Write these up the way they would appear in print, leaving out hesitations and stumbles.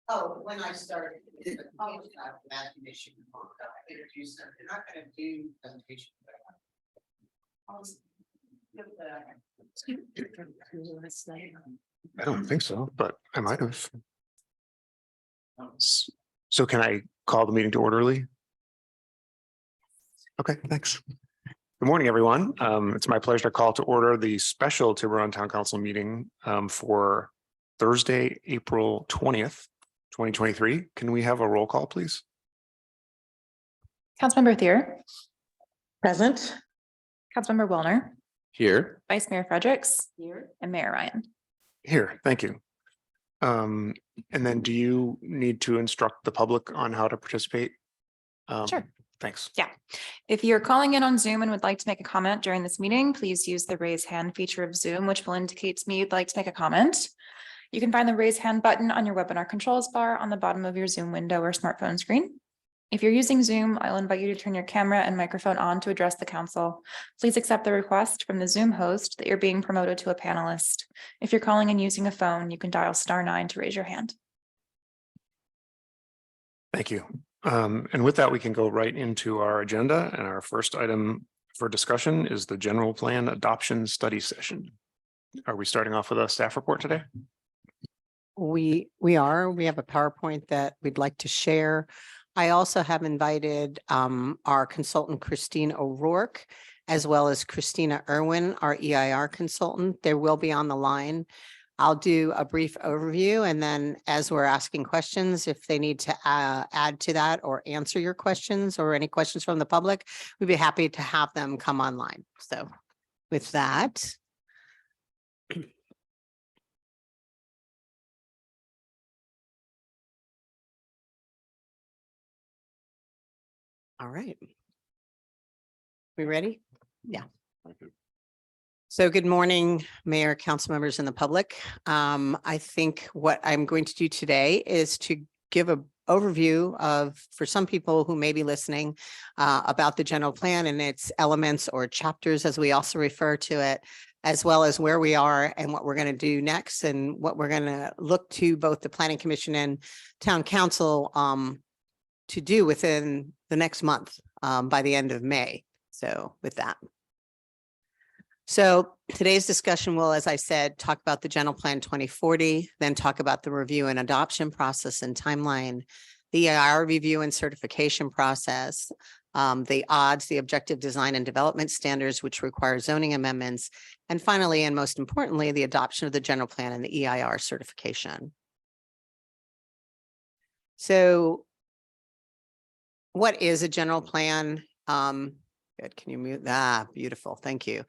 Oh, when I started, imagination, introduce them. They're not going to do presentation. I don't think so, but I might have. So can I call the meeting to order, Lee? Okay, thanks. Good morning, everyone. It's my pleasure to call to order the special Tiburon Town Council meeting for Thursday, April 20th, 2023. Can we have a roll call, please? Councilmember Thier, Present. Councilmember Wellner, Here. Vice Mayor Fredericks, here, and Mayor Ryan. Here, thank you. And then do you need to instruct the public on how to participate? Sure. Thanks. Yeah. If you're calling in on Zoom and would like to make a comment during this meeting, please use the raise hand feature of Zoom, which will indicate to me you'd like to make a comment. You can find the raise hand button on your webinar controls bar on the bottom of your Zoom window or smartphone screen. If you're using Zoom, I'll invite you to turn your camera and microphone on to address the council. Please accept the request from the Zoom host that you're being promoted to a panelist. If you're calling in using a phone, you can dial *9 to raise your hand. Thank you. And with that, we can go right into our agenda. And our first item for discussion is the general plan adoption study session. Are we starting off with a staff report today? We have a PowerPoint that we'd like to share. I also have invited our consultant, Christine O'Rourke, as well as Christina Irwin, our EIR consultant. They will be on the line. I'll do a brief overview, and then as we're asking questions, if they need to add to that or answer your questions or any questions from the public, we'd be happy to have them come online. So with that. All right. We ready? Yeah. So good morning, Mayor, council members, and the public. I think what I'm going to do today is to give an overview of, for some people who may be listening, about the general plan and its elements or chapters, as we also refer to it, as well as where we are and what we're going to do next and what we're going to look to both the Planning Commission and Town Council to do within the next month by the end of May. So with that. So today's discussion will, as I said, talk about the General Plan 2040, then talk about the review and adoption process and timeline, the EIR review and certification process, the odds, the objective design and development standards, which require zoning amendments, and finally, and most importantly, the adoption of the general plan and the EIR certification. So what is a general plan? Good. Can you mute that? Beautiful. Thank you.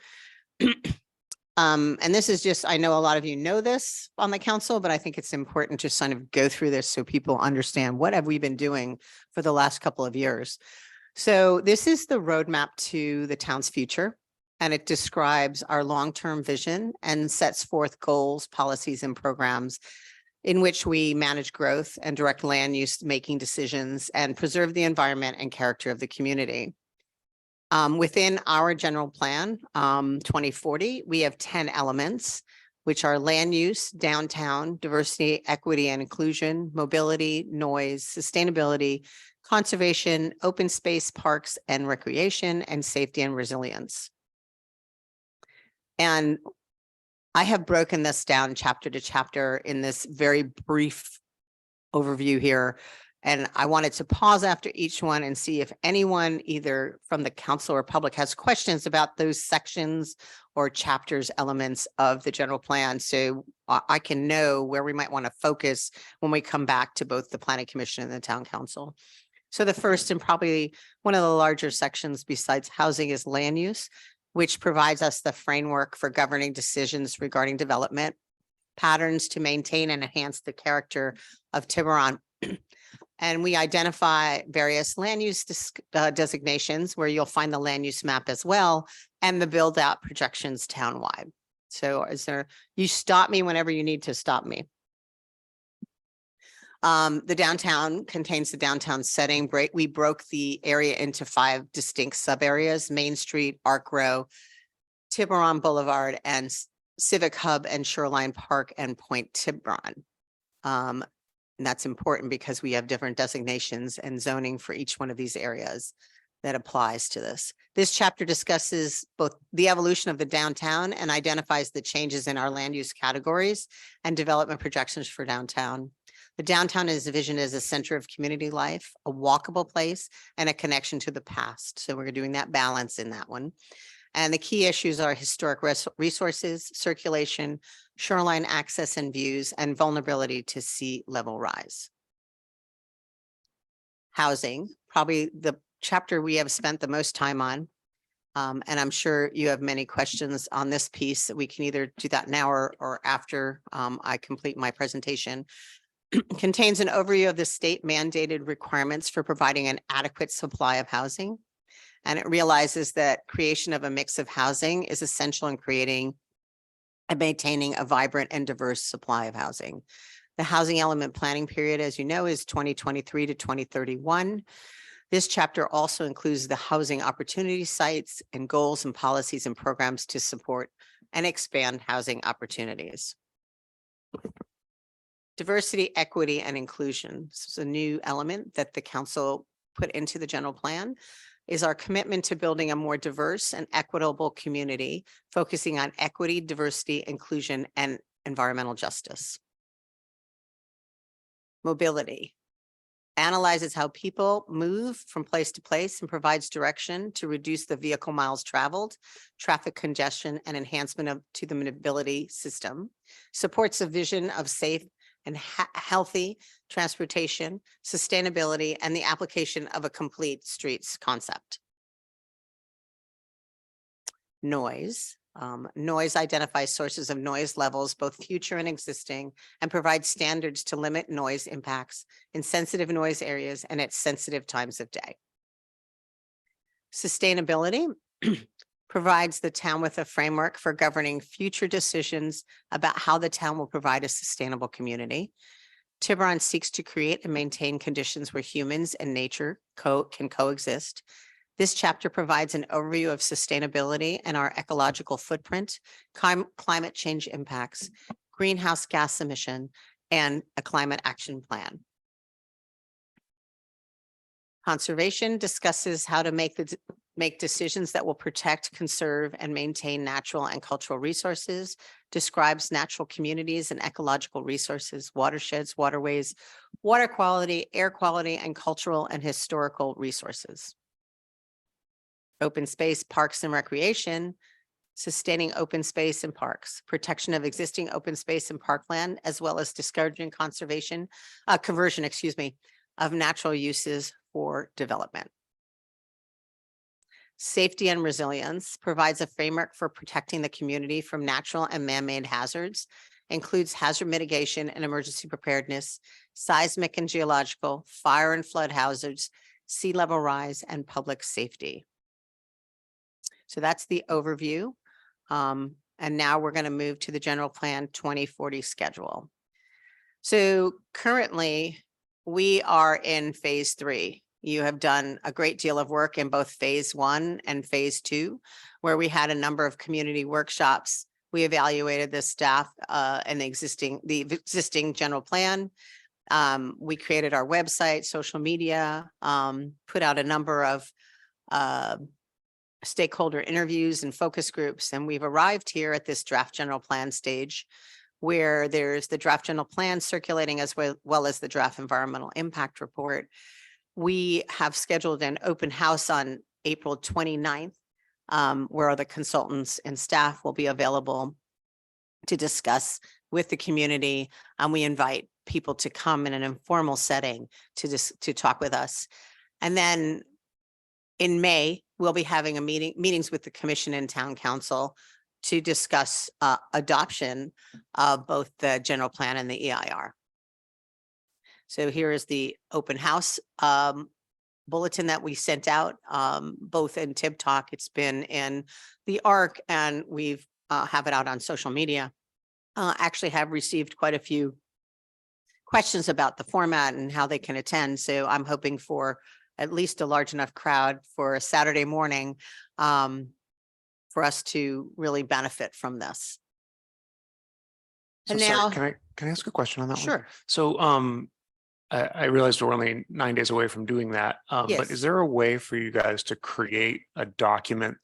And this is just, I know a lot of you know this on the council, but I think it's important to kind of go through this so people understand what have we been doing for the last couple of years. So this is the roadmap to the town's future, and it describes our long-term vision and sets forth goals, policies, and programs in which we manage growth and direct land use making decisions and preserve the environment and character of the community. Within our general plan 2040, we have 10 elements, which are land use, downtown, diversity, equity and inclusion, mobility, noise, sustainability, conservation, open space, parks and recreation, and safety and resilience. And I have broken this down chapter to chapter in this very brief overview here. And I wanted to pause after each one and see if anyone either from the council or public has questions about those sections or chapters, elements of the general plan. So I can know where we might want to focus when we come back to both the planning commission and the town council. So the first and probably one of the larger sections besides housing is land use, which provides us the framework for governing decisions regarding development, patterns to maintain and enhance the character of Tiburon. And we identify various land use designations where you'll find the land use map as well, and the build out projections townwide. So you stop me whenever you need to stop me. The downtown contains the downtown setting. We broke the area into 5 distinct sub areas: Main Street, Arc Row, Tiburon Boulevard, and Civic Hub and Shoreline Park and Point Tiburon. And that's important because we have different designations and zoning for each one of these areas that applies to this. This chapter discusses both the evolution of the downtown and identifies the changes in our land use categories and development projections for downtown. The downtown is envisioned as a center of community life, a walkable place, and a connection to the past. So we're doing that balance in that one. And the key issues are historic resources, circulation, shoreline access and views, and vulnerability to sea level rise. Housing, probably the chapter we have spent the most time on. And I'm sure you have many questions on this piece. We can either do that now or after I complete my presentation. Contains an overview of the state mandated requirements for providing an adequate supply of housing. And it realizes that creation of a mix of housing is essential in creating and maintaining a vibrant and diverse supply of housing. The housing element planning period, as you know, is 2023 to 2031. This chapter also includes the housing opportunity sites and goals and policies and programs to support and expand housing opportunities. Diversity, equity, and inclusion. This is a new element that the council put into the general plan, is our commitment to building a more diverse and equitable community, focusing on equity, diversity, inclusion, and environmental justice. Mobility. Analyzes how people move from place to place and provides direction to reduce the vehicle miles traveled, traffic congestion, and enhancement to the mobility system. Supports a vision of safe and healthy transportation, sustainability, and the application of a complete streets concept. Noise. Noise identifies sources of noise levels, both future and existing, and provides standards to limit noise impacts in sensitive noise areas and at sensitive times of day. Sustainability provides the town with a framework for governing future decisions about how the town will provide a sustainable community. Tiburon seeks to create and maintain conditions where humans and nature can coexist. This chapter provides an overview of sustainability and our ecological footprint, climate change impacts, greenhouse gas emission, and a climate action plan. Conservation discusses how to make decisions that will protect, conserve, and maintain natural and cultural resources, describes natural communities and ecological resources, watersheds, waterways, water quality, air quality, and cultural and historical resources. Open space, parks, and recreation, sustaining open space and parks, protection of existing open space and parkland, as well as discouraging conversion, of natural uses for development. Safety and resilience provides a framework for protecting the community from natural and man-made hazards, includes hazard mitigation and emergency preparedness, seismic and geological, fire and flood hazards, sea level rise, and public safety. So that's the overview. And now we're going to move to the general plan 2040 schedule. So currently we are in phase 3. You have done a great deal of work in both phase 1 and phase 2, where we had a number of community workshops. We evaluated the staff and the existing general plan. We created our website, social media, put out a number of stakeholder interviews and focus groups. And we've arrived here at this draft general plan stage, where there's the draft general plan circulating as well as the draft environmental impact report. We have scheduled an open house on April 29th where the consultants and staff will be available to discuss with the community. And we invite people to come in an informal setting to talk with us. And then in May, we'll be having meetings with the commission and town council to discuss adoption of both the general plan and the EIR. So here is the open house bulletin that we sent out, both in Tib Talk. It's been in the ARC, and we've have it out on social media. Actually have received quite a few questions about the format and how they can attend. So I'm hoping for at least a large enough crowd for a Saturday morning for us to really benefit from this. And So sorry, now, can I ask a question on that one? sure. So, I realized we're only 9 days away from doing that. But Yes. is there a way for you guys to create a document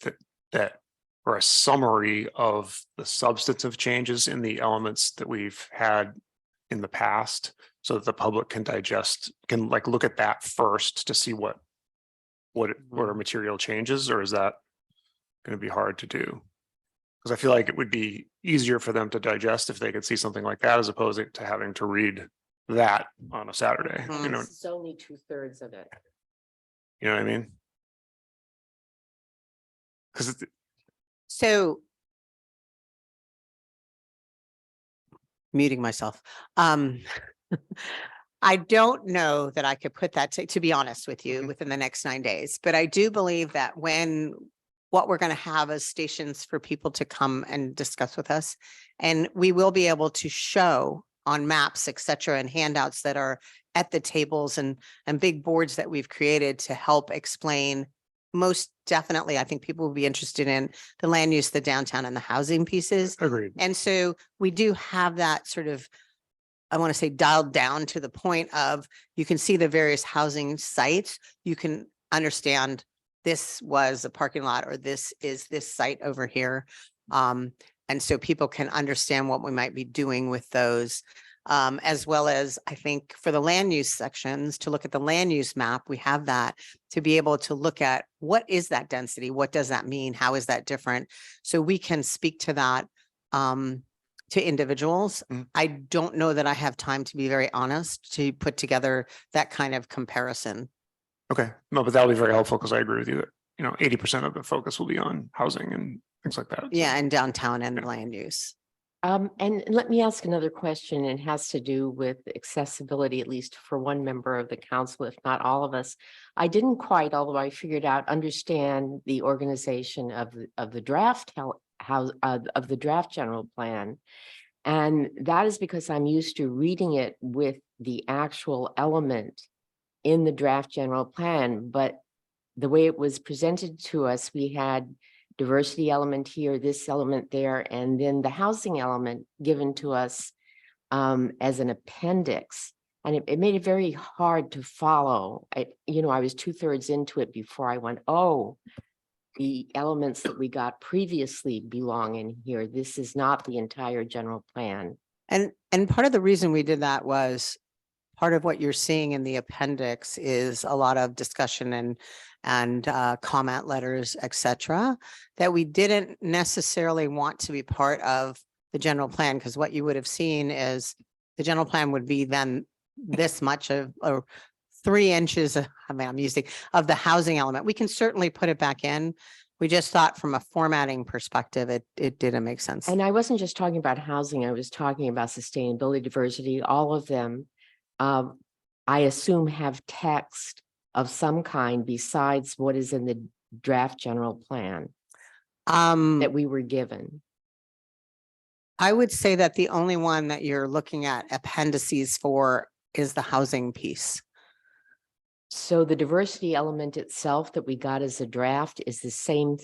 or a summary of the substantive changes in the elements that we've had in the past, so that the public can digest, can like look at that first to see what are material changes, or is that going to be hard to do? Because I feel like it would be easier for them to digest if they could see something like that, as opposed to having to read that on a Saturday. You know, It's only 2/3 of it. you know what I mean? Because So muting myself. I don't know that I could put that to be honest with you, Mhm. within the next 9 days, but I do believe that what we're going to have is stations for people to come and discuss with us. And we will be able to show on maps, et cetera, and handouts that are at the tables and big boards that we've created to help explain. Most definitely, I think people will be interested in the land use, the downtown, and the housing pieces. agreed. And so we do have that sort of, I want to say, dialed down to the point of, you can see the various housing sites. You can understand this was a parking lot, or this is this site over here. And so people can understand what we might be doing with those. As well as, I think, for the land use sections, to look at the land use map, we have that to be able to look at what is that density? What does that mean? How is that different? So we can speak to that to individuals. Mm. I don't know that I have time, to be very honest, to put together that kind of comparison. Okay, no, but that'll be very helpful, because I agree with you that, 80% of the focus will be on housing and things like that. Yeah, and downtown and Yeah. land use. And let me ask another question. It has to do with accessibility, at least for one member of the council, if not all of us. I didn't quite, although I figured out, understand the organization of the draft of the draft general plan. And that is because I'm used to reading it with the actual element in the draft general plan, but the way it was presented to us, we had diversity element here, this element there, and then the housing element given to us as an appendix. And it made it very hard to follow. I was 2/3 into it before I went, oh, the elements that we got previously belong in here. This is not the entire general plan. And part of the reason we did that was, part of what you're seeing in the appendix is a lot of discussion and comment letters, et cetera, that we didn't necessarily want to be part of the general plan, because what you would have seen is the general plan would be then this much of, or 3 inches, I'm using, of the housing element. We can certainly put it back in. We just thought from a formatting perspective, it didn't make sense. And I wasn't just talking about housing, I was talking about sustainability, diversity, all of them. I assume have text of some kind besides what is in the draft general plan that we were given. I would say that the only one that you're looking at appendices for is the housing piece. So the diversity element itself that we got as a draft is the same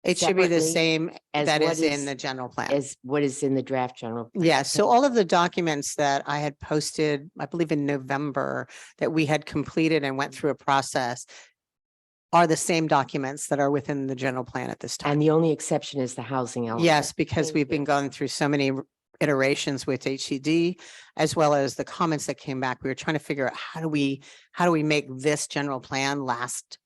It should be the Separately same as that what is in is- the general plan. as what is in the draft general. plan. Yeah, so all of the documents that I had posted, I believe in November, that we had completed and went through a process are the same documents that are within the general plan at this time. And the only exception is the housing element. Yes, because Thank we've been you. going through so many iterations with HCD, as well as the comments that came back. We were trying to figure out how do we make this general plan last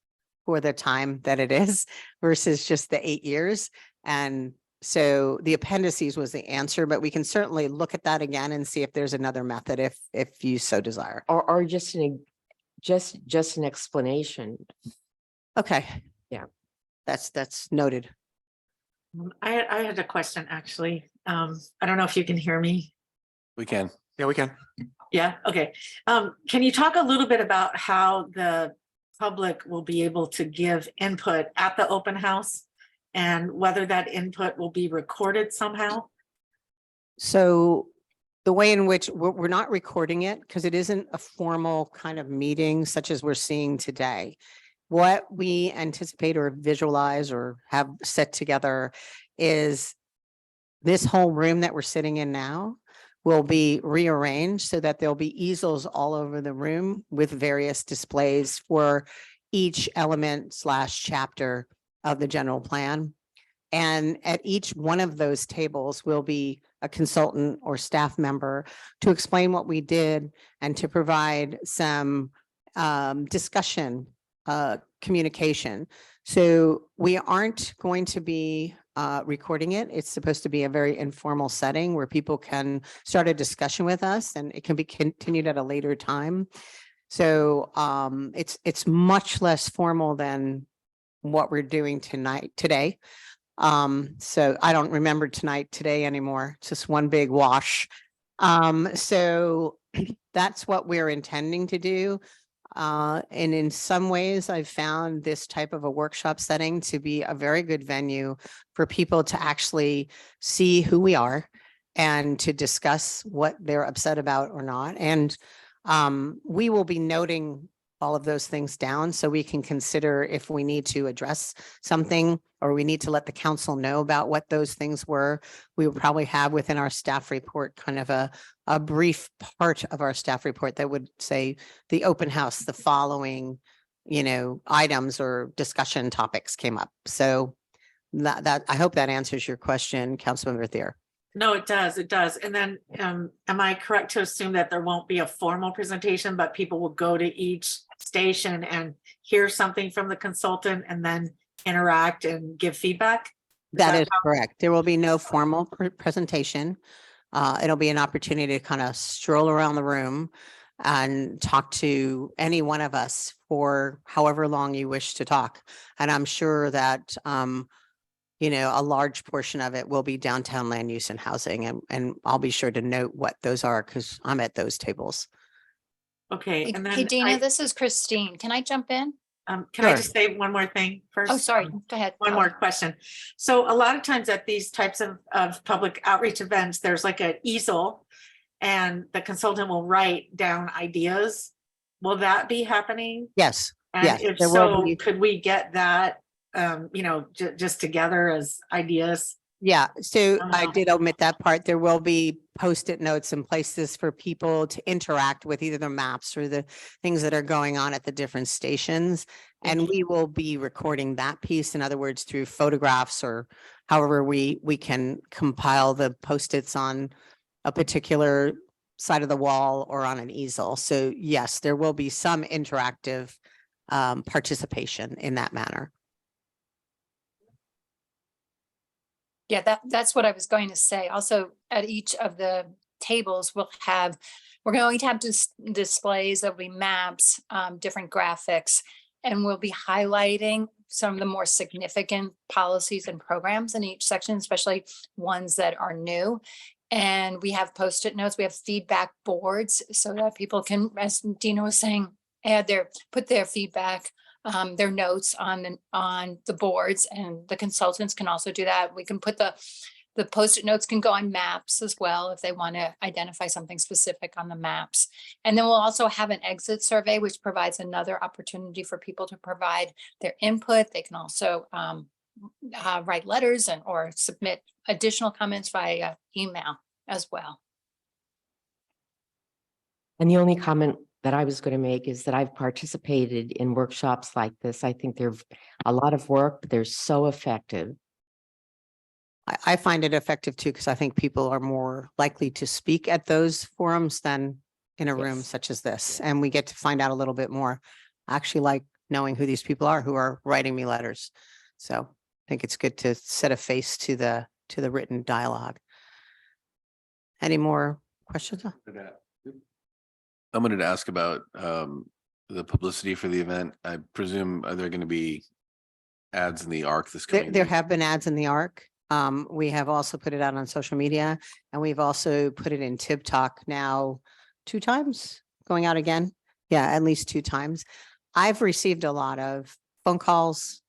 for the time that it is versus just the 8 years. And so the appendices was the answer, but we can certainly look at that again and see if there's another method if you so desire. Or just just an explanation. Okay. Yeah. That's noted. I had a question, actually. I don't know if you can hear me. We can. Yeah, we can. Yeah, okay. Can you talk a little bit about how the public will be able to give input at the open house? And whether that input will be recorded somehow? So the way in which we're not recording it because it isn't a formal kind of meeting such as we're seeing today. What we anticipate or visualize or have set together is this whole room that we're sitting in now will be rearranged so that there'll be easels all over the room with various displays for each element / chapter of the general plan. And at each one of those tables will be a consultant or staff member to explain what we did and to provide some discussion, communication. So we aren't going to be recording it. It's supposed to be a very informal setting where people can start a discussion with us and it can be continued at a later time. So it's much less formal than what we're doing today. So I don't remember today anymore. It's just one big wash. So that's what we're intending to do. And in some ways, I've found this type of a workshop setting to be a very good venue for people to actually see who we are and to discuss what they're upset about or not. And we will be noting all of those things down so we can consider if we need to address something or we need to let the council know about what those things were. We will probably have within our staff report kind of a brief part of our staff report that would say the open house, the following, items or discussion topics came up. So that I hope that answers your question, Councilmember Thier. No, it does. It does. And then am I correct to assume that there won't be a formal presentation, but people will go to each station and hear something from the consultant and then interact and give feedback? That is correct. There will be no formal presentation. It'll be an opportunity to kind of stroll around the room and talk to any one of us for however long you wish to talk. And I'm sure that a large portion of it will be downtown land use and housing. And I'll be sure to note what those are because I'm at those tables. Okay, and then Hey, Dina, this is Christine. Can I jump in? can I Sure. just say one more thing first? Oh, sorry. Go ahead. One more question. So a lot of times at these types of public outreach events, there's like an easel and the consultant will write down ideas. Will that be happening? Yes. And Yes, if there will so, be. could we get that, just together as ideas? Yeah, so I Uh-huh. did omit that part. There will be Post-it notes and places for people to interact with either the maps or the things that are going on at the different stations. And we will be recording that piece, in other words, through photographs or however we can compile the Post-its on a particular side of the wall or on an easel. So yes, there will be some interactive participation in that manner. Yeah, that's what I was going to say. Also, at each of the tables, we're going to have displays, there'll be maps, different graphics, and we'll be highlighting some of the more significant policies and programs in each section, especially ones that are new. And we have Post-it notes, we have feedback boards so that people can, as Dina was saying, put their feedback, their notes on the boards, and the consultants can also do that. We can put the Post-it notes can go on maps as well if they want to identify something specific on the maps. And then we'll also have an exit survey, which provides another opportunity for people to provide their input. They can also write letters or submit additional comments via email as well. And the only comment that I was going to make is that I've participated in workshops like this. I think they're a lot of work, but they're so effective. I find it effective too, because I think people are more likely to speak at those forums than in a room Yes. such as this. And we get to find out a little bit more. I actually like knowing who these people are who are writing me letters. So I think it's good to set a face to the written dialogue. Any more questions? I wanted to ask about the publicity for the event. I presume, are there going to be ads in the ARC this There, coming there week? have been ads in the ARC. We have also put it out on social media, and we've also put it in Tib Talk now 2 times, going out again. Yeah, at least 2 times. I've received a lot of phone calls,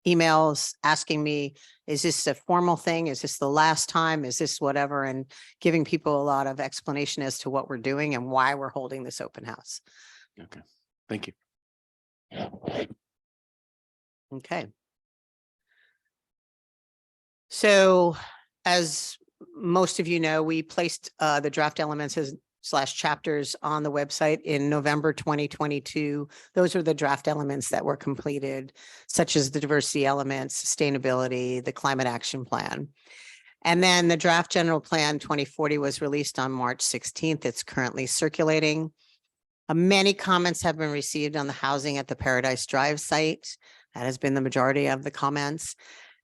emails asking me, is this a formal thing? Is this the last time? Is this whatever? And giving people a lot of explanation as to what we're doing and why we're holding this open house. Okay, thank you. Okay. So as most of you know, we placed the draft elements / chapters on the website in November 2022. Those are the draft elements that were completed, such as the diversity elements, sustainability, the climate action plan. And then the draft general plan 2040 was released on March 16th. It's currently circulating. Many comments have been received on the housing at the Paradise Drive site. That has been the majority of the comments.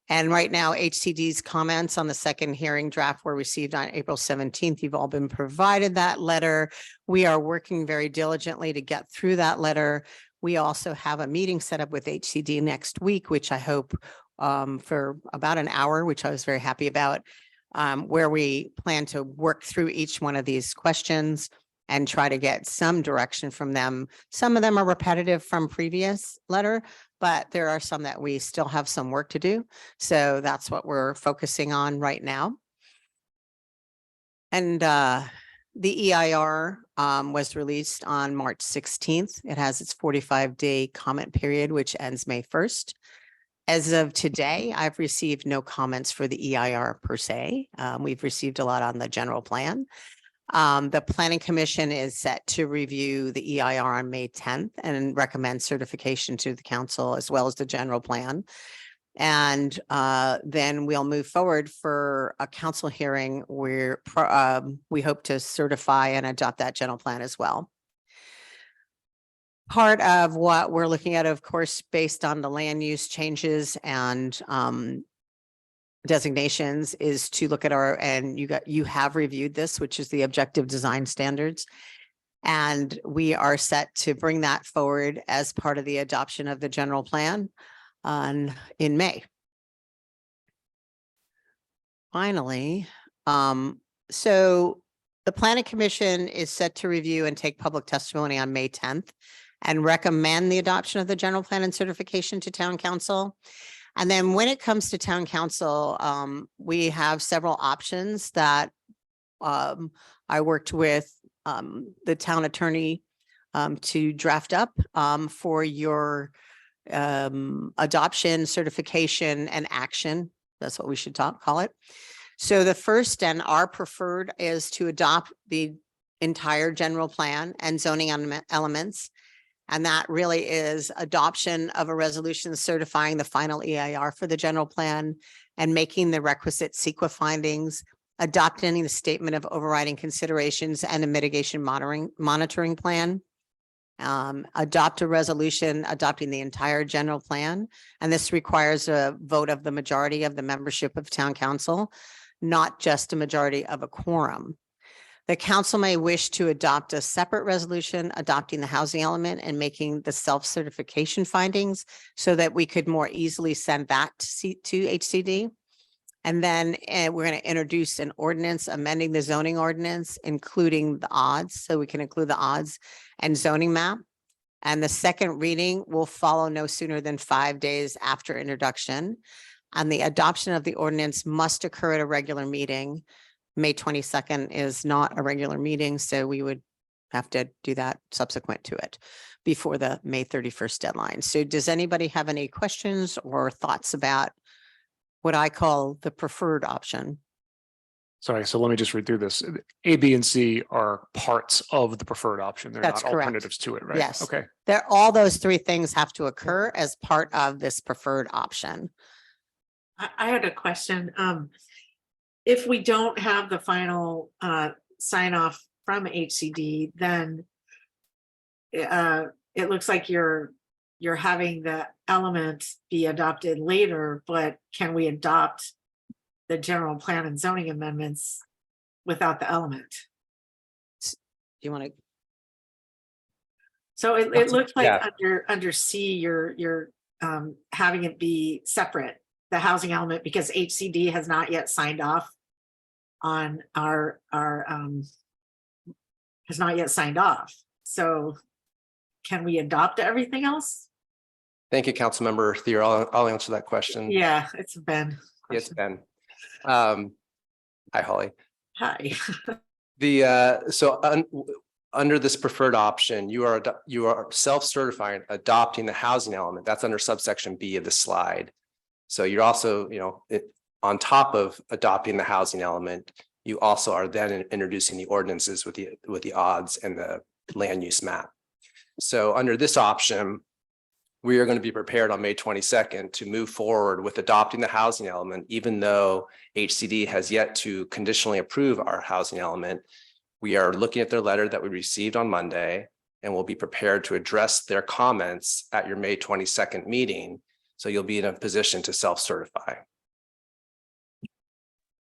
And right now, HCD's comments on the second hearing draft were received on April 17th. You've all been provided that letter. We are working very diligently to get through that letter. We also have a meeting set up with HCD next week, which I hope for about an hour, which I was very happy about, where we plan to work through each one of these questions and try to get some direction from them. Some of them are repetitive from previous letter, but there are some that we still have some work to do. So that's what we're focusing on right now. And the EIR was released on March 16th. It has its 45-day comment period, which ends May 1st. As of today, I've received no comments for the EIR per se. We've received a lot on the general plan. The Planning Commission is set to review the EIR on May 10th and recommend certification to the council as well as the general plan. And then we'll move forward for a council hearing where we hope to certify and adopt that general plan as well. Part of what we're looking at, of course, based on the land use changes and designations, is to look at and you have reviewed this, which is the objective design standards. And we are set to bring that forward as part of the adoption of the general plan in May. Finally, so the Planning Commission is set to review and take public testimony on May 10th and recommend the adoption of the general plan and certification to town council. And then when it comes to town council, we have several options that I worked with the town attorney to draft up for your adoption, certification, and action. That's what we should call it. So the first and our preferred is to adopt the entire general plan and zoning elements. And that really is adoption of a resolution certifying the final EIR for the general plan and making the requisite CEQA findings, adopting the statement of overriding considerations and a mitigation monitoring plan. Adopt a resolution adopting the entire general plan. And this requires a vote of the majority of the membership of town council, not just a majority of a quorum. The council may wish to adopt a separate resolution adopting the housing element and making the self-certification findings so that we could more easily send that to HCD. And then we're going to introduce an ordinance amending the zoning ordinance, including the odds, so we can include the odds and zoning map. And the second reading will follow no sooner than 5 days after introduction. And the adoption of the ordinance must occur at a regular meeting. May 22nd is not a regular meeting, so we would have to do that subsequent to it before the May 31st deadline. So does anybody have any questions or thoughts about what I call the preferred option? Sorry, so let me just read through this. A, B, and C are parts of the preferred option. They're That's not correct. alternatives to it, right? Yes. Okay. All those 3 things have to occur as part of this preferred option. I had a question. If we don't have the final sign off from HCD, then it looks like you're you're having the element be adopted later, but can we adopt the general plan and zoning amendments without the element? Do you want to? So it looks like Yeah. under C, you're having it be separate, the housing element, because HCD has not yet signed off on our has not yet signed off. So can we adopt everything else? Thank you, Councilmember Thier. I'll answer that question. Yeah, it's Ben. It's Ben. Hi, Holly. Hi. Under this preferred option, you are self-certifying, adopting the housing element. That's under subsection B of the slide. So you're also, on top of adopting the housing element, you also are then introducing the ordinances with the odds and the land use map. So under this option, we are going to be prepared on May 22nd to move forward with adopting the housing element, even though HCD has yet to conditionally approve our housing element. We are looking at their letter that we received on Monday, and we'll be prepared to address their comments at your May 22nd meeting. So you'll be in a position to self-certify.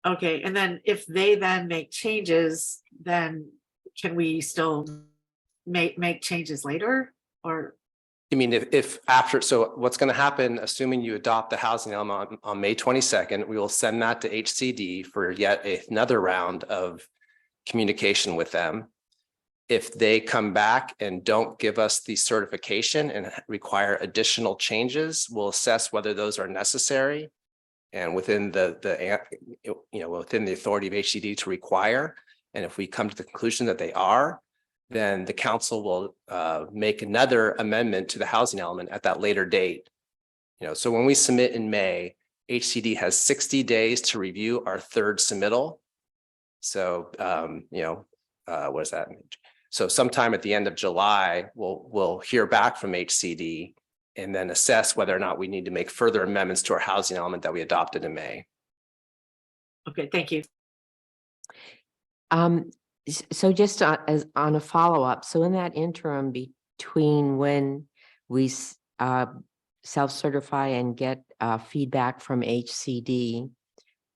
Okay, and then if they then make changes, then can we still make changes later, or? I mean, if after, so what's going to happen, assuming you adopt the housing element on May 22nd, we will send that to HCD for yet another round of communication with them. If they come back and don't give us the certification and require additional changes, we'll assess whether those are necessary and within within the authority of HCD to require. And if we come to the conclusion that they are, then the council will make another amendment to the housing element at that later date. So when we submit in May, HCD has 60 days to review our third submittal. So, what does that mean? So sometime at the end of July, we'll hear back from HCD and then assess whether or not we need to make further amendments to our housing element that we adopted in May. Okay, thank you. So just as on a follow-up, so in that interim between when we self-certify and get feedback from HCD,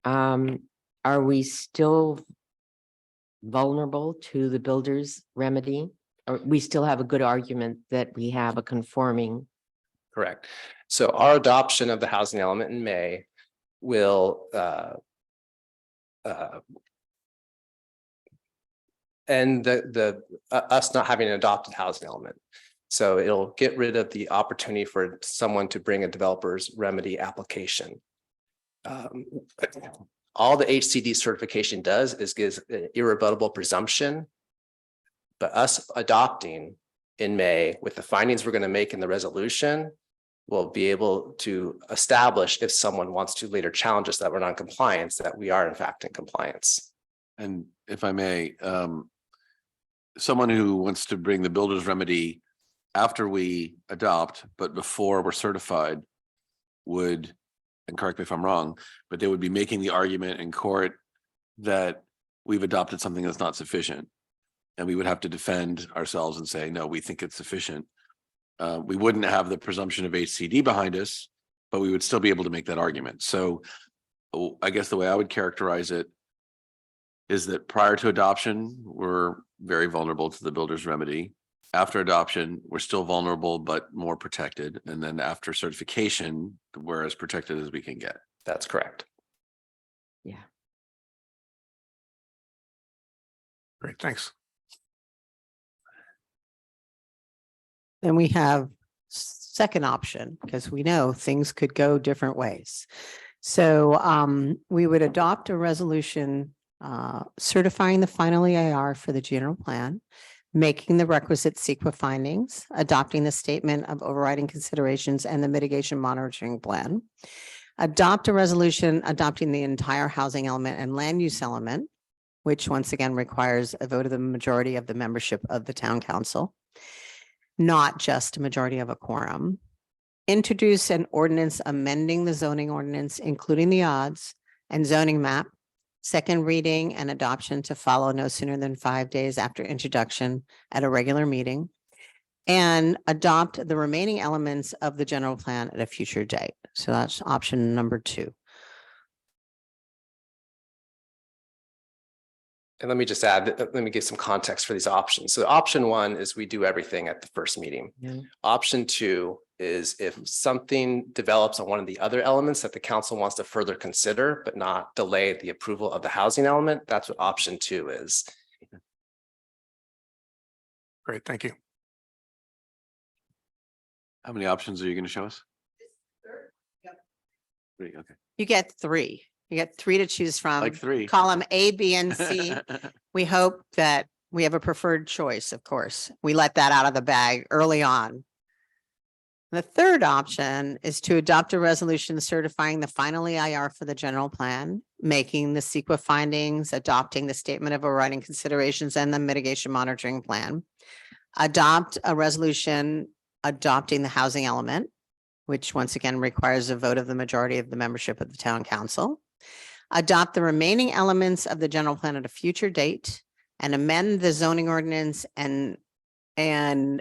are we still vulnerable to the builder's remedy? Or we still have a good argument that we have a conforming? Correct. So our adoption of the housing element in May will and us not having an adopted housing element. So it'll get rid of the opportunity for someone to bring a developer's remedy application. All the HCD certification does is gives an irrebuttable presumption, but us adopting in May with the findings we're going to make in the resolution, we'll be able to establish if someone wants to later challenge us that we're not in compliance, that we are in fact in compliance. And if I may, someone who wants to bring the builder's remedy after we adopt, but before we're certified would, and correct me if I'm wrong, but they would be making the argument in court that we've adopted something that's not sufficient. And we would have to defend ourselves and say, no, we think it's sufficient. We wouldn't have the presumption of HCD behind us, but we would still be able to make that argument. So I guess the way I would characterize it is that prior to adoption, we're very vulnerable to the builder's remedy. After adoption, we're still vulnerable, but more protected. And then after certification, we're as protected as we can get. That's correct. Yeah. Great, thanks. Then we have second option, because we know things could go different ways. So we would adopt a resolution certifying the final EIR for the general plan, making the requisite CEQA findings, adopting the statement of overriding considerations and the mitigation monitoring plan, adopt a resolution adopting the entire housing element and land use element, which once again requires a vote of the majority of the membership of the town council, not just a majority of a quorum, introduce an ordinance amending the zoning ordinance, including the odds and zoning map, second reading and adoption to follow no sooner than 5 days after introduction at a regular meeting. and adopt the remaining elements of the general plan at a future date. So that's option number 2. And let me just add, let me give some context for these options. So option 1 is we do everything at the first meeting. Yeah. Option 2 is if something develops on one of the other elements that the council wants to further consider, but not delay the approval of the housing element, that's what option 2 is. Great, thank you. How many options are you going to show us? Yep. 3, okay. You get 3. You get 3 to choose from. Like 3. Column A, B, and C. We hope that we have a preferred choice, of course. We let that out of the bag early on. The third option is to adopt a resolution certifying the final EIR for the general plan, making the CEQA findings, adopting the statement of overriding considerations and the mitigation monitoring plan. Adopt a resolution adopting the housing element, which once again requires a vote of the majority of the membership of the town council. Adopt the remaining elements of the general plan at a future date and amend the zoning ordinance and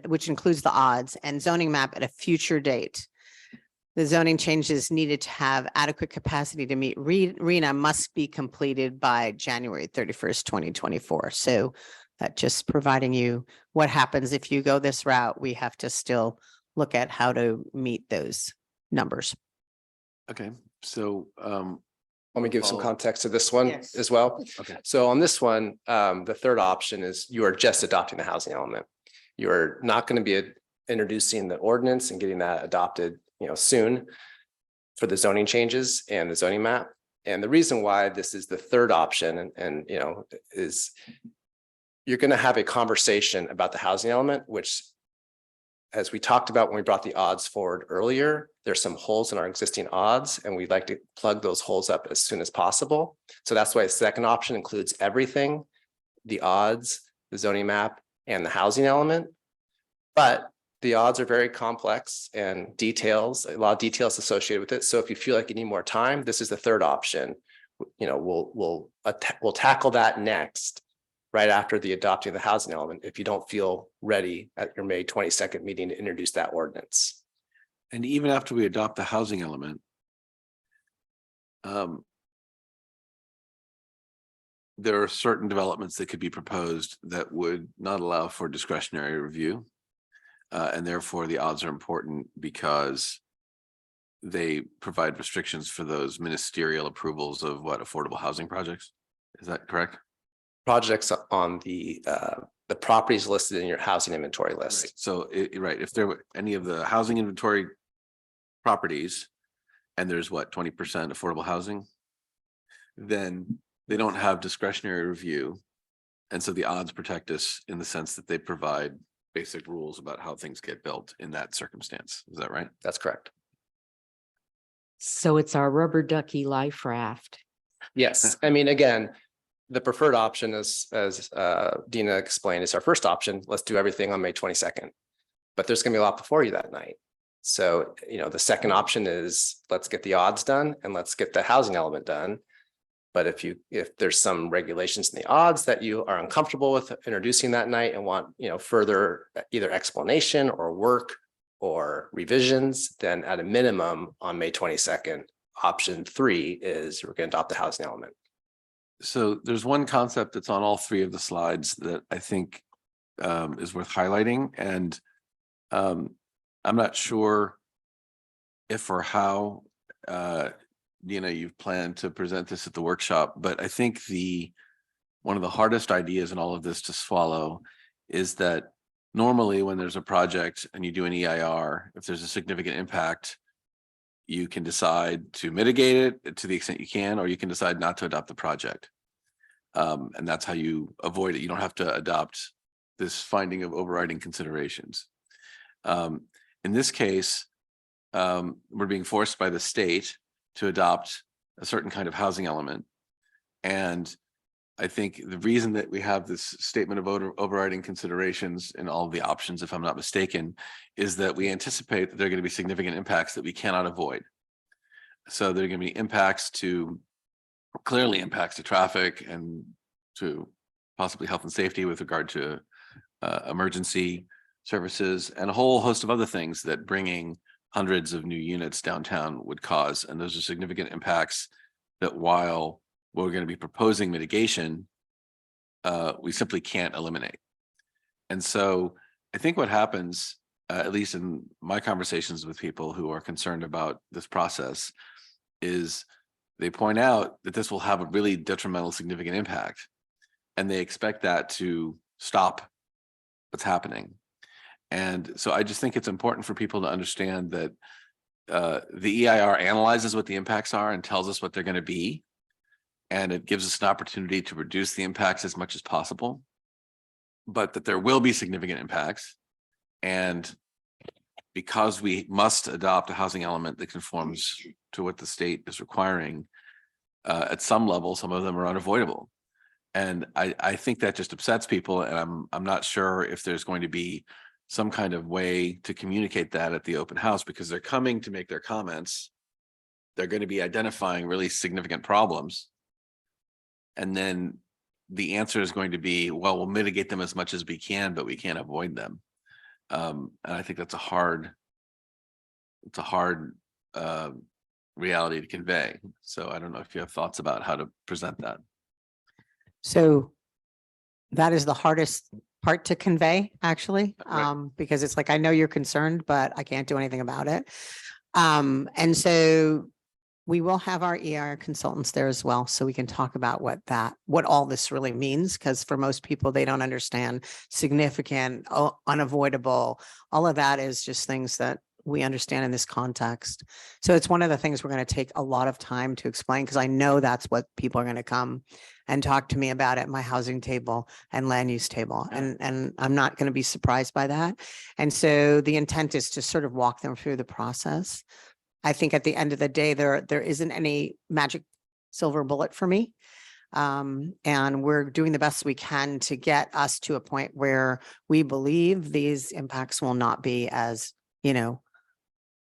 which includes the odds and zoning map at a future date. The zoning changes needed to have adequate capacity to meet RENA must be completed by January 31st, 2024. So that just providing you what happens if you go this route, we have to still look at how to meet those numbers. Okay, so, Let me give some Oh. context to this one Yes. as well. okay, So on this one, the third option is you are just adopting the housing element. You're not going to be introducing the ordinance and getting that adopted, soon for the zoning changes and the zoning map. And the reason why this is the third option and is you're going to have a conversation about the housing element, which, as we talked about when we brought the odds forward earlier, there's some holes in our existing odds, and we'd like to plug those holes up as soon as possible. So that's why the second option includes everything, the odds, the zoning map, and the housing element. But the odds are very complex and a lot of details associated with it. So if you feel like you need more time, this is the third option. We'll tackle that next, right after the adopting the housing element, if you don't feel ready at your May 22nd meeting to introduce that ordinance. and even after we adopt the housing element, there are certain developments that could be proposed that would not allow for discretionary review. And therefore the odds are important because they provide restrictions for those ministerial approvals of affordable housing projects. Is that correct? Projects on the properties listed in your housing inventory list. Right. So, right, if there were any of the housing inventory properties and there's 20% affordable housing, then they don't have discretionary review. And so the odds protect us in the sense that they provide basic rules about how things get built in that circumstance. Is that right? That's correct. So it's our rubber ducky life raft. Yes, I mean, again, the preferred option is, as Dina explained, is our first option. Let's do everything on May 22nd. But there's gonna be a lot before you that night. So, the second option is let's get the odds done and let's get the housing element done. But if there's some regulations in the odds that you are uncomfortable with introducing that night and want, further either explanation or work or revisions, then at a minimum on May 22nd, option 3 is we're going to adopt the housing element. So there's one concept that's on all 3 of the slides that I think is worth highlighting. And I'm not sure if or how you've planned to present this at the workshop, but I think one of the hardest ideas in all of this to swallow is that normally when there's a project and you do an EIR, if there's a significant impact, you can decide to mitigate it to the extent you can, or you can decide not to adopt the project. And that's how you avoid it. You don't have to adopt this finding of overriding considerations. In this case, we're being forced by the state to adopt a certain kind of housing element. And I think the reason that we have this statement of overriding considerations in all of the options, if I'm not mistaken, is that we anticipate that there are going to be significant impacts that we cannot avoid. So there are going to be clearly impacts to traffic and to possibly health and safety with regard to emergency services, and a whole host of other things that bringing hundreds of new units downtown would cause. And those are significant impacts that while we're going to be proposing mitigation, we simply can't eliminate. And so I think what happens, at least in my conversations with people who are concerned about this process, is they point out that this will have a really detrimental, significant impact. And they expect that to stop what's happening. And so I just think it's important for people to understand that the EIR analyzes what the impacts are and tells us what they're going to be. And it gives us an opportunity to reduce the impacts as much as possible, but that there will be significant impacts. And because we must adopt a housing element that conforms to what the state is requiring, at some level, some of them are unavoidable. And I think that just upsets people. And I'm not sure if there's going to be some kind of way to communicate that at the open house, because they're coming to make their comments. They're going to be identifying really significant problems. And then the answer is going to be, well, we'll mitigate them as much as we can, but we can't avoid them. And I think that's a hard reality to convey. So I don't know if you have thoughts about how to present that. So that is the hardest part to convey, actually, Right. because it's like, I know you're concerned, but I can't do anything about it. And so we will have our EIR consultants there as well, so we can talk about what all this really means, because for most people, they don't understand significant, unavoidable. All of that is just things that we understand in this context. So it's one of the things we're going to take a lot of time to explain, because I know that's what people are going to come and talk to me about at my housing table and land use table. And I'm not going to be surprised by that. And so the intent is to sort of walk them through the process. I think at the end of the day, there isn't any magic silver bullet for me. And we're doing the best we can to get us to a point where we believe these impacts will not be as,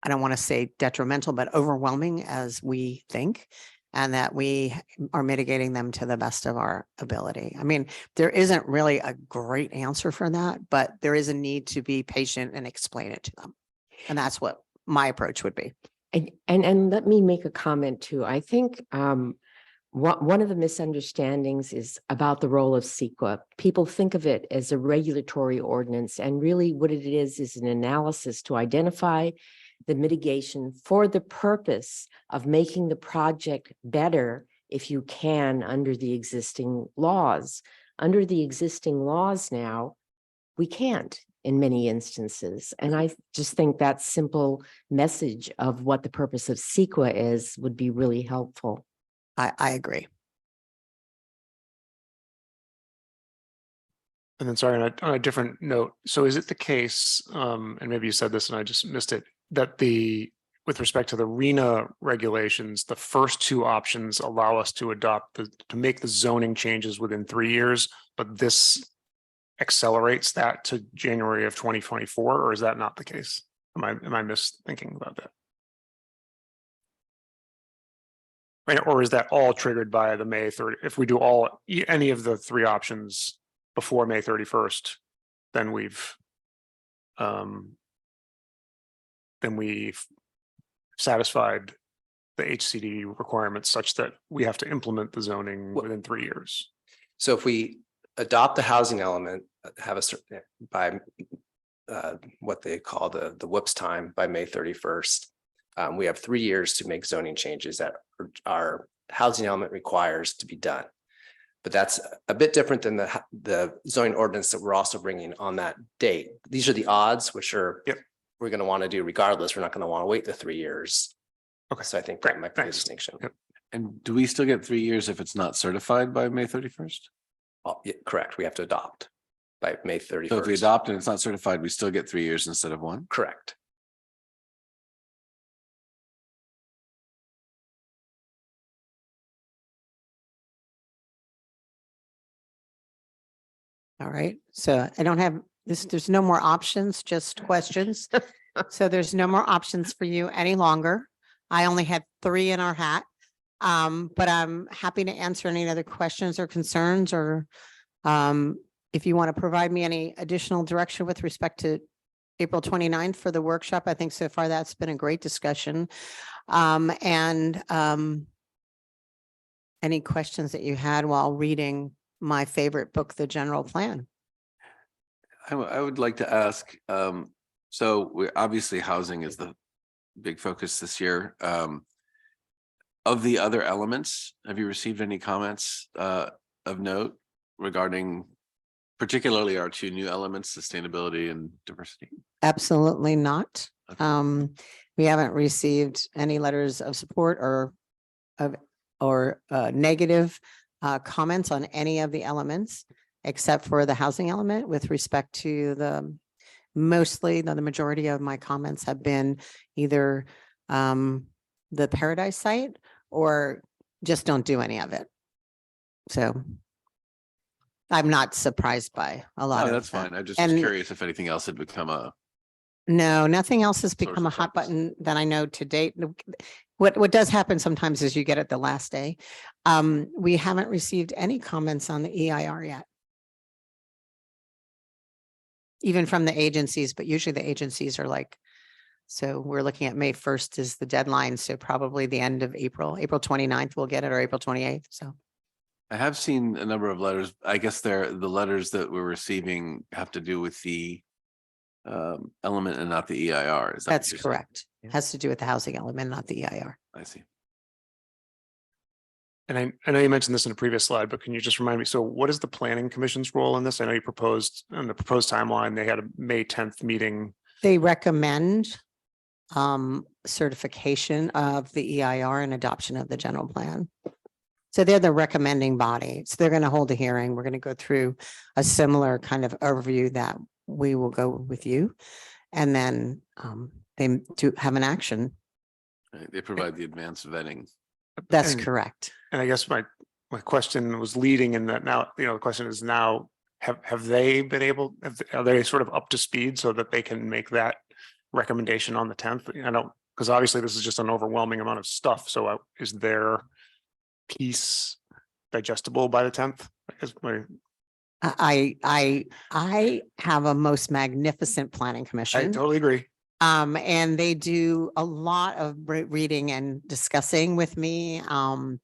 I don't want to say detrimental, but overwhelming as we think, and that we are mitigating them to the best of our ability. I mean, there isn't really a great answer for that, but there is a need to be patient and explain it to them. And that's what my approach would be. And let me make a comment too. I think one of the misunderstandings is about the role of CEQA. People think of it as a regulatory ordinance, and really what it is an analysis to identify the mitigation for the purpose of making the project better if you can under the existing laws. Under the existing laws now, we can't in many instances. And I just think that simple message of what the purpose of CEQA is would be really helpful. I agree. And then, sorry, on a different note, so is it the case, and maybe you said this and I just missed it, that with respect to the RENA regulations, the first two options allow us to to make the zoning changes within 3 years, but this accelerates that to January of 2024, or is that not the case? Am I misthinking about that? Right, or is that all triggered by the May 30? If we do any of the three options before May 31st, then we've satisfied the HCD requirements such that we have to implement the zoning within 3 years. So if we adopt the housing element, have a certain by what they call the whoops time by May 31st, we have 3 years to make zoning changes that our housing element requires to be done. But that's a bit different than the zoning ordinance that we're also bringing on that date. These are the odds, which are we're going to want to do regardless. We're not going to want to wait the 3 years. Okay. So I think that might be a distinction. Yep. And do we still get 3 years if it's not certified by May 31st? Yeah, correct. We have to adopt by May 31st. So if we adopt and it's not certified, we still get 3 years instead of one? Correct. All right. So I don't have this. There's no more options, just questions. So there's no more options for you any longer. I only had 3 in our hat. But I'm happy to answer any other questions or concerns or if you want to provide me any additional direction with respect to April 29th for the workshop, I think so far that's been a great discussion. Any questions that you had while reading my favorite book, The General Plan? I would like to ask, so obviously housing is the big focus this year. Of the other elements, have you received any comments of note regarding particularly our two new elements, sustainability and diversity? Absolutely not. Okay. We haven't received any letters of support or negative comments on any of the elements, except for the housing element with respect to the majority of my comments have been either the Paradise site or just don't do any of it. So I'm not surprised by a lot No, of that's that. fine. I just was And- curious if anything else had become a, No, nothing else has Source become a of hot focus. button that I know to date. What does happen sometimes is you get it the last day. We haven't received any comments on the EIR yet. Even from the agencies, but usually the agencies are like, so we're looking at May 1st is the deadline. So probably the end of April 29th, we'll get it, or April 28th. So I have seen a number of letters. I guess the letters that we're receiving have to do with the element and not the EIR. Is that what that's you're saying? correct. Has to do with the housing element, not the EIR. I see. And I know you mentioned this in a previous slide, but can you just remind me, so what is the planning commission's role in this? I know you proposed on the proposed timeline, they had a May 10th meeting. They recommend certification of the EIR and adoption of the general plan. So they're the recommending body. So they're going to hold a hearing. We're going to go through a similar kind of overview that we will go with you. And then they do have an action. Right, they provide the advanced vetting. That's And- correct. And I guess my question was leading in that now, the question is now, have they been able, are they sort of up to speed so that they can make that recommendation on the 10th? I don't, because obviously this is just an overwhelming amount of stuff. So is their piece digestible by the 10th? I guess I have a most magnificent planning I commission. totally agree. And they do a lot of reading and discussing with me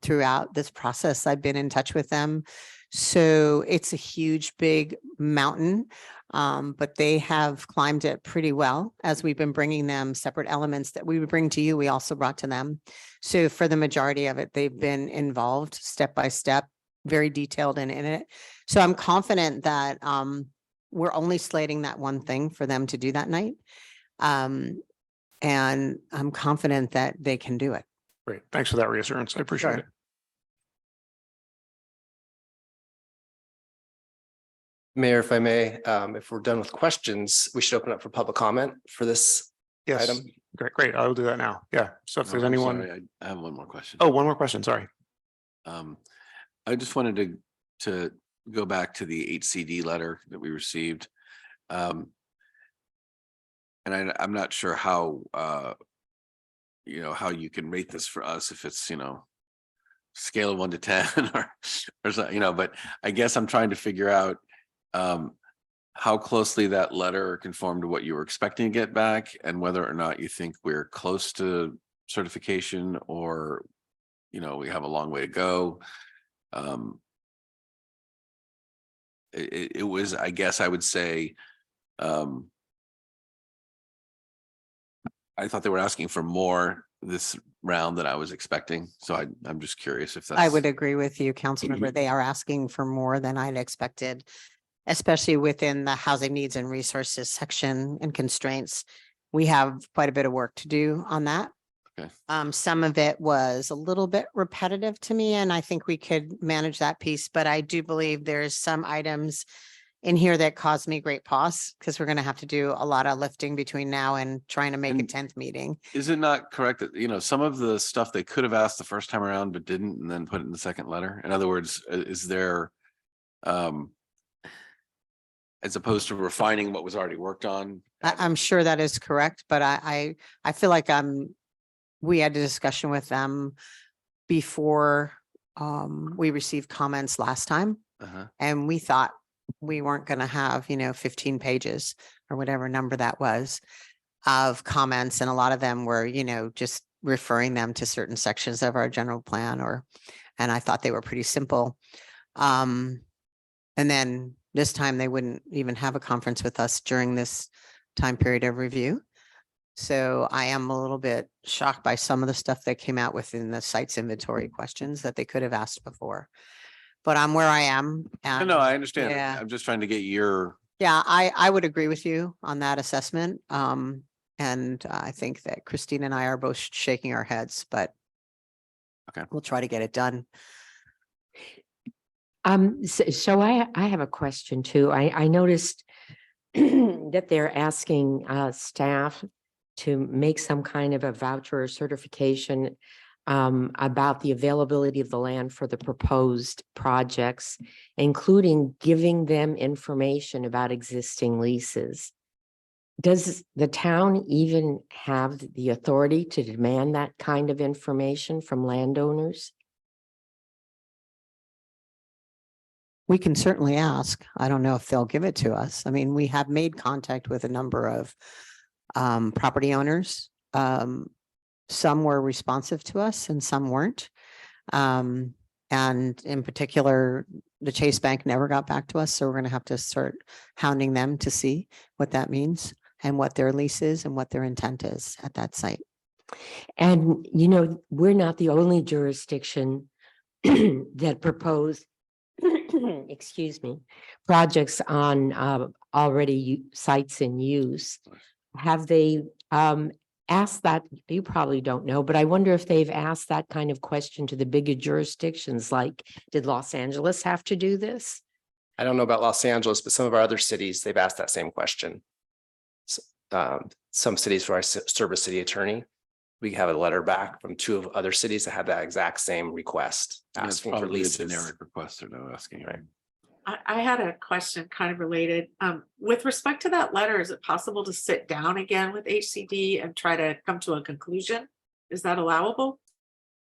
throughout this process. I've been in touch with them. So it's a huge, big mountain, but they have climbed it pretty well as we've been bringing them separate elements that we would bring to you. We also brought to them. So for the majority of it, they've been involved step by step, very detailed in it. So I'm confident that we're only slating that one thing for them to do that night. And I'm confident that they can do it. Great. Thanks for that reassurance. I appreciate Sure. it. Mayor, if I may, if we're done with questions, we should open up for public comment for this Yes. item. Great. I will do that now. Yeah. So if Oh, there's I'm anyone, sorry, I have one more question. oh, one more question. Sorry. I just wanted to go back to the HCD letter that we received. And I'm not sure how, how you can rate this for us if it's, scale of 1 to 10 or so, but I guess I'm trying to figure out how closely that letter conformed to what you were expecting to get back and whether or not you think we're close to certification or, we have a long way to go. It was, I guess I would say, I thought they were asking for more this round than I was expecting. So I'm just curious if that's. I would agree with you, Councilmember. They are asking for more than I'd expected, especially within the housing needs and resources section and constraints. We have quite a bit of work to do on that. Okay. Some of it was a little bit repetitive to me, and I think we could manage that piece, but I do believe there's some items in here that caused me great pause because we're going to have to do a lot of lifting between now and trying to make a And 10th meeting. Is it not correct that, some of the stuff they could have asked the first time around, but didn't, and then put it in the second letter? In other words, is there, as opposed to refining what was already worked on? I'm sure that is correct, but I feel like we had a discussion with them before we received comments last time. Uh-huh. And we thought we weren't going to have, 15 pages or whatever number that was of comments. And a lot of them were, just referring them to certain sections of our general plan and I thought they were pretty simple. And then this time they wouldn't even have a conference with us during this time period of review. So I am a little bit shocked by some of the stuff that came out within the sites inventory questions that they could have asked before. But I'm where I am. No, And no, I understand. yeah. I'm just trying to get your, yeah, I would agree with you on that assessment. And I think that Christine and I are both shaking our heads, but Okay. we'll try to get it done. So I have a question too. I noticed that they're asking staff to make some kind of a voucher or certification about the availability of the land for the proposed projects, including giving them information about existing leases. Does the town even have the authority to demand that kind of information from landowners? We can certainly ask. I don't know if they'll give it to us. I mean, we have made contact with a number of property owners. Some were responsive to us and some weren't. And in particular, the Chase Bank never got back to us. So we're going to have to start hounding them to see what that means and what their lease is and what their intent is at that site. And, we're not the only jurisdiction that propose, excuse me, projects on already sites in use. Have they asked that? You probably don't know, but I wonder if they've asked that kind of question to the bigger jurisdictions, like, did Los Angeles have to do this? I don't know about Los Angeles, but some of our other cities, they've asked that same question. Some cities where I serve as city attorney, we have a letter back from 2 of other cities that had that exact same request, that's asking for probably a leases. generic request they're not asking. Right. I had a question kind of related. With respect to that letter, is it possible to sit down again with HCD and try to come to a conclusion? Is that allowable?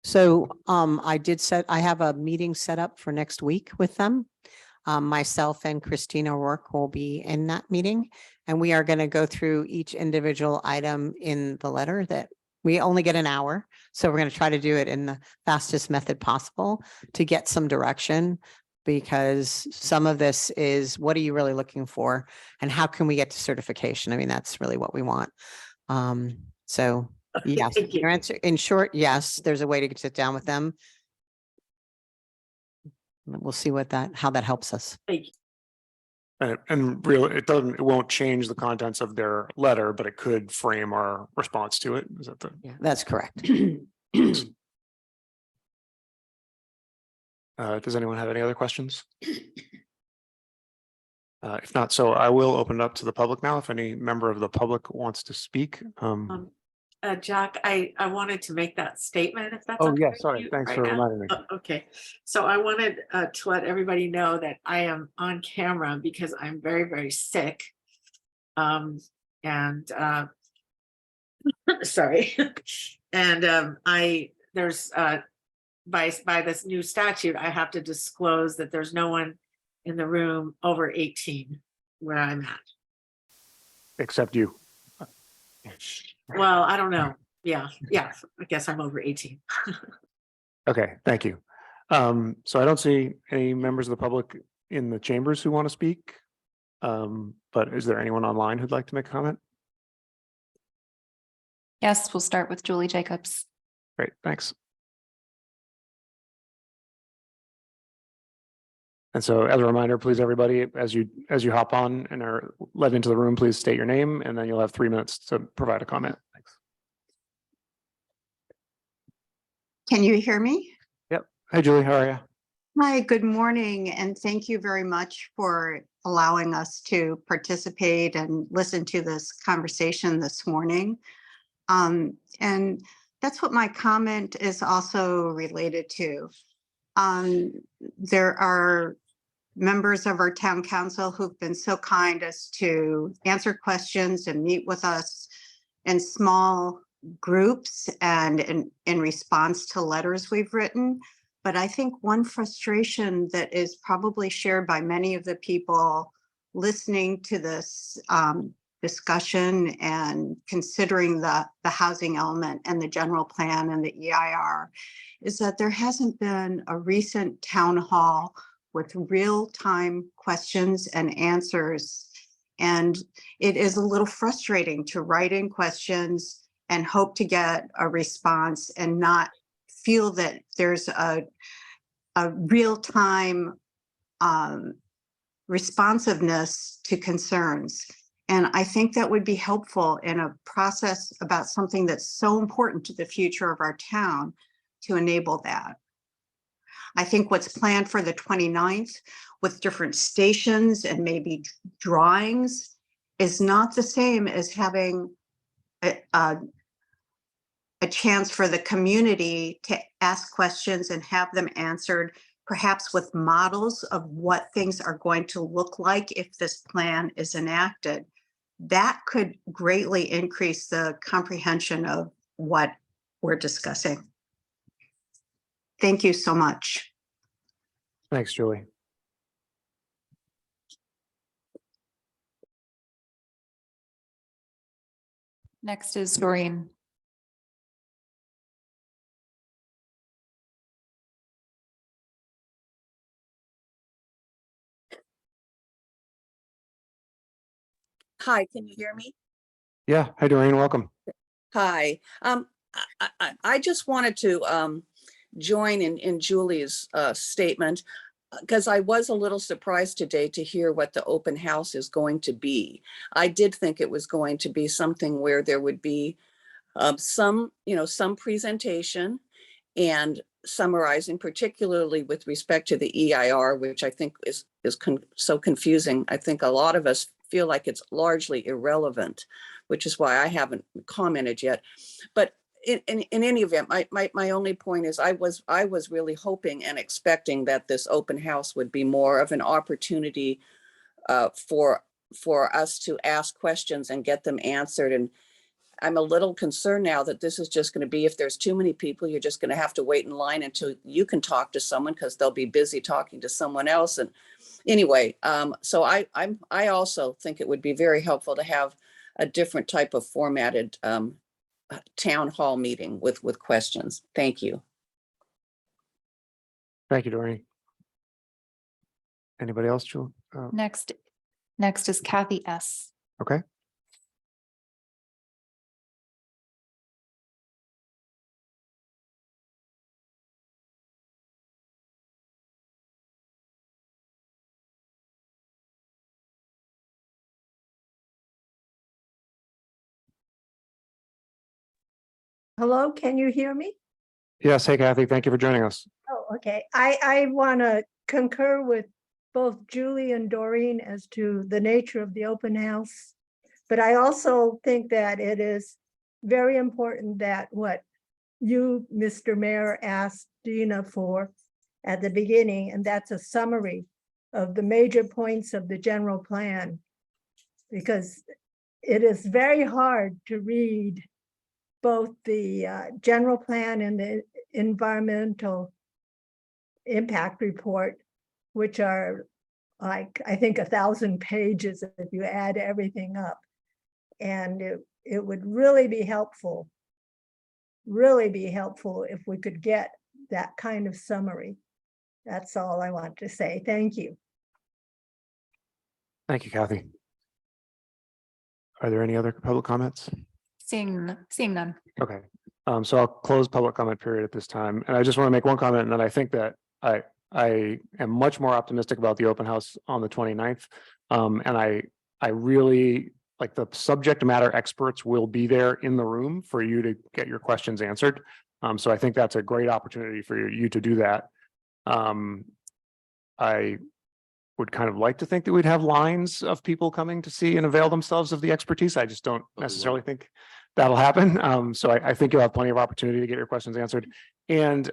So I have a meeting set up for next week with them. Myself and Christina Rourke will be in that meeting, and we are going to go through each individual item in the letter. That we only get an hour. So we're going to try to do it in the fastest method possible to get some direction, because some of this is, what are you really looking for? And how can we get to certification? I mean, that's really what we want. So yes, Thank you. your answer in short, yes, there's a way to sit down with them. We'll see how that helps us. Thank you. And it won't change the contents of their letter, but it could frame our response to it. Is that the? Yeah, that's correct. Does anyone have any other questions? If not, so I will open it up to the public now. If any member of the public wants to speak. Jack, I wanted to make that statement if that's. Oh, okay yeah, with sorry. you Thanks right for now. reminding me. Okay, so I wanted to let everybody know that I am on camera because I'm very, very sick. Sorry. And there's by this new statute, I have to disclose that there's no one in the room over 18 where I'm at. Except you. Well, I don't know. Yeah, I guess I'm over 18. Okay, thank you. So I don't see any members of the public in the chambers who want to speak. But is there anyone online who'd like to make a comment? Yes, we'll start with Julie Jacobs. Great, thanks. And so as a reminder, please, everybody, as you hop on and are led into the room, please state your name, and then you'll have 3 minutes to provide a comment. Thanks. Can you hear me? Yep. Hey, Julie, how are you? Hi, good morning, and thank you very much for allowing us to participate and listen to this conversation this morning. And that's what my comment is also related to. There are members of our town council who've been so kind as to answer questions and meet with us in small groups and in response to letters we've written. But I think one frustration that is probably shared by many of the people listening to this discussion and considering the housing element and the general plan and the EIR is that there hasn't been a recent town hall with real-time questions and answers. And it is a little frustrating to write in questions and hope to get a response and not feel that there's a real-time responsiveness to concerns. And I think that would be helpful in a process about something that's so important to the future of our town to enable that. I think what's planned for the 29th with different stations and maybe drawings is not the same as having a chance for the community to ask questions and have them answered, perhaps with models of what things are going to look like if this plan is enacted. That could greatly increase the comprehension of what we're discussing. Thank you so much. Thanks, Julie. Next is Doreen. Hi, can you hear me? Yeah. Hi, Doreen. Welcome. Hi. I just wanted to join in Julie's statement because I was a little surprised today to hear what the open house is going to be. I did think it was going to be something where there would be some presentation and summarizing, particularly with respect to the EIR, which I think is so confusing. I think a lot of us feel like it's largely irrelevant, which is why I haven't commented yet. But in any event, my only point is I was really hoping and expecting that this open house would be more of an opportunity for us to ask questions and get them answered. And I'm a little concerned now that this is just going to be, if there's too many people, you're just going to have to wait in line until you can talk to someone because they'll be busy talking to someone else. And anyway, so I also think it would be very helpful to have a different type of formatted town hall meeting with questions. Thank you. Thank you, Doreen. Anybody else, Julie? Next is Kathy S. Okay. Hello, can you hear me? Yes. Hey, Kathy. Thank you for joining us. Oh, okay. I want to concur with both Julie and Doreen as to the nature of the open house. But I also think that it is very important that what you, Mr. Mayor, asked Dina for at the beginning, and that's a summary of the major points of the general plan. Because it is very hard to read both the general plan and the environmental impact report, which are like, I think 1,000 pages if you add everything up. And it would really be helpful if we could get that kind of summary. That's all I want to say. Thank you. Thank you, Kathy. Are there any other public comments? Seeing none. Okay, so I'll close public comment period at this time. And I just want to make one comment, and then I think that I am much more optimistic about the open house on the 29th. And I really like the subject matter experts will be there in the room for you to get your questions answered. So I think that's a great opportunity for you to do that. I would kind of like to think that we'd have lines of people coming to see and avail themselves of the expertise. I just don't necessarily think that'll happen. So I think you'll have plenty of opportunity to get your questions answered. And,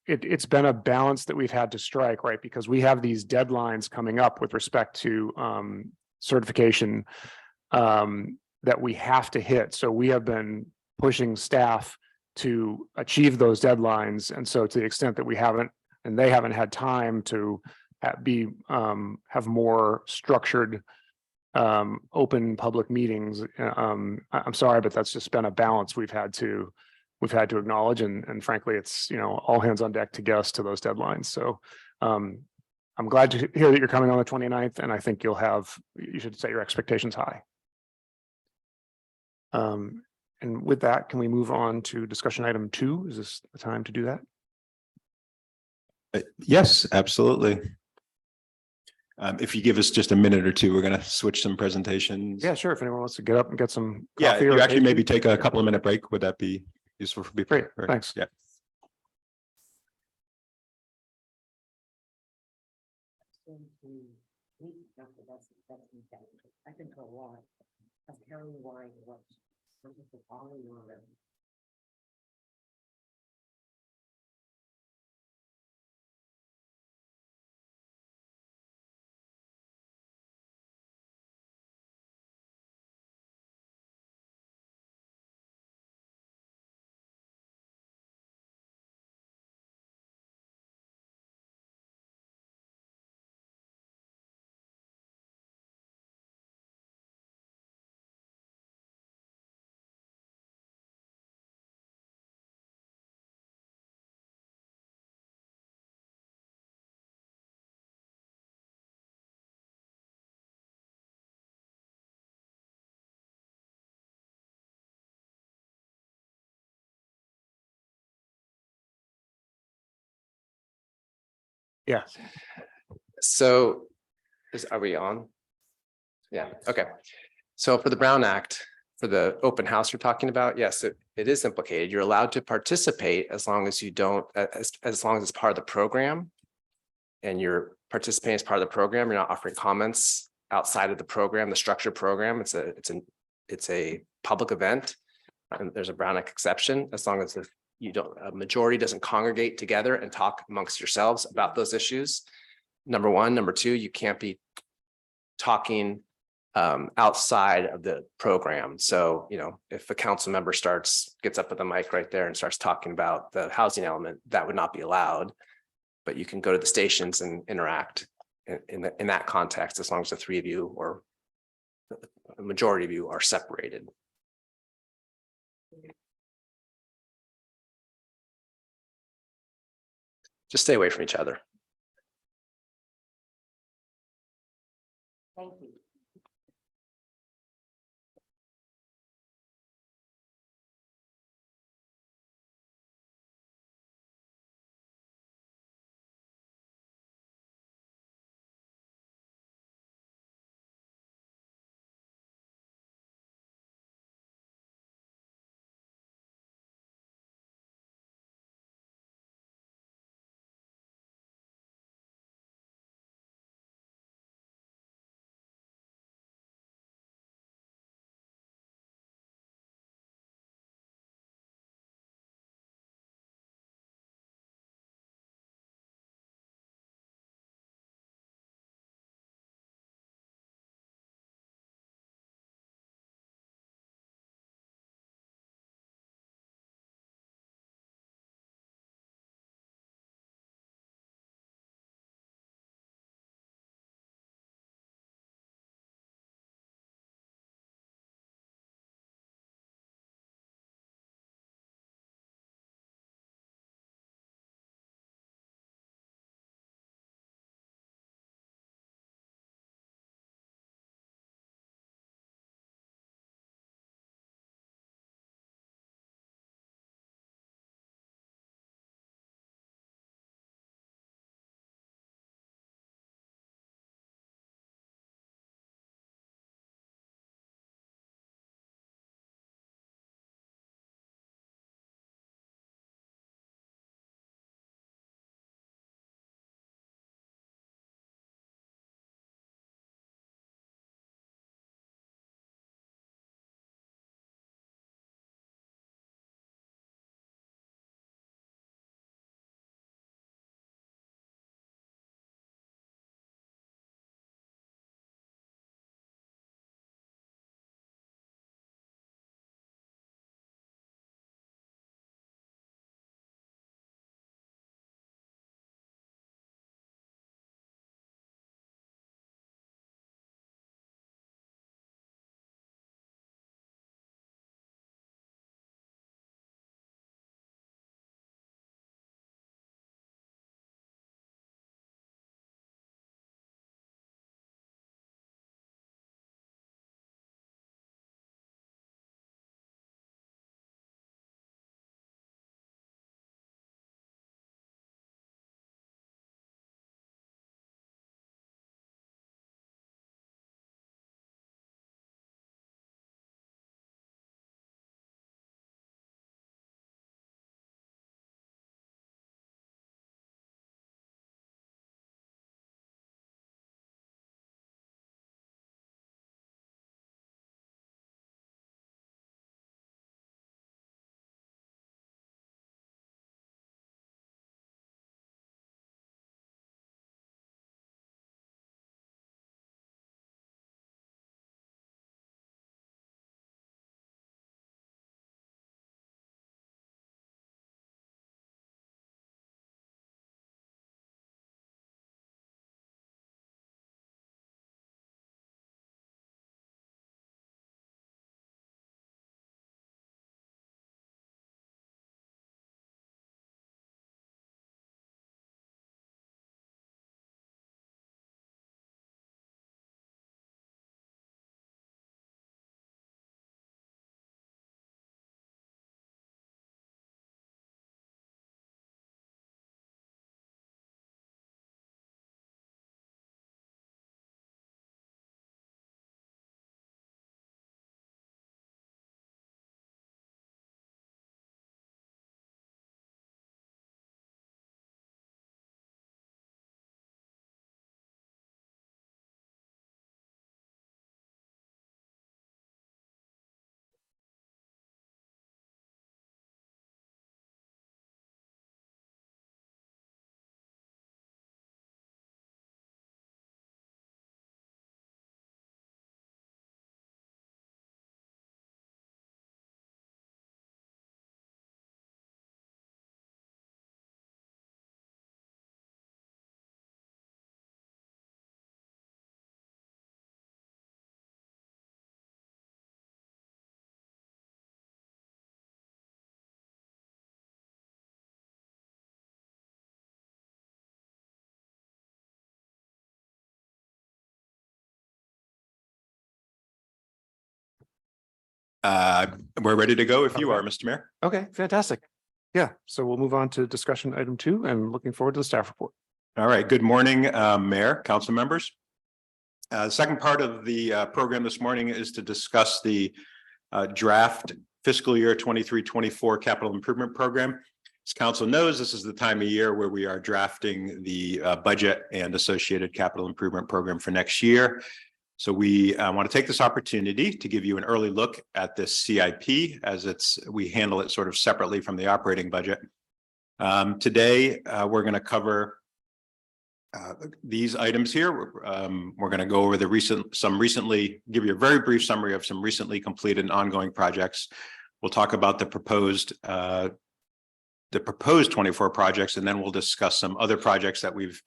it's been a balance that we've had to strike, right? Because we have these deadlines coming up with respect to certification that we have to hit. So we have been pushing staff to achieve those deadlines. And so to the extent that we haven't, and they haven't had time to have more structured open public meetings. I'm sorry, but that's just been a balance we've had to acknowledge. And frankly, it's, all hands on deck to get us to those deadlines. So I'm glad to hear that you're coming on the 29th, and I think you should set your expectations high. And with that, can we move on to discussion item 2? Is this the time to do that? Yes, absolutely. If you give us just a minute or two, we're going to switch some presentations. Yeah, sure. If anyone wants to get up and get some Yeah, coffee you or actually tea. maybe take a couple of minute break. Would that be useful for people? Great, thanks. Yeah. I can go on. I'm telling you why. Yeah. So are we on? Yeah, okay. So for the Brown Act, for the open house you're talking about, yes, it is implicated. You're allowed to participate as long as you don't, as long as it's part of the program. And you're participating as part of the program, you're not offering comments outside of the program, the structured program. It's a public event. And there's a Brown Act exception, as long as a majority doesn't congregate together and talk amongst yourselves about those issues. Number one. Number two, you can't be talking outside of the program. So, if a council member gets up with a mic right there and starts talking about the housing element, that would not be allowed. But you can go to the stations and interact in that context, as long as the three of you or the majority of you are separated. Just stay away from each other. Thank you. We're ready to go if you Okay. are, Mr. Mayor. Okay, fantastic. Yeah, so we'll move on to discussion item 2 and looking forward to the staff report. All right, good morning, Mayor, council members. The second part of the program this morning is to discuss the draft fiscal year 23-24 capital improvement program. As council knows, this is the time of year where we are drafting the budget and associated capital improvement program for next year. So we want to take this opportunity to give you an early look at this CIP as we handle it sort of separately from the operating budget. Today, we're going to cover these items here. We're going to go over give you a very brief summary of some recently completed and ongoing projects. We'll talk about the proposed 24 projects, and then we'll discuss some other projects that we've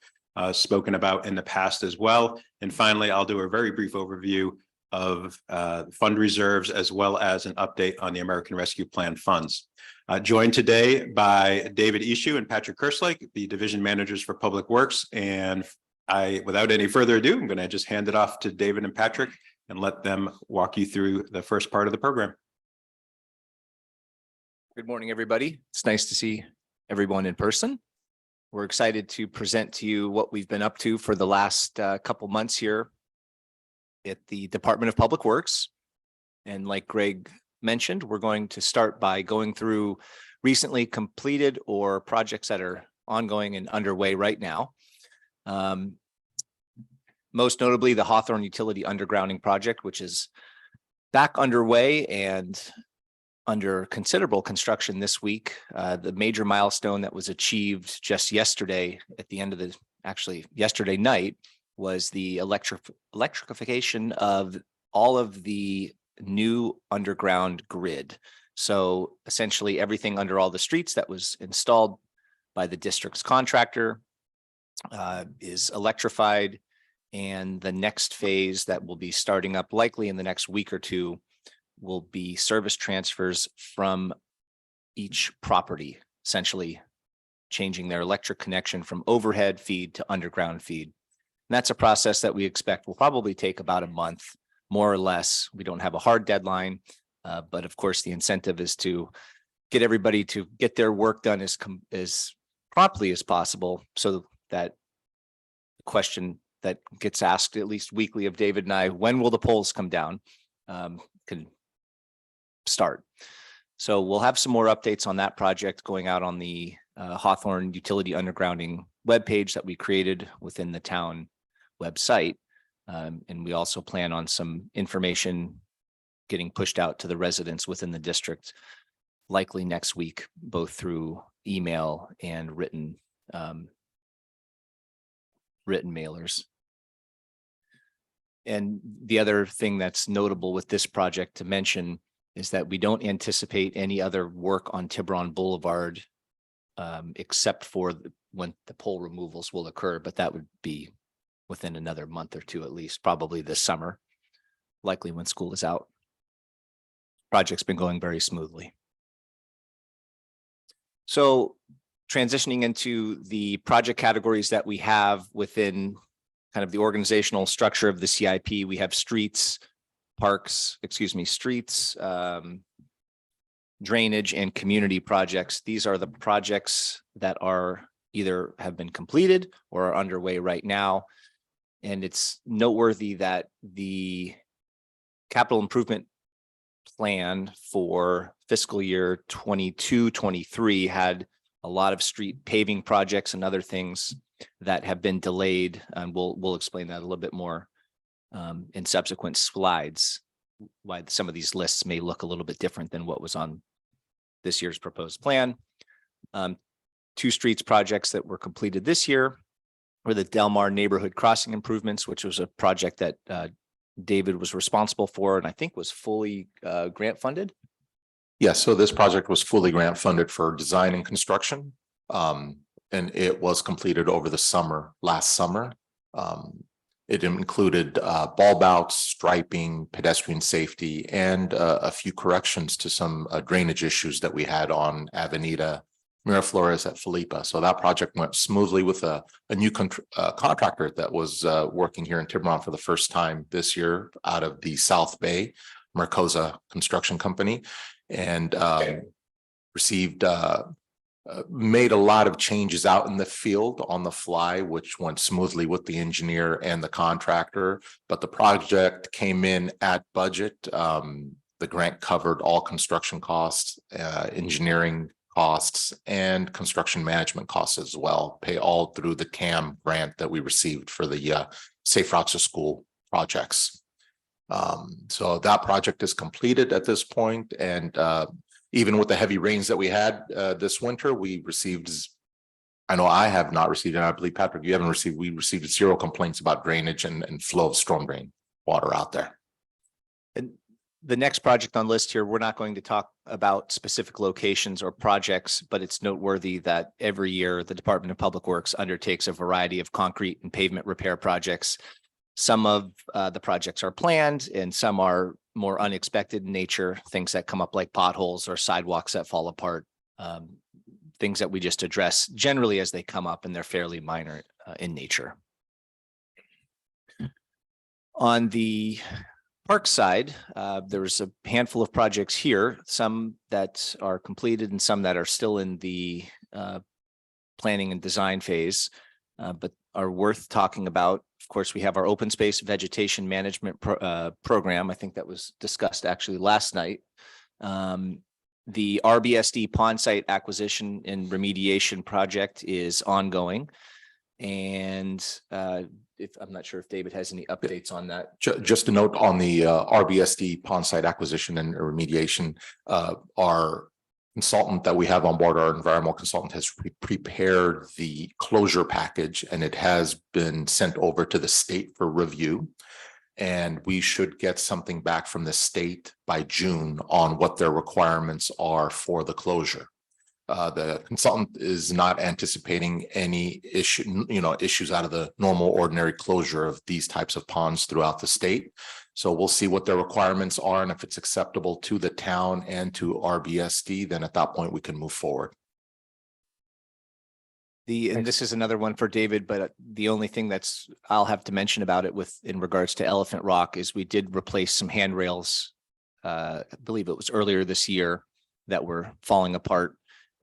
spoken about in the past as well. And finally, I'll do a very brief overview of fund reserves as well as an update on the American Rescue Plan funds. Joined today by David Ishu and Patrick Kerslake, the division managers for Public Works. And without any further ado, I'm going to just hand it off to David and Patrick and let them walk you through the first part of the program. Good morning, everybody. It's nice to see everyone in person. We're excited to present to you what we've been up to for the last couple months here at the Department of Public Works. And like Greg mentioned, we're going to start by going through recently completed or projects that are ongoing and underway right now. Most notably, the Hawthorne Utility Undergrounding Project, which is back underway and under considerable construction this week. The major milestone that was achieved just yesterday at the end of yesterday night was the electrification of all of the new underground grid. So essentially everything under all the streets that was installed by the district's contractor is electrified. And the next phase that will be starting up likely in the next week or two will be service transfers from each property, essentially changing their electric connection from overhead feed to underground feed. And that's a process that we expect will probably take about a month, more or less. We don't have a hard deadline, but of course the incentive is to get everybody to get their work done as promptly as possible, so that the question that gets asked at least weekly of David and I, when will the poles come down, can start. So we'll have some more updates on that project going out on the Hawthorne Utility Undergrounding webpage that we created within the town website. And we also plan on some information getting pushed out to the residents within the district, likely next week, both through email and written mailers. And the other thing that's notable with this project to mention is that we don't anticipate any other work on Tiburon Boulevard except for when the pole removals will occur, but that would be within another month or two at least, probably this summer, likely when school is out. Project's been going very smoothly. So transitioning into the project categories that we have within kind of the organizational structure of the CIP, we have streets, drainage and community projects. These are the projects that are either have been completed or are underway right now. And it's noteworthy that the capital improvement plan for fiscal year 22-23 had a lot of street paving projects and other things that have been delayed. And we'll explain that a little bit more in subsequent slides, why some of these lists may look a little bit different than what was on this year's proposed plan. 2 streets projects that were completed this year were the Delmar neighborhood crossing improvements, which was a project that David was responsible for and I think was fully grant funded. Yes, so this project was fully grant funded for design and construction. And it was completed over the last summer. It included bulb outs, striping, pedestrian safety, and a few corrections to some drainage issues that we had on Avenida Miraflores at Felipa. So that project went smoothly with a new contractor that was working here in Tiburon for the first time this year out of the South Bay. Mercosa Construction Company, and received made a lot of changes out in the field on the fly, which went smoothly with the engineer and the contractor, but the project came in at budget. The grant covered all construction costs, engineering costs, and construction management costs as well, pay all through the TAM grant that we received for the Safe Routes to School projects. So that project is completed at this point, and even with the heavy rains that we had this winter, we received, I know I have not received, and I believe Patrick, you haven't received, we received 0 complaints about drainage and flow of storm drain water out there. And the next project on list here, we're not going to talk about specific locations or projects, but it's noteworthy that every year the Department of Public Works undertakes a variety of concrete and pavement repair projects. Some of the projects are planned and some are more unexpected in nature, things that come up like potholes or sidewalks that fall apart, things that we just address generally as they come up, and they're fairly minor in nature. On the park side, there's a handful of projects here, some that are completed and some that are still in the planning and design phase, but are worth talking about. Of course, we have our open space vegetation management program. I think that was discussed actually last night. The RBSD pond site acquisition and remediation project is ongoing. And if I'm not sure if David has any updates on that. Just a note on the RBSD pond site acquisition and remediation, our consultant that we have on board, our environmental consultant, has prepared the closure package, and it has been sent over to the state for review. And we should get something back from the state by June on what their requirements are for the closure. The consultant is not anticipating any issues out of the normal ordinary closure of these types of ponds throughout the state. So we'll see what their requirements are, and if it's acceptable to the town and to RBSD, then at that point we can move forward. And this is another one for David, but the only thing I'll have to mention about it in regards to Elephant Rock is we did replace some handrails. I believe it was earlier this year that were falling apart.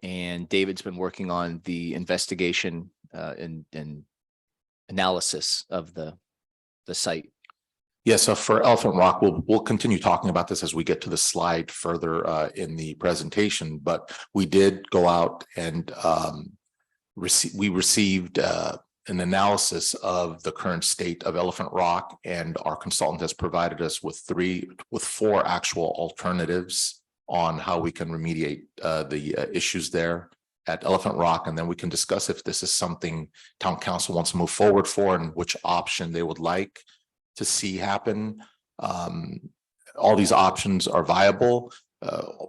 And David's been working on the investigation and analysis of the site. Yes, so for Elephant Rock, we'll continue talking about this as we get to the slide further in the presentation. But we did go out and we received an analysis of the current state of Elephant Rock, and our consultant has provided us with 4 actual alternatives on how we can remediate the issues there at Elephant Rock. And then we can discuss if this is something town council wants to move forward for and which option they would like to see happen. All these options are viable,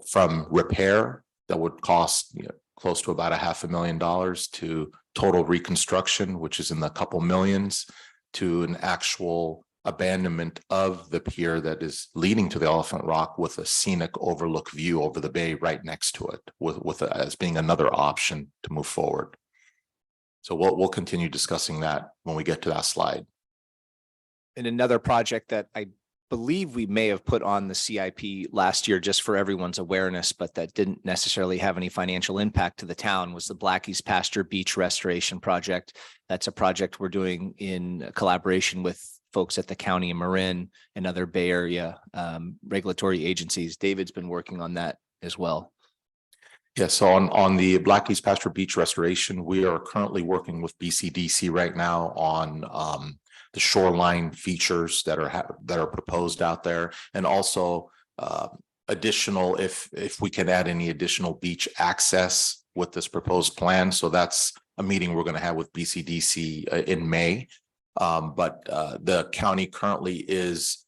from repair that would cost close to about $500,000 to total reconstruction, which is in the couple millions, to an actual abandonment of the pier that is leading to the Elephant Rock with a scenic overlook view over the bay right next to it, as being another option to move forward. So we'll continue discussing that when we get to that slide. And another project that I believe we may have put on the CIP last year just for everyone's awareness, but that didn't necessarily have any financial impact to the town, was the Blackie's Pasture Beach Restoration Project. That's a project we're doing in collaboration with folks at the County of Marin and other Bay Area regulatory agencies. David's been working on that as well. Yeah, so on the Blackie's Pasture Beach Restoration, we are currently working with BCDC right now on the shoreline features that are proposed out there, and also additional, if we can add any additional beach access with this proposed plan. So that's a meeting we're going to have with BCDC in May. But the county currently is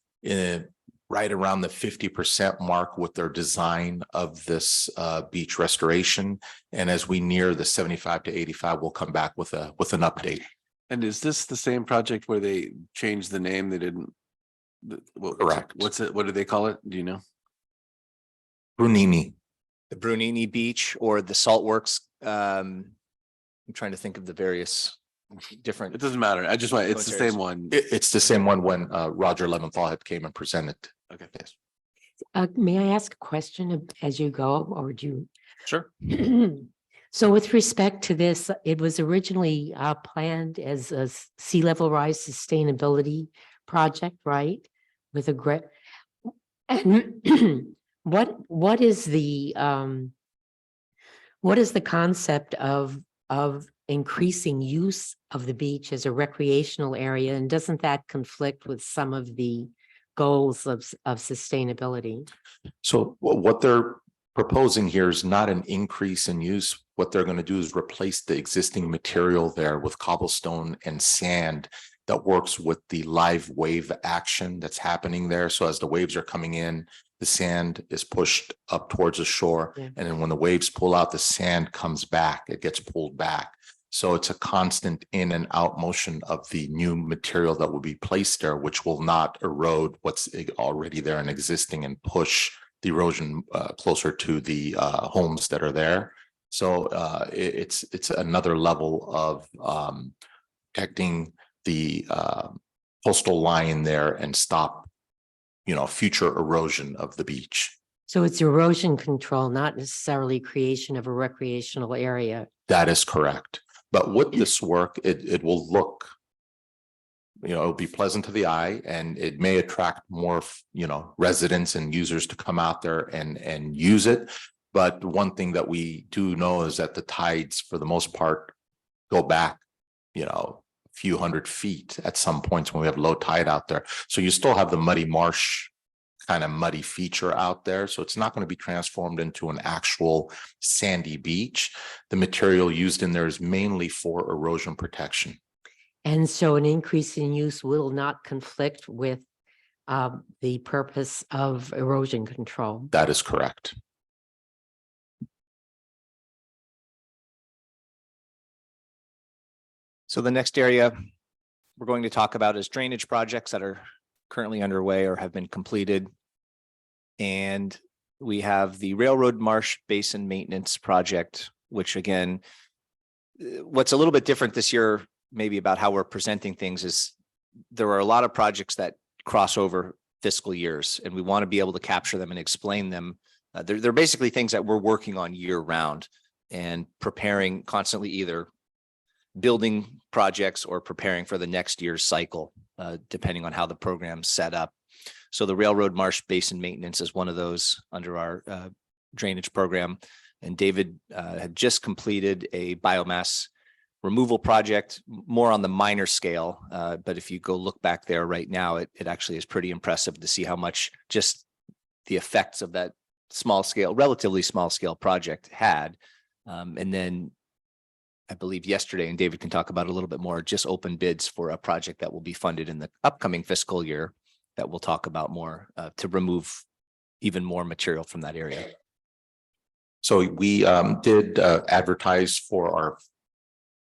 right around the 50% mark with their design of this beach restoration. And as we near the 75 to 85, we'll come back with an update. And is this the same project where they changed the name? They didn't. Correct. What's it? What do they call it? Do you know? Brunini. The Brunini Beach or the Saltworks. I'm trying to think of the various different. It doesn't matter. I just want, it's the same one. It's the same one when Roger Leventhal had came and presented. Okay. Yes. May I ask a question as you go, or do Sure. you? So with respect to this, it was originally planned as a sea level rise sustainability project, right? With a great, and what is the concept of increasing use of the beach as a recreational area? And doesn't that conflict with some of the goals of sustainability? So what they're proposing here is not an increase in use. What they're going to do is replace the existing material there with cobblestone and sand that works with the live wave action that's happening there. So as the waves are coming in, the sand is pushed up towards the shore. Yeah. And then when the waves pull out, the sand comes back, it gets pulled back. So it's a constant in and out motion of the new material that will be placed there, which will not erode what's already there and existing and push the erosion closer to the homes that are there. So it's another level of protecting the coastal line there and stop, future erosion of the beach. So it's erosion control, not necessarily creation of a recreational area. That is correct. But with this work, it will look, it'll be pleasant to the eye, and it may attract more, residents and users to come out there and use it. But one thing that we do know is that the tides, for the most part, go back, a few hundred feet at some points when we have low tide out there. So you still have the muddy marsh kind of muddy feature out there. So it's not going to be transformed into an actual sandy beach. The material used in there is mainly for erosion protection. And so an increase in use will not conflict with the purpose of erosion control. That is correct. So the next area we're going to talk about is drainage projects that are currently underway or have been completed. And we have the Railroad Marsh Basin Maintenance Project, which again, what's a little bit different this year, maybe about how we're presenting things, is there are a lot of projects that cross over fiscal years, and we want to be able to capture them and explain them. They're basically things that we're working on year round and preparing constantly, either building projects or preparing for the next year's cycle, depending on how the program's set up. So the Railroad Marsh Basin Maintenance is one of those under our drainage program. And David had just completed a biomass removal project, more on the minor scale. But if you go look back there right now, it actually is pretty impressive to see how much just the effects of that small scale, relatively small scale project had. And then I believe yesterday, and David can talk about it a little bit more, just open bids for a project that will be funded in the upcoming fiscal year that we'll talk about more to remove even more material from that area. So we did advertise for our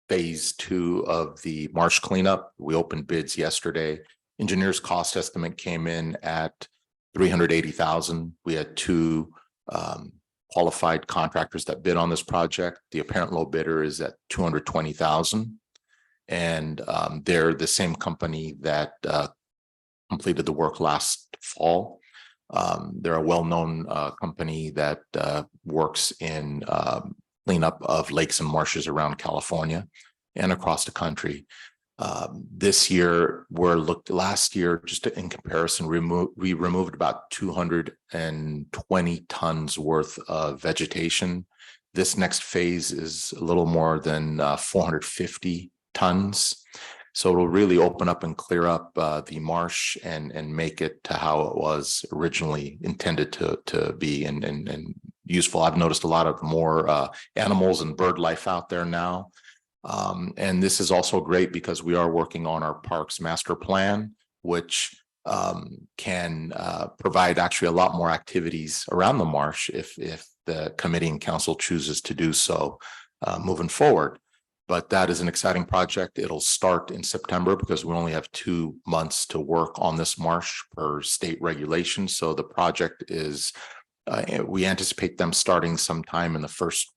phase 2 of the marsh cleanup. We opened bids yesterday. Engineer's cost estimate came in at $380,000. We had 2 qualified contractors that bid on this project. The apparent low bidder is at $220,000. And they're the same company that completed the work last fall. They're a well-known company that works in cleanup of lakes and marshes around California and across the country. This year, last year, just in comparison, we removed about 220 tons worth of vegetation. This next phase is a little more than 450 tons. So it'll really open up and clear up the marsh and make it to how it was originally intended to be and useful. I've noticed a lot of more animals and bird life out there now. And this is also great because we are working on our parks master plan, which can provide actually a lot more activities around the marsh if the committee and council chooses to do so moving forward. But that is an exciting project. It'll start in September because we only have 2 months to work on this marsh per state regulation. So the project is, we anticipate them starting sometime in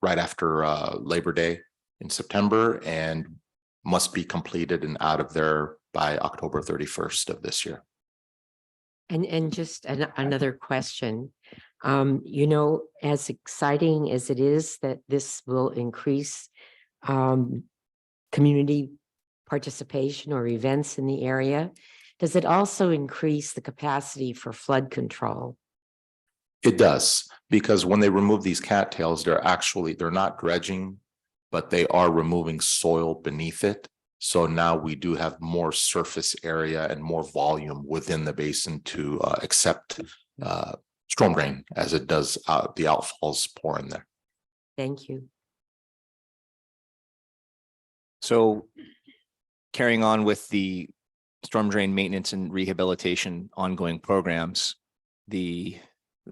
right after Labor Day in September, and must be completed and out of there by October 31st of this year. And just another question. As exciting as it is that this will increase community participation or events in the area, does it also increase the capacity for flood control? It does, because when they remove these cattails, they're not dredging, but they are removing soil beneath it. So now we do have more surface area and more volume within the basin to accept storm drain as it does the outfalls pour in there. Thank you. So carrying on with the storm drain maintenance and rehabilitation ongoing programs, the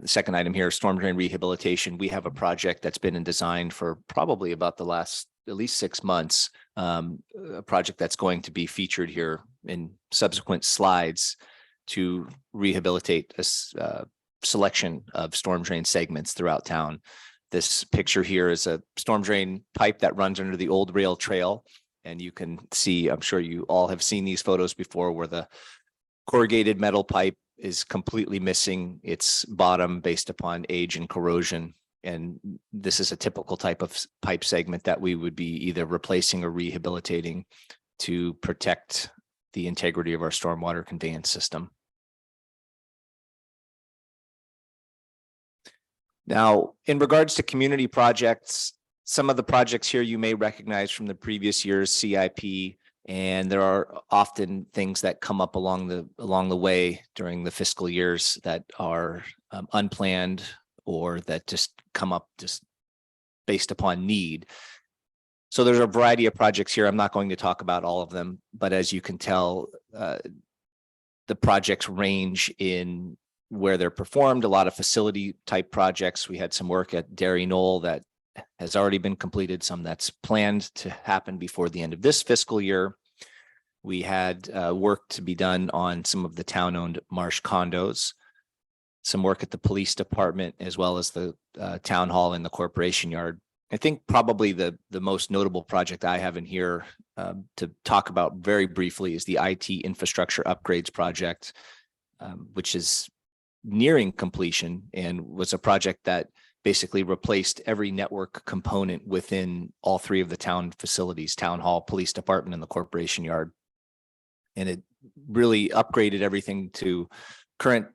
second item here, storm drain rehabilitation. We have a project that's been in design for probably about the last at least 6 months. A project that's going to be featured here in subsequent slides to rehabilitate a selection of storm drain segments throughout town. This picture here is a storm drain pipe that runs under the old rail trail. And you can see, I'm sure you all have seen these photos before, where the corrugated metal pipe is completely missing its bottom based upon age and corrosion. And this is a typical type of pipe segment that we would be either replacing or rehabilitating to protect the integrity of our stormwater conveyance system. Now, in regards to community projects, some of the projects here you may recognize from the previous year's CIP, and there are often things that come up along the way during the fiscal years that are unplanned or that just come up just based upon need. So there's a variety of projects here. I'm not going to talk about all of them, but as you can tell, the projects range in where they're performed. A lot of facility type projects. We had some work at Dairy Knoll that has already been completed, some that's planned to happen before the end of this fiscal year. We had work to be done on some of the town-owned marsh condos, some work at the police department, as well as the town hall and the corporation yard. I think probably the most notable project I have in here to talk about very briefly is the IT infrastructure upgrades project, which is nearing completion and was a project that basically replaced every network component within all three of the town facilities, town hall, police department, and the corporation yard. And it really upgraded everything to current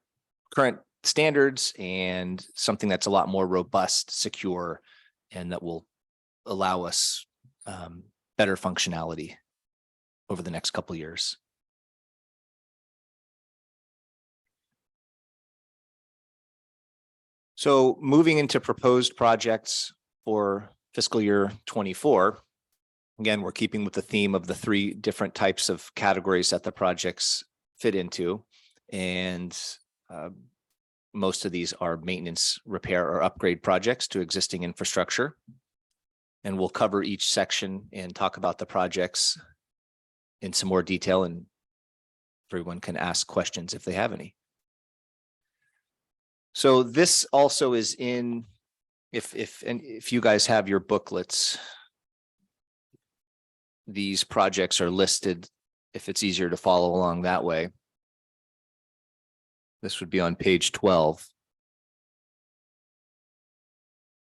standards and something that's a lot more robust, secure, and that will allow us better functionality over the next couple of years. So moving into proposed projects for fiscal year 24, again, we're keeping with the theme of the 3 different types of categories that the projects fit into. And most of these are maintenance, repair, or upgrade projects to existing infrastructure. And we'll cover each section and talk about the projects in some more detail, and everyone can ask questions if they have any. So this also is in, if you guys have your booklets, these projects are listed if it's easier to follow along that way. This would be on page 12.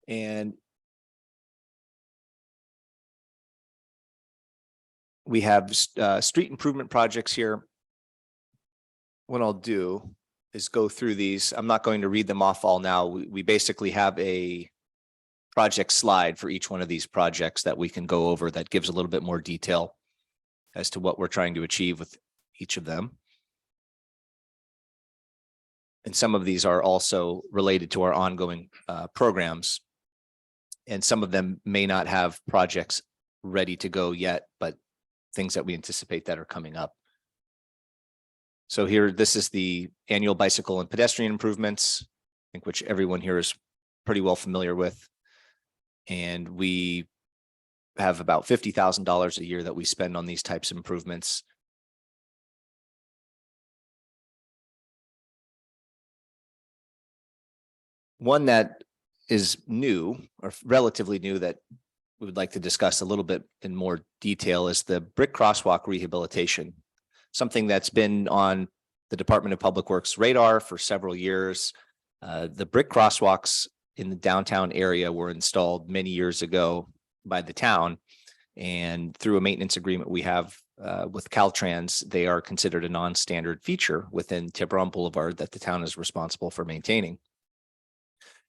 And we have street improvement projects here. What I'll do is go through these. I'm not going to read them off all now. We basically have a project slide for each one of these projects that we can go over that gives a little bit more detail as to what we're trying to achieve with each of them. And some of these are also related to our ongoing programs. And some of them may not have projects ready to go yet, but things that we anticipate that are coming up. So here, this is the annual bicycle and pedestrian improvements, I think, which everyone here is pretty well familiar with. And we have about $50,000 a year that we spend on these types of improvements. One that is new, or relatively new, that we would like to discuss a little bit in more detail is the brick crosswalk rehabilitation. Something that's been on the Department of Public Works radar for several years. The brick crosswalks in the downtown area were installed many years ago by the town. And through a maintenance agreement we have with Caltrans, they are considered a non-standard feature within Tiburon Boulevard that the town is responsible for maintaining.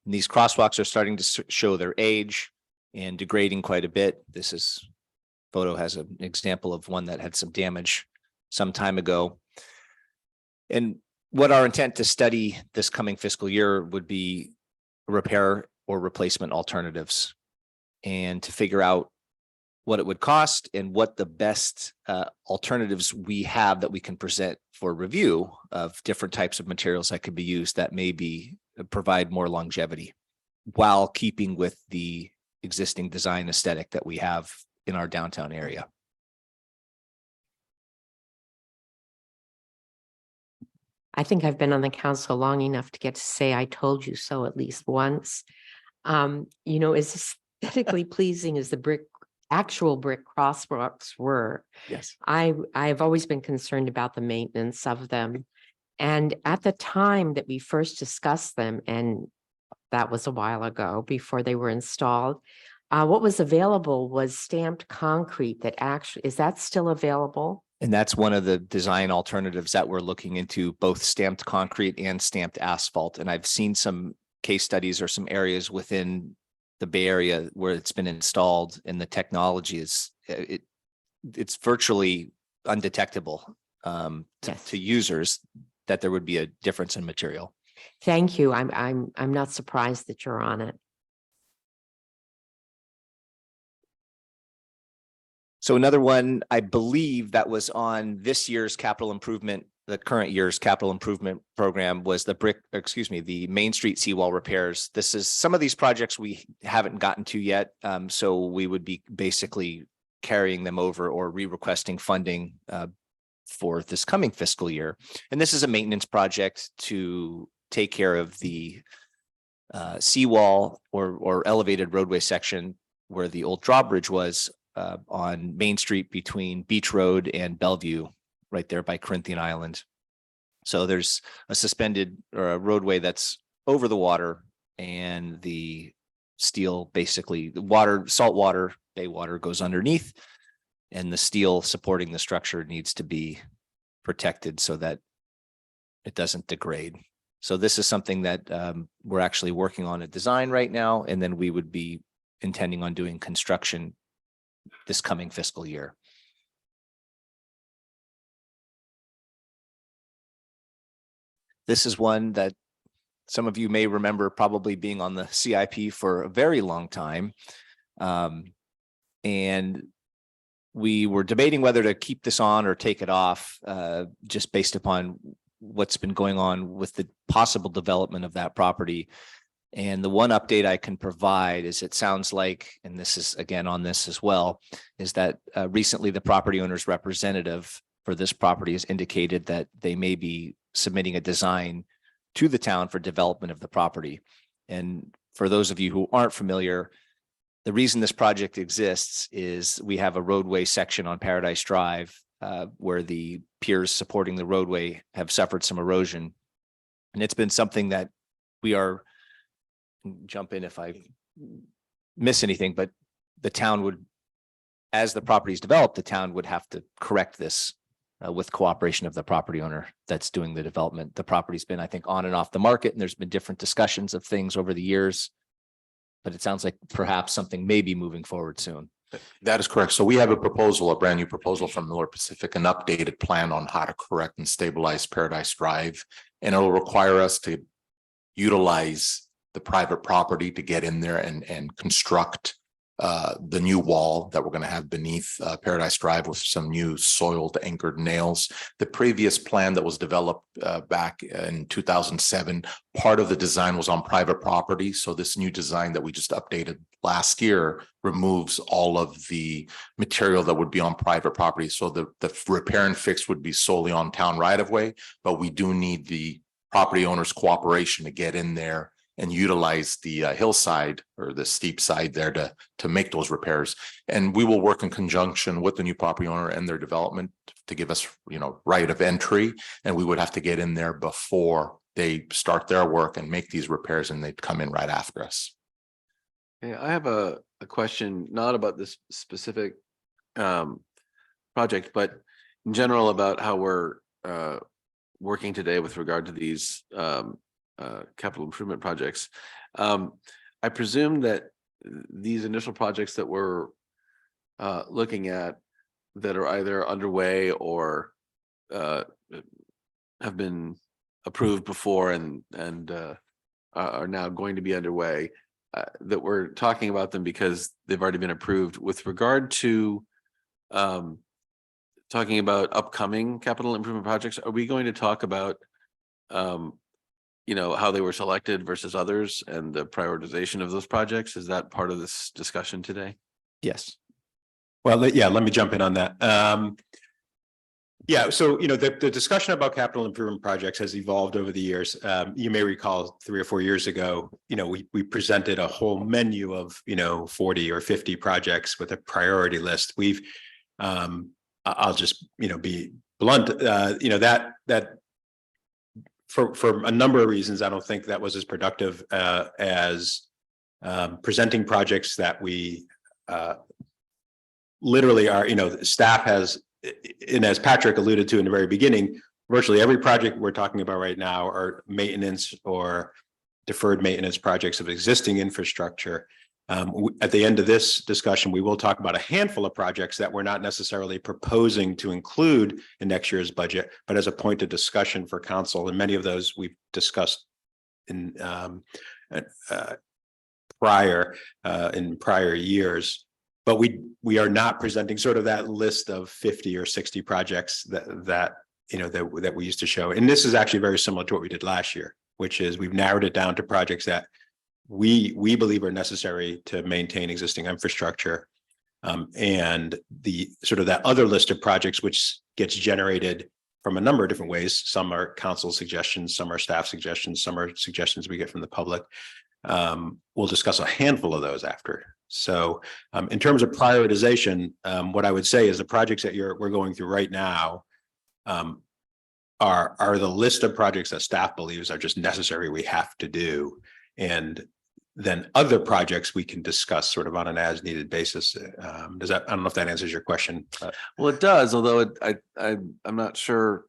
And these crosswalks are starting to show their age and degrading quite a bit. Photo has an example of one that had some damage some time ago. And what our intent to study this coming fiscal year would be repair or replacement alternatives, and to figure out what it would cost and what the best alternatives we have that we can present for review of different types of materials that could be used that maybe provide more longevity while keeping with the existing design aesthetic that we have in our downtown area. I think I've been on the council long enough to get to say I told you so at least once. You know, as aesthetically pleasing as the actual brick crosswalks were, Yes. I've always been concerned about the maintenance of them. And at the time that we first discussed them, and that was a while ago before they were installed, what was available was stamped concrete that actually, is that still available? And that's one of the design alternatives that we're looking into, both stamped concrete and stamped asphalt. And I've seen some case studies or some areas within the Bay Area where it's been installed and the technology is, it's virtually undetectable to users that there would be a difference in material. Thank you. I'm not surprised that you're on it. So another one, I believe that was on this year's capital improvement, the current year's capital improvement program was the Main Street seawall repairs. This is some of these projects we haven't gotten to yet. So we would be basically carrying them over or re-requesting funding for this coming fiscal year. And this is a maintenance project to take care of the seawall or elevated roadway section where the old drawbridge was on Main Street between Beach Road and Bellevue, right there by Corinthian Island. So there's a suspended or a roadway that's over the water, and the steel, basically the water, salt water, bay water goes underneath, and the steel supporting the structure needs to be protected so that it doesn't degrade. So this is something that we're actually working on a design right now, and then we would be intending on doing construction this coming fiscal year. This is one that some of you may remember probably being on the CIP for a very long time. And we were debating whether to keep this on or take it off, just based upon what's been going on with the possible development of that property. And the one update I can provide is it sounds like, and this is again on this as well, is that recently the property owner's representative for this property has indicated that they may be submitting a design to the town for development of the property. And for those of you who aren't familiar, the reason this project exists is we have a roadway section on Paradise Drive where the piers supporting the roadway have suffered some erosion. And it's been something that we are, jump in if I miss anything, but the town would, as the property is developed, the town would have to correct this with cooperation of the property owner that's doing the development. The property's been, I think, on and off the market, and there's been different discussions of things over the years, but it sounds like perhaps something may be moving forward soon. That is correct. So we have a proposal, a brand new proposal from Miller Pacific, an updated plan on how to correct and stabilize Paradise Drive. And it'll require us to utilize the private property to get in there and construct the new wall that we're going to have beneath Paradise Drive with some new soiled anchored nails. The previous plan that was developed back in 2007, part of the design was on private property. So this new design that we just updated last year removes all of the material that would be on private property. So the repair and fix would be solely on town right of way, but we do need the property owner's cooperation to get in there and utilize the hillside or the steep side there to make those repairs. And we will work in conjunction with the new property owner and their development to give us, right of entry. And we would have to get in there before they start their work and make these repairs, and they'd come in right after us. Yeah, I have a question, not about this specific project, but in general about how we're working today with regard to these capital improvement projects. I presume that these initial projects that we're looking at that are either underway or have been approved before and are now going to be underway, that we're talking about them because they've already been approved. With regard to talking about upcoming capital improvement projects, are we going to talk about how they were selected versus others and the prioritization of those projects? Is that part of this discussion today? Yes. Well, yeah, let me jump in on that. Yeah, so, the discussion about capital improvement projects has evolved over the years. You may recall 3 or 4 years ago, we presented a whole menu of, 40 or 50 projects with a priority list. We've, I'll just, be blunt, that for a number of reasons, I don't think that was as productive as presenting projects that we literally are, staff has, and as Patrick alluded to in the very beginning, virtually every project we're talking about right now are maintenance or deferred maintenance projects of existing infrastructure. At the end of this discussion, we will talk about a handful of projects that we're not necessarily proposing to include in next year's budget, but as a point of discussion for council. And many of those we've discussed in prior years. But we are not presenting sort of that list of 50 or 60 projects that we used to show. And this is actually very similar to what we did last year, which is we've narrowed it down to projects that we believe are necessary to maintain existing infrastructure. And the sort of that other list of projects, which gets generated from a number of different ways. Some are council suggestions, some are staff suggestions, some are suggestions we get from the public. We'll discuss a handful of those after. So in terms of prioritization, what I would say is the projects that we're going through right now are the list of projects that staff believes are just necessary, we have to do. And then other projects we can discuss sort of on an as needed basis. I don't know if that answers your question. Well, it does, although I'm not sure.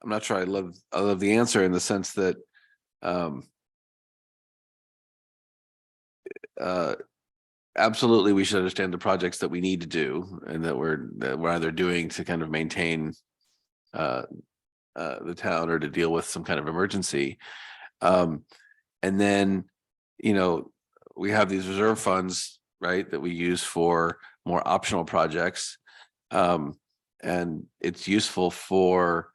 I love the answer in the sense that absolutely we should understand the projects that we need to do and that we're either doing to kind of maintain the town or to deal with some kind of emergency. And then, we have these reserve funds, right, that we use for more optional projects. And it's useful for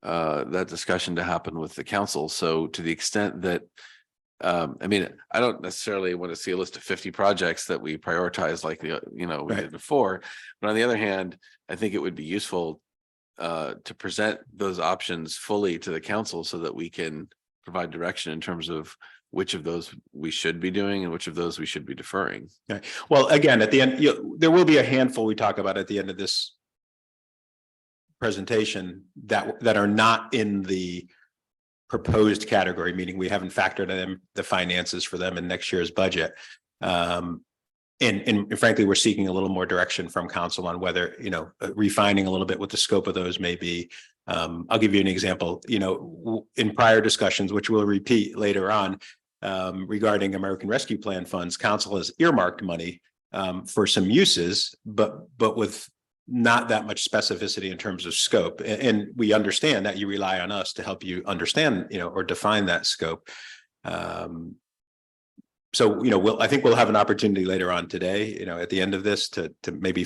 that discussion to happen with the council. So to the extent that, I don't necessarily want to see a list of 50 projects that we prioritize like we did before. But on the other hand, I think it would be useful to present those options fully to the council so that we can provide direction in terms of which of those we should be doing and which of those we should be deferring. Okay. Well, again, at the end, there will be a handful we talk about at the end of this presentation that are not in the proposed category, meaning we haven't factored in the finances for them in next year's budget. And frankly, we're seeking a little more direction from council on whether, refining a little bit what the scope of those may be. I'll give you an example, in prior discussions, which we'll repeat later on, regarding American Rescue Plan funds, council has earmarked money for some uses, but with not that much specificity in terms of scope. And we understand that you rely on us to help you understand, or define that scope. So, I think we'll have an opportunity later on today, at the end of this to maybe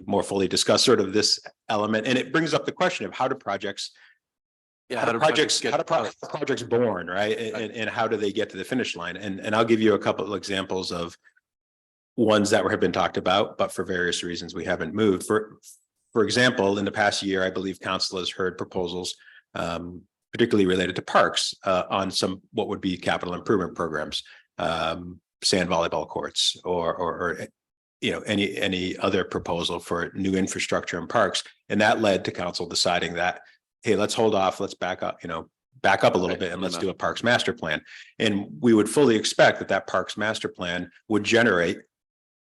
more fully discuss sort of this element. And it brings up the question of how do projects born, right? And how do they get to the finish line? And I'll give you a couple of examples of ones that have been talked about, but for various reasons we haven't moved. For example, in the past year, I believe council has heard proposals particularly related to parks, on some, what would be capital improvement programs, sand volleyball courts or you know, any other proposal for new infrastructure in parks. And that led to council deciding that, hey, let's hold off, let's back up a little bit and let's do a parks master plan. And we would fully expect that parks master plan would generate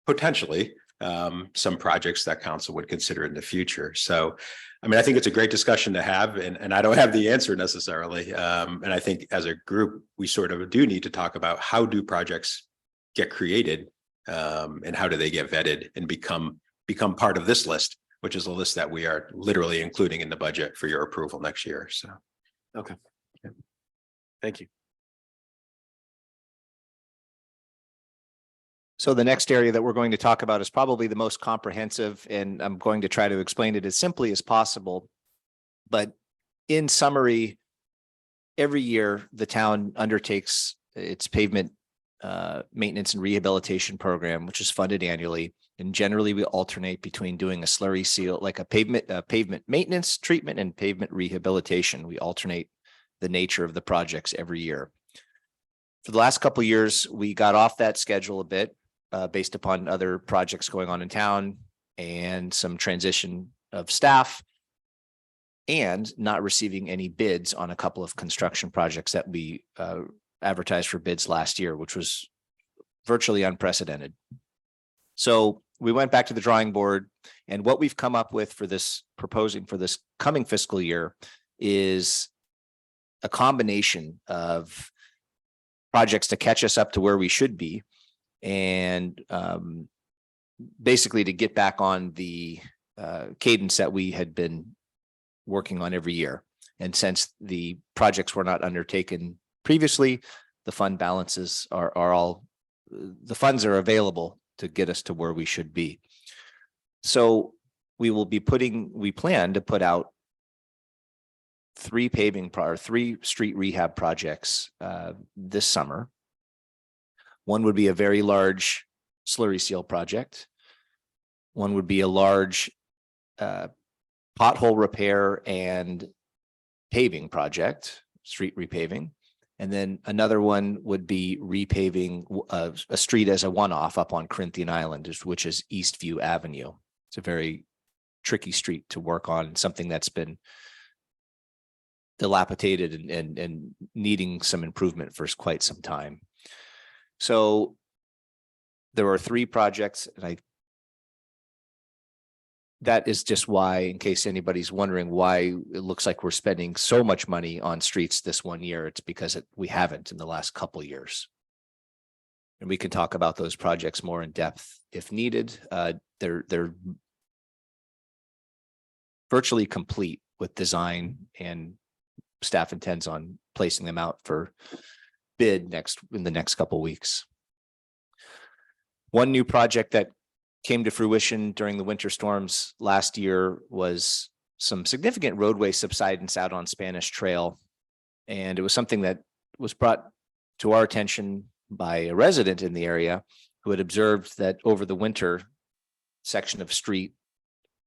potentially some projects that council would consider in the future. So, I mean, I think it's a great discussion to have, and I don't have the answer necessarily. And I think as a group, we sort of do need to talk about how do projects get created, and how do they get vetted and become part of this list, which is a list that we are literally including in the budget for your approval next year. So. Okay. Thank you. So the next area that we're going to talk about is probably the most comprehensive, and I'm going to try to explain it as simply as possible. But in summary, every year the town undertakes its pavement maintenance and rehabilitation program, which is funded annually. And generally we alternate between doing a slurry seal, like a pavement maintenance treatment and pavement rehabilitation. We alternate the nature of the projects every year. For the last couple of years, we got off that schedule a bit based upon other projects going on in town and some transition of staff and not receiving any bids on a couple of construction projects that we advertised for bids last year, which was virtually unprecedented. So we went back to the drawing board, and what we've come up with for this coming fiscal year is a combination of projects to catch us up to where we should be, and basically to get back on the cadence that we had been working on every year. And since the projects were not undertaken previously, the fund balances are all, the funds are available to get us to where we should be. So we plan to put out three street rehab projects this summer. One would be a very large slurry seal project. One would be a large pothole repair and paving project, street repaving. And then another one would be repaving a street as a one-off up on Corinthian Island, which is Eastview Avenue. It's a very tricky street to work on, something that's been dilapidated and needing some improvement for quite some time. So there are three projects, and that is just why, in case anybody's wondering why it looks like we're spending so much money on streets this one year, it's because we haven't in the last couple of years. And we can talk about those projects more in depth if needed. They're virtually complete with design, and staff intends on placing them out for bid in the next couple of weeks. One new project that came to fruition during the winter storms last year was some significant roadway subsidence out on Spanish Trail. And it was something that was brought to our attention by a resident in the area who had observed that over the winter, section of street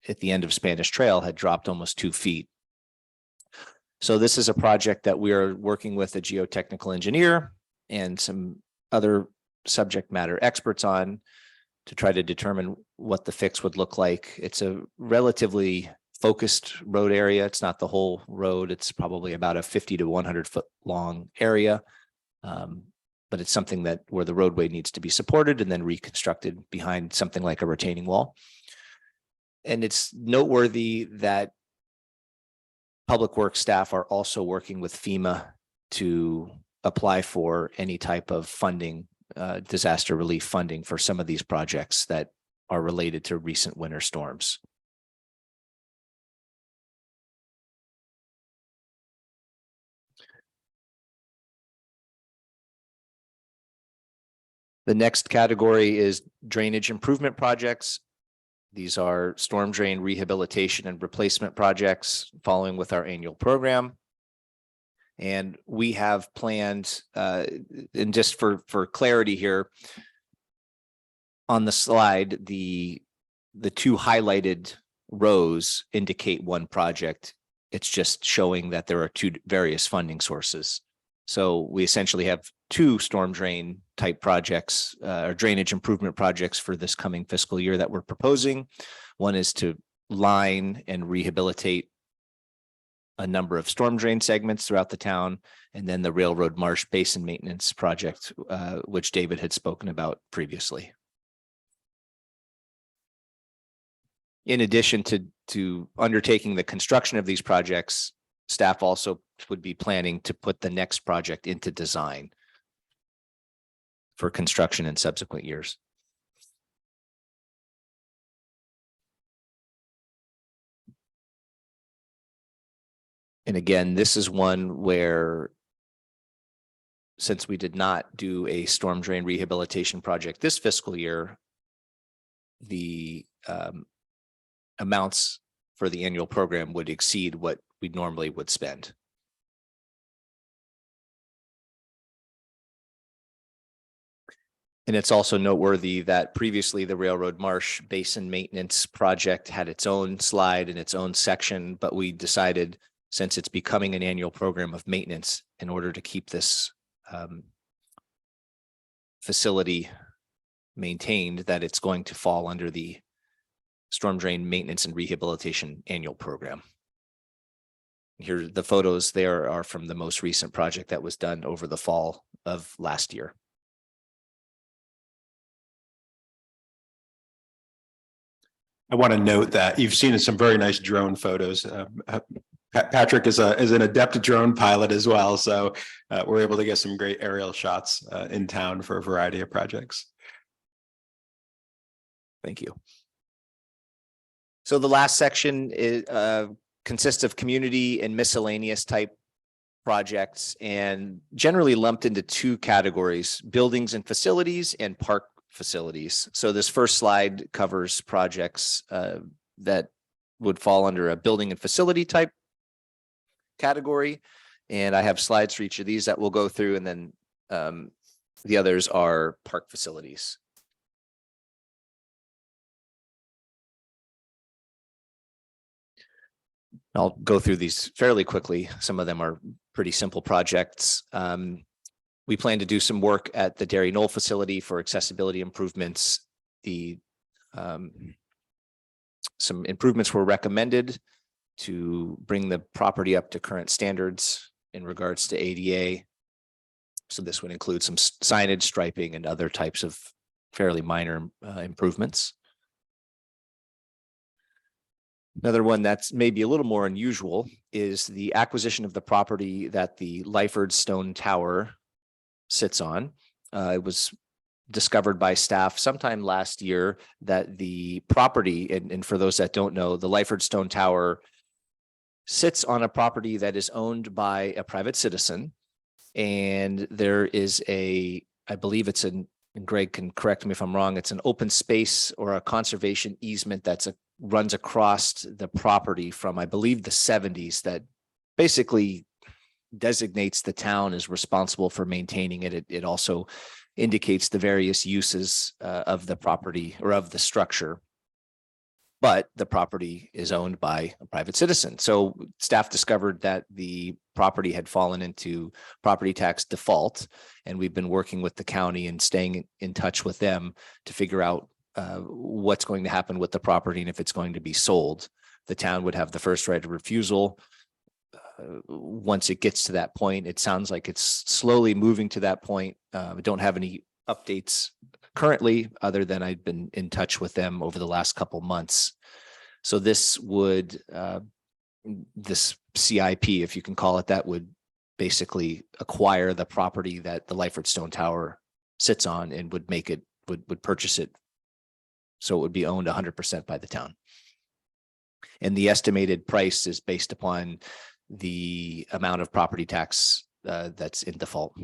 at the end of Spanish Trail had dropped almost 2 feet. So this is a project that we are working with a geotechnical engineer and some other subject matter experts on to try to determine what the fix would look like. It's a relatively focused road area. It's not the whole road. It's probably about a 50 to 100 foot long area. But it's something where the roadway needs to be supported and then reconstructed behind something like a retaining wall. And it's noteworthy that Public Works staff are also working with FEMA to apply for any type of funding, disaster relief funding for some of these projects that are related to recent winter storms. The next category is drainage improvement projects. These are storm drain rehabilitation and replacement projects following with our annual program. And we have planned, and just for clarity here, on the slide, the two highlighted rows indicate one project. It's just showing that there are two various funding sources. So we essentially have two storm drain type projects or drainage improvement projects for this coming fiscal year that we're proposing. One is to line and rehabilitate a number of storm drain segments throughout the town, and then the Railroad Marsh Basin Maintenance Project, which David had spoken about previously. In addition to undertaking the construction of these projects, staff also would be planning to put the next project into design for construction in subsequent years. And again, this is one where, since we did not do a storm drain rehabilitation project this fiscal year, the amounts for the annual program would exceed what we normally would spend. And it's also noteworthy that previously the Railroad Marsh Basin Maintenance Project had its own slide and its own section, but we decided, since it's becoming an annual program of maintenance, in order to keep this facility maintained, that it's going to fall under the Storm Drain Maintenance and Rehabilitation Annual Program. Here, the photos there are from the most recent project that was done over the fall of last year. I want to note that you've seen some very nice drone photos. Patrick is an adept drone pilot as well, so we're able to get some great aerial shots in town for a variety of projects. Thank you. So the last section is consists of community and miscellaneous type projects, and generally lumped into two categories: buildings and facilities and park facilities. So this first slide covers projects that would fall under a building and facility type category. And I have slides for each of these that we'll go through, and then the others are park facilities. I'll go through these fairly quickly. Some of them are pretty simple projects. We plan to do some work at the Derry Knoll facility for accessibility improvements. Some improvements were recommended to bring the property up to current standards in regards to ADA. So this would include some signage, striping, and other types of fairly minor improvements. Another one that's maybe a little more unusual is the acquisition of the property that the Lyford Stone Tower sits on. It was discovered by staff sometime last year that the property, and for those that don't know, the Lyford Stone Tower sits on a property that is owned by a private citizen. And there is I believe it's and Greg can correct me if I'm wrong, it's an open space or a conservation easement that's runs across the property from, I believe, the 70s, that basically designates the town as responsible for maintaining it. It also indicates the various uses of the property or of the structure. But the property is owned by a private citizen. So staff discovered that the property had fallen into property tax default, and we've been working with the county and staying in touch with them to figure out what's going to happen with the property and if it's going to be sold. The town would have the first right of refusal. Once it gets to that point, it sounds like it's slowly moving to that point. I don't have any updates currently, other than I've been in touch with them over the last couple months. So this would, this CIP, if you can call it that, would basically acquire the property that the Lyford Stone Tower sits on and would make it, would purchase it. So it would be owned 100% by the town. And the estimated price is based upon the amount of property tax that's in default.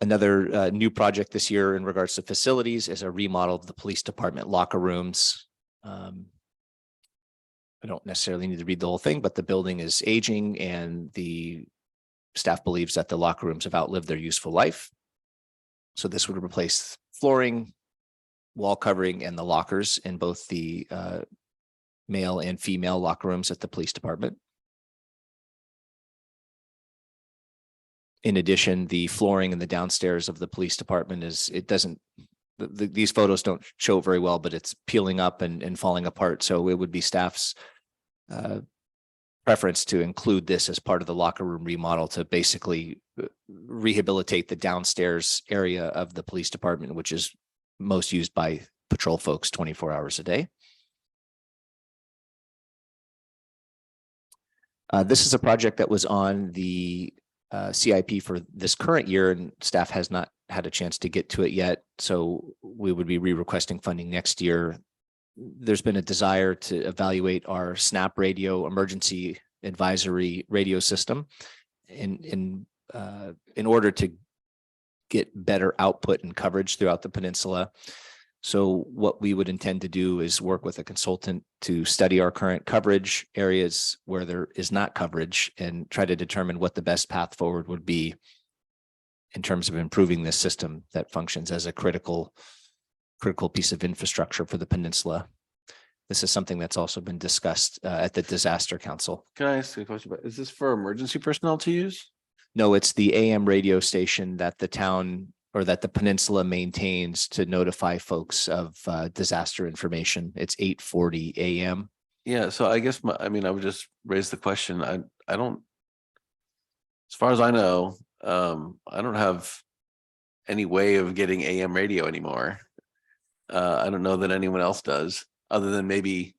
Another new project this year in regards to facilities is a remodel of the police department locker rooms. I don't necessarily need to read the whole thing, but the building is aging and the staff believes that the locker rooms have outlived their useful life. So this would replace flooring, wall covering, and the lockers in both the male and female locker rooms at the police department. In addition, the flooring in the downstairs of the police department these photos don't show it very well, but it's peeling up and falling apart. So it would be staff's preference to include this as part of the locker room remodel to basically rehabilitate the downstairs area of the police department, which is most used by patrol folks 24 hours a day. This is a project that was on the CIP for this current year, and staff has not had a chance to get to it yet. So we would be re-requesting funding next year. There's been a desire to evaluate our SNAP radio emergency advisory radio system in order to get better output and coverage throughout the peninsula. So what we would intend to do is work with a consultant to study our current coverage areas where there is not coverage and try to determine what the best path forward would be in terms of improving this system that functions as a critical piece of infrastructure for the peninsula. This is something that's also been discussed at the Disaster Council. Can I ask you a question about, is this for emergency personnel to use? No, it's the AM radio station that the town or that the peninsula maintains to notify folks of disaster information. It's 840 AM. Yeah, so I guess I would just raise the question. I don't, as far as I know, I don't have any way of getting AM radio anymore. I don't know that anyone else does, other than maybe,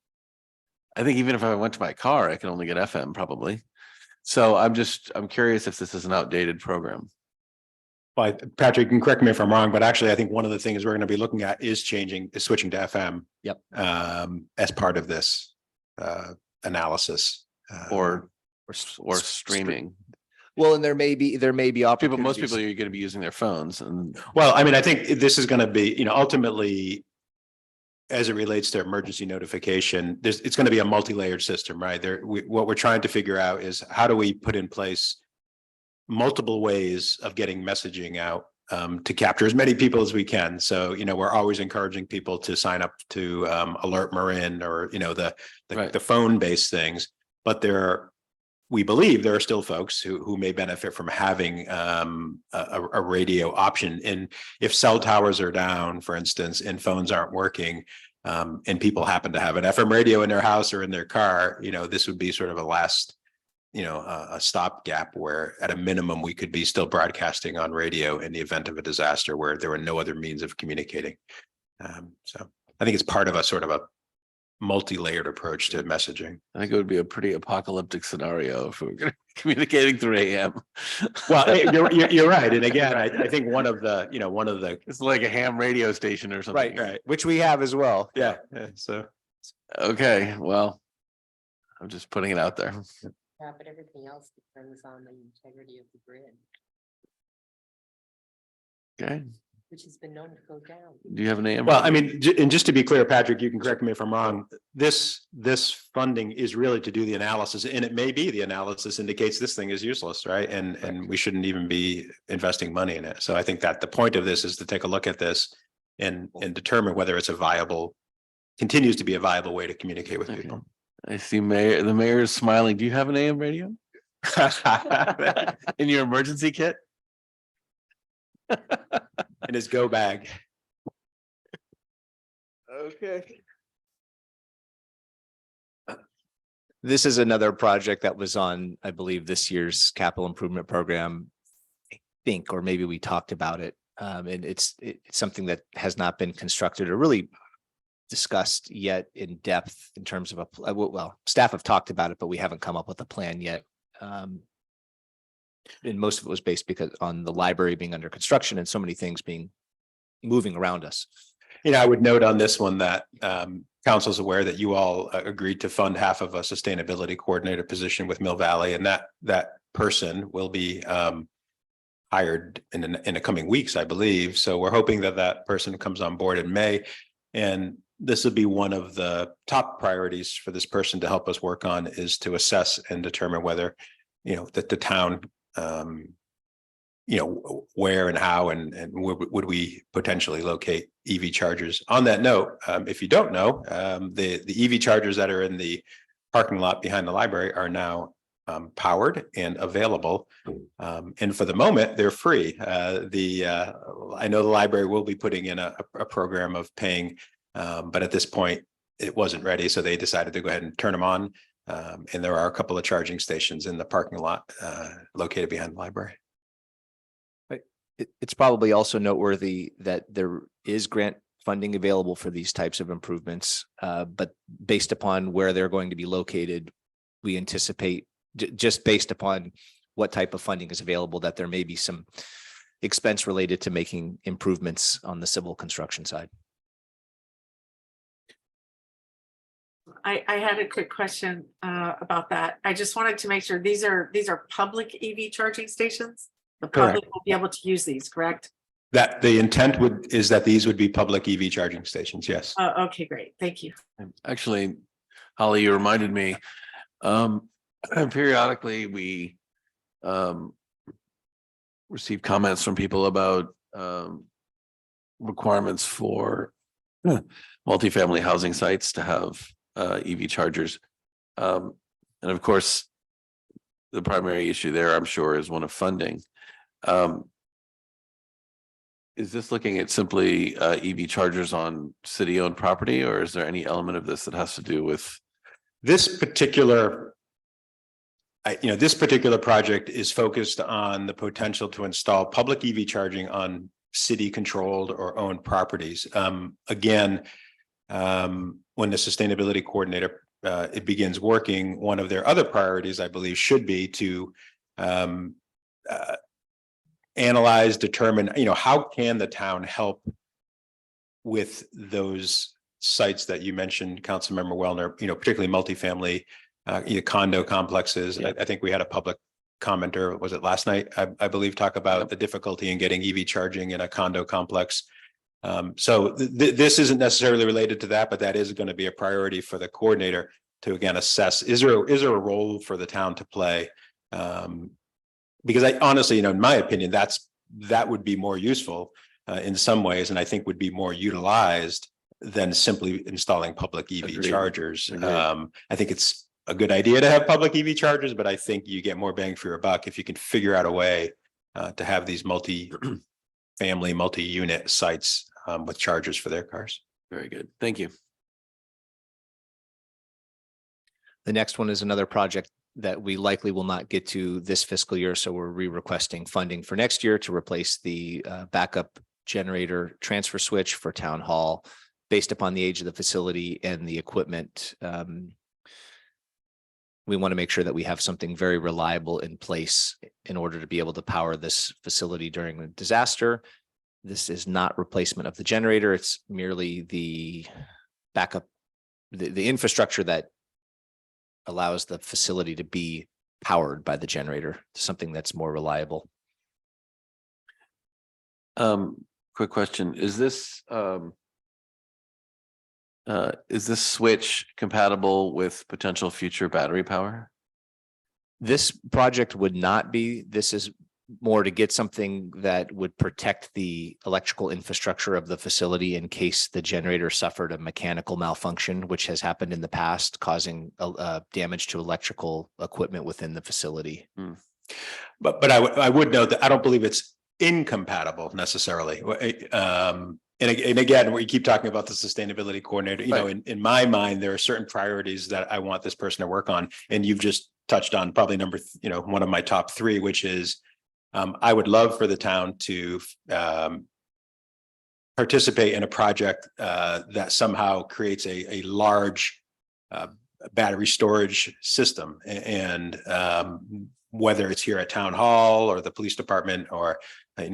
I think even if I went to my car, I can only get FM probably. So I'm curious if this is an outdated program. Well, Patrick, you can correct me if I'm wrong, but actually I think one of the things we're going to be looking at is switching to FM. Yep. As part of this analysis. Or streaming. Well, and there may be opportunities. Most people are going to be using their phones, and well, I think this is going to be, ultimately, as it relates to emergency notification, it's going to be a multi-layered system, right? What we're trying to figure out is how do we put in place multiple ways of getting messaging out to capture as many people as we can. So, we're always encouraging people to sign up to Alert Marin or, the phone-based things, but we believe there are still folks who may benefit from having a radio option. And if cell towers are down, for instance, and phones aren't working, and people happen to have an FM radio in their house or in their car, this would be sort of a last, a stopgap where at a minimum we could be still broadcasting on radio in the event of a disaster where there were no other means of communicating. So I think it's part of a sort of a multi-layered approach to messaging. I think it would be a pretty apocalyptic scenario if we were communicating through AM. Well, you're right. And again, I think one of the it's like a ham radio station or something. Right. Which we have as well. Yeah. So. Okay, well, I'm just putting it out there. Yeah, but everything else depends on the integrity of the grid, Okay, which has been known to go down. do you have an AM? Well, and just to be clear, Patrick, you can correct me if I'm wrong. This funding is really to do the analysis, and it may be the analysis indicates this thing is useless, right? And we shouldn't even be investing money in it. So I think that the point of this is to take a look at this and determine whether it's continues to be a viable way to communicate with people. I see the mayor is smiling. Do you have an AM radio? In your emergency kit? In his go bag. Okay. This is another project that was on, I believe, this year's capital improvement program. I think, or maybe we talked about it. And it's something that has not been constructed or really discussed yet in depth in terms of staff have talked about it, but we haven't come up with a plan yet. And most of it was based because on the library being under construction and so many things moving around us. I would note on this one that council is aware that you all agreed to fund half of a sustainability coordinator position with Mill Valley, and that person will be hired in the coming weeks, I believe. So we're hoping that person comes on board in May, and this will be one of the top priorities for this person to help us work on is to assess and determine whether, that the town where and how and where would we potentially locate EV chargers? On that note, if you don't know, the EV chargers that are in the parking lot behind the library are now powered and available. And for the moment, they're free. I know the library will be putting in a program of paying, but at this point, it wasn't ready. So they decided to go ahead and turn them on. And there are a couple of charging stations in the parking lot located behind the library. It's probably also noteworthy that there is grant funding available for these types of improvements. But based upon where they're going to be located, we anticipate just based upon what type of funding is available, that there may be some expense related to making improvements on the civil construction side. I had a quick question about that. I just wanted to make sure these are public EV charging stations. The public will be able to use these, correct? That the intent is that these would be public EV charging stations. Yes. Okay, great. Thank you. Actually, Holly, you reminded me, periodically we receive comments from people about requirements for multifamily housing sites to have EV chargers. And of course, the primary issue there, I'm sure, is one of funding. Is this looking at simply EV chargers on city-owned property, or is there any element of this that has to do with this particular? This particular project is focused on the potential to install public EV charging on city-controlled or owned properties. Again, when the sustainability coordinator it begins working, one of their other priorities, I believe, should be to analyze, determine, how can the town help with those sites that you mentioned, Councilmember Wellner, particularly multifamily, condo complexes. I think we had a public commenter, was it last night? I believe, talk about the difficulty in getting EV charging in a condo complex. So this isn't necessarily related to that, but that is going to be a priority for the coordinator to again assess, is there a role for the town to play? Because I honestly, in my opinion, that would be more useful in some ways, and I think would be more utilized than simply installing public EV chargers. I think it's a good idea to have public EV chargers, but I think you get more bang for your buck if you can figure out a way to have these multi-family, multi-unit sites with chargers for their cars. Very good. Thank you. The next one is another project that we likely will not get to this fiscal year. So we're re-requesting funding for next year to replace the backup generator transfer switch for Town Hall based upon the age of the facility and the equipment. We want to make sure that we have something very reliable in place in order to be able to power this facility during a disaster. This is not replacement of the generator. It's merely the backup, the infrastructure that allows the facility to be powered by the generator, something that's more reliable. Quick question. Is this switch compatible with potential future battery power? This project would not be. This is more to get something that would protect the electrical infrastructure of the facility in case the generator suffered a mechanical malfunction, which has happened in the past, causing damage to electrical equipment within the facility. But I would note that I don't believe it's incompatible necessarily. And again, we keep talking about the sustainability coordinator, in my mind, there are certain priorities that I want this person to work on. And you've just touched on probably one of my top three, which is I would love for the town to participate in a project that somehow creates a large battery storage system. And whether it's here at Town Hall or the police department or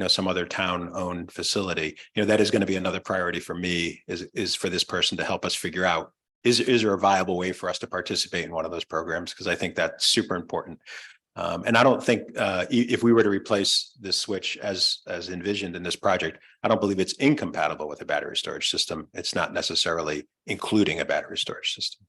some other town-owned facility, that is going to be another priority for me, is for this person to help us figure out, is there a viable way for us to participate in one of those programs? Because I think that's super important. And I don't think if we were to replace this switch as envisioned in this project, I don't believe it's incompatible with a battery storage system. It's not necessarily including a battery storage system.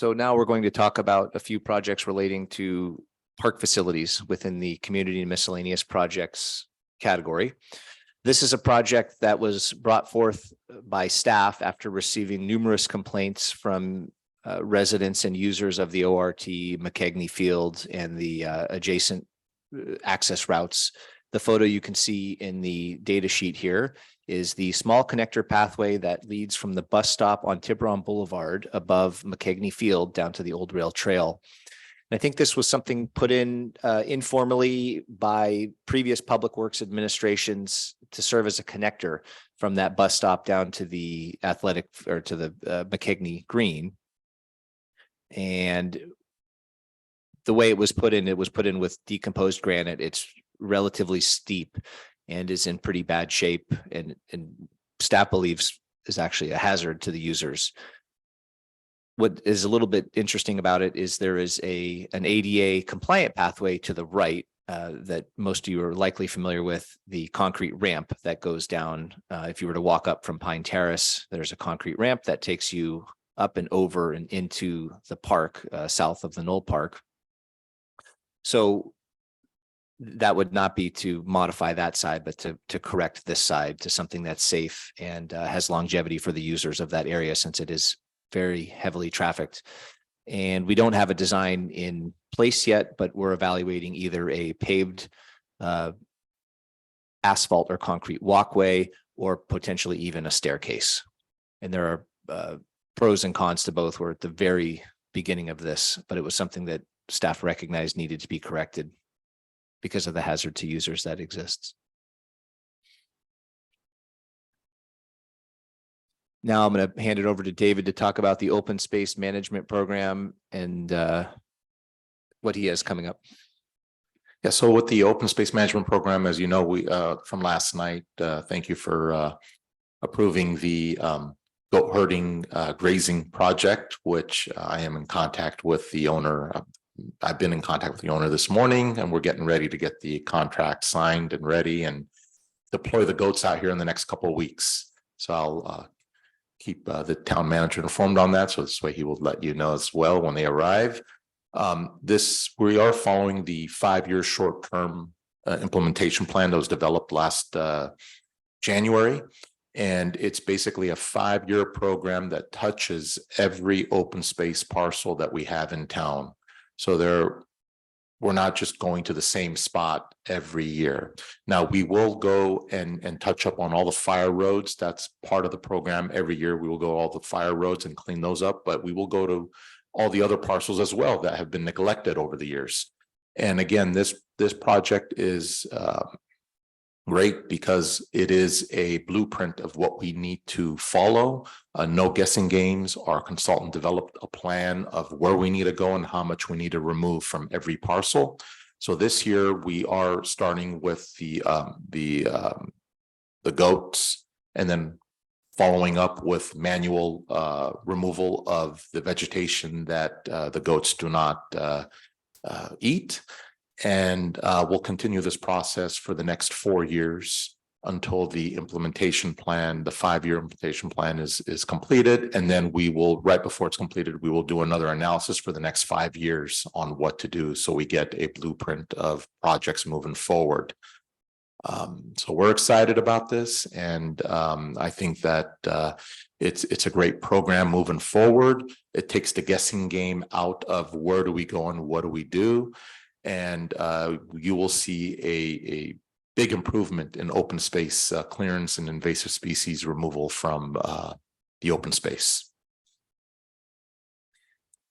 So now we're going to talk about a few projects relating to park facilities within the community and miscellaneous projects category. This is a project that was brought forth by staff after receiving numerous complaints from residents and users of the ORT, McKegney Field, and the adjacent access routes. The photo you can see in the data sheet here is the small connector pathway that leads from the bus stop on Tiburon Boulevard above McKegney Field down to the Old Rail Trail. And I think this was something put in informally by previous public works administrations to serve as a connector from that bus stop down to the athletic or to the McKegney Green. And the way it was put in with decomposed granite. It's relatively steep and is in pretty bad shape, and staff believes is actually a hazard to the users. What is a little bit interesting about it is there is an ADA compliant pathway to the right that most of you are likely familiar with, the concrete ramp that goes down. If you were to walk up from Pine Terrace, there's a concrete ramp that takes you up and over and into the park south of the Knoll Park. So that would not be to modify that side, but to correct this side to something that's safe and has longevity for the users of that area, since it is very heavily trafficked. And we don't have a design in place yet, but we're evaluating either a paved asphalt or concrete walkway, or potentially even a staircase. And there are pros and cons to both. We're at the very beginning of this, but it was something that staff recognized needed to be corrected because of the hazard to users that exists. Now I'm going to hand it over to David to talk about the open space management program and what he has coming up. Yeah, so with the open space management program, as you know, we from last night, thank you for approving the goat herding grazing project, which I am in contact with the owner. I've been in contact with the owner this morning, and we're getting ready to get the contract signed and ready and deploy the goats out here in the next couple of weeks. So I'll keep the town manager informed on that. So this way he will let you know as well when they arrive. We are following the 5-year short-term implementation plan that was developed last January. And it's basically a 5-year program that touches every open space parcel that we have in town. So we're not just going to the same spot every year. Now, we will go and touch up on all the fire roads. That's part of the program. Every year we will go all the fire roads and clean those up, but we will go to all the other parcels as well that have been neglected over the years. And again, this project is great because it is a blueprint of what we need to follow. No guessing games. Our consultant developed a plan of where we need to go and how much we need to remove from every parcel. So this year we are starting with the goats, and then following up with manual removal of the vegetation that the goats do not eat. And we'll continue this process for the next 4 years until the implementation plan, the 5-year implementation plan is completed. And then we will, right before it's completed, we will do another analysis for the next 5 years on what to do. So we get a blueprint of projects moving forward. So we're excited about this. And I think that it's a great program moving forward. It takes the guessing game out of where do we go and what do we do. And you will see a big improvement in open space clearance and invasive species removal from the open space.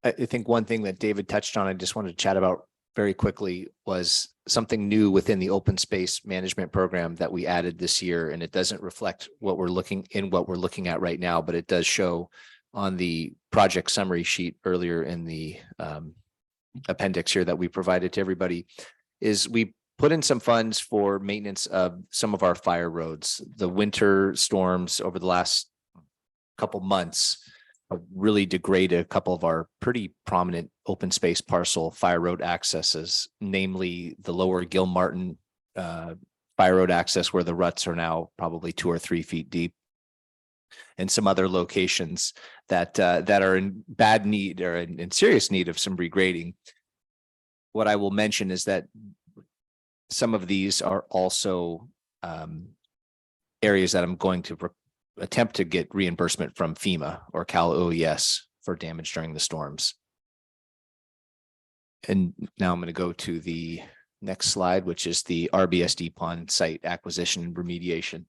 I think one thing that David touched on, I just wanted to chat about very quickly, was something new within the open space management program that we added this year. And it doesn't reflect what we're looking at right now, but it does show on the project summary sheet earlier in the appendix here that we provided to everybody, is we put in some funds for maintenance of some of our fire roads. The winter storms over the last couple months really degraded a couple of our pretty prominent open space parcel fire road accesses, namely the lower Gilmartin fire road access, where the ruts are now probably 2 or 3 feet deep, and some other locations that are in bad need or in serious need of some regrading. What I will mention is that some of these are also areas that I'm going to attempt to get reimbursement from FEMA or Cal OES for damage during the storms. And now I'm going to go to the next slide, which is the RBSD pond site acquisition and remediation.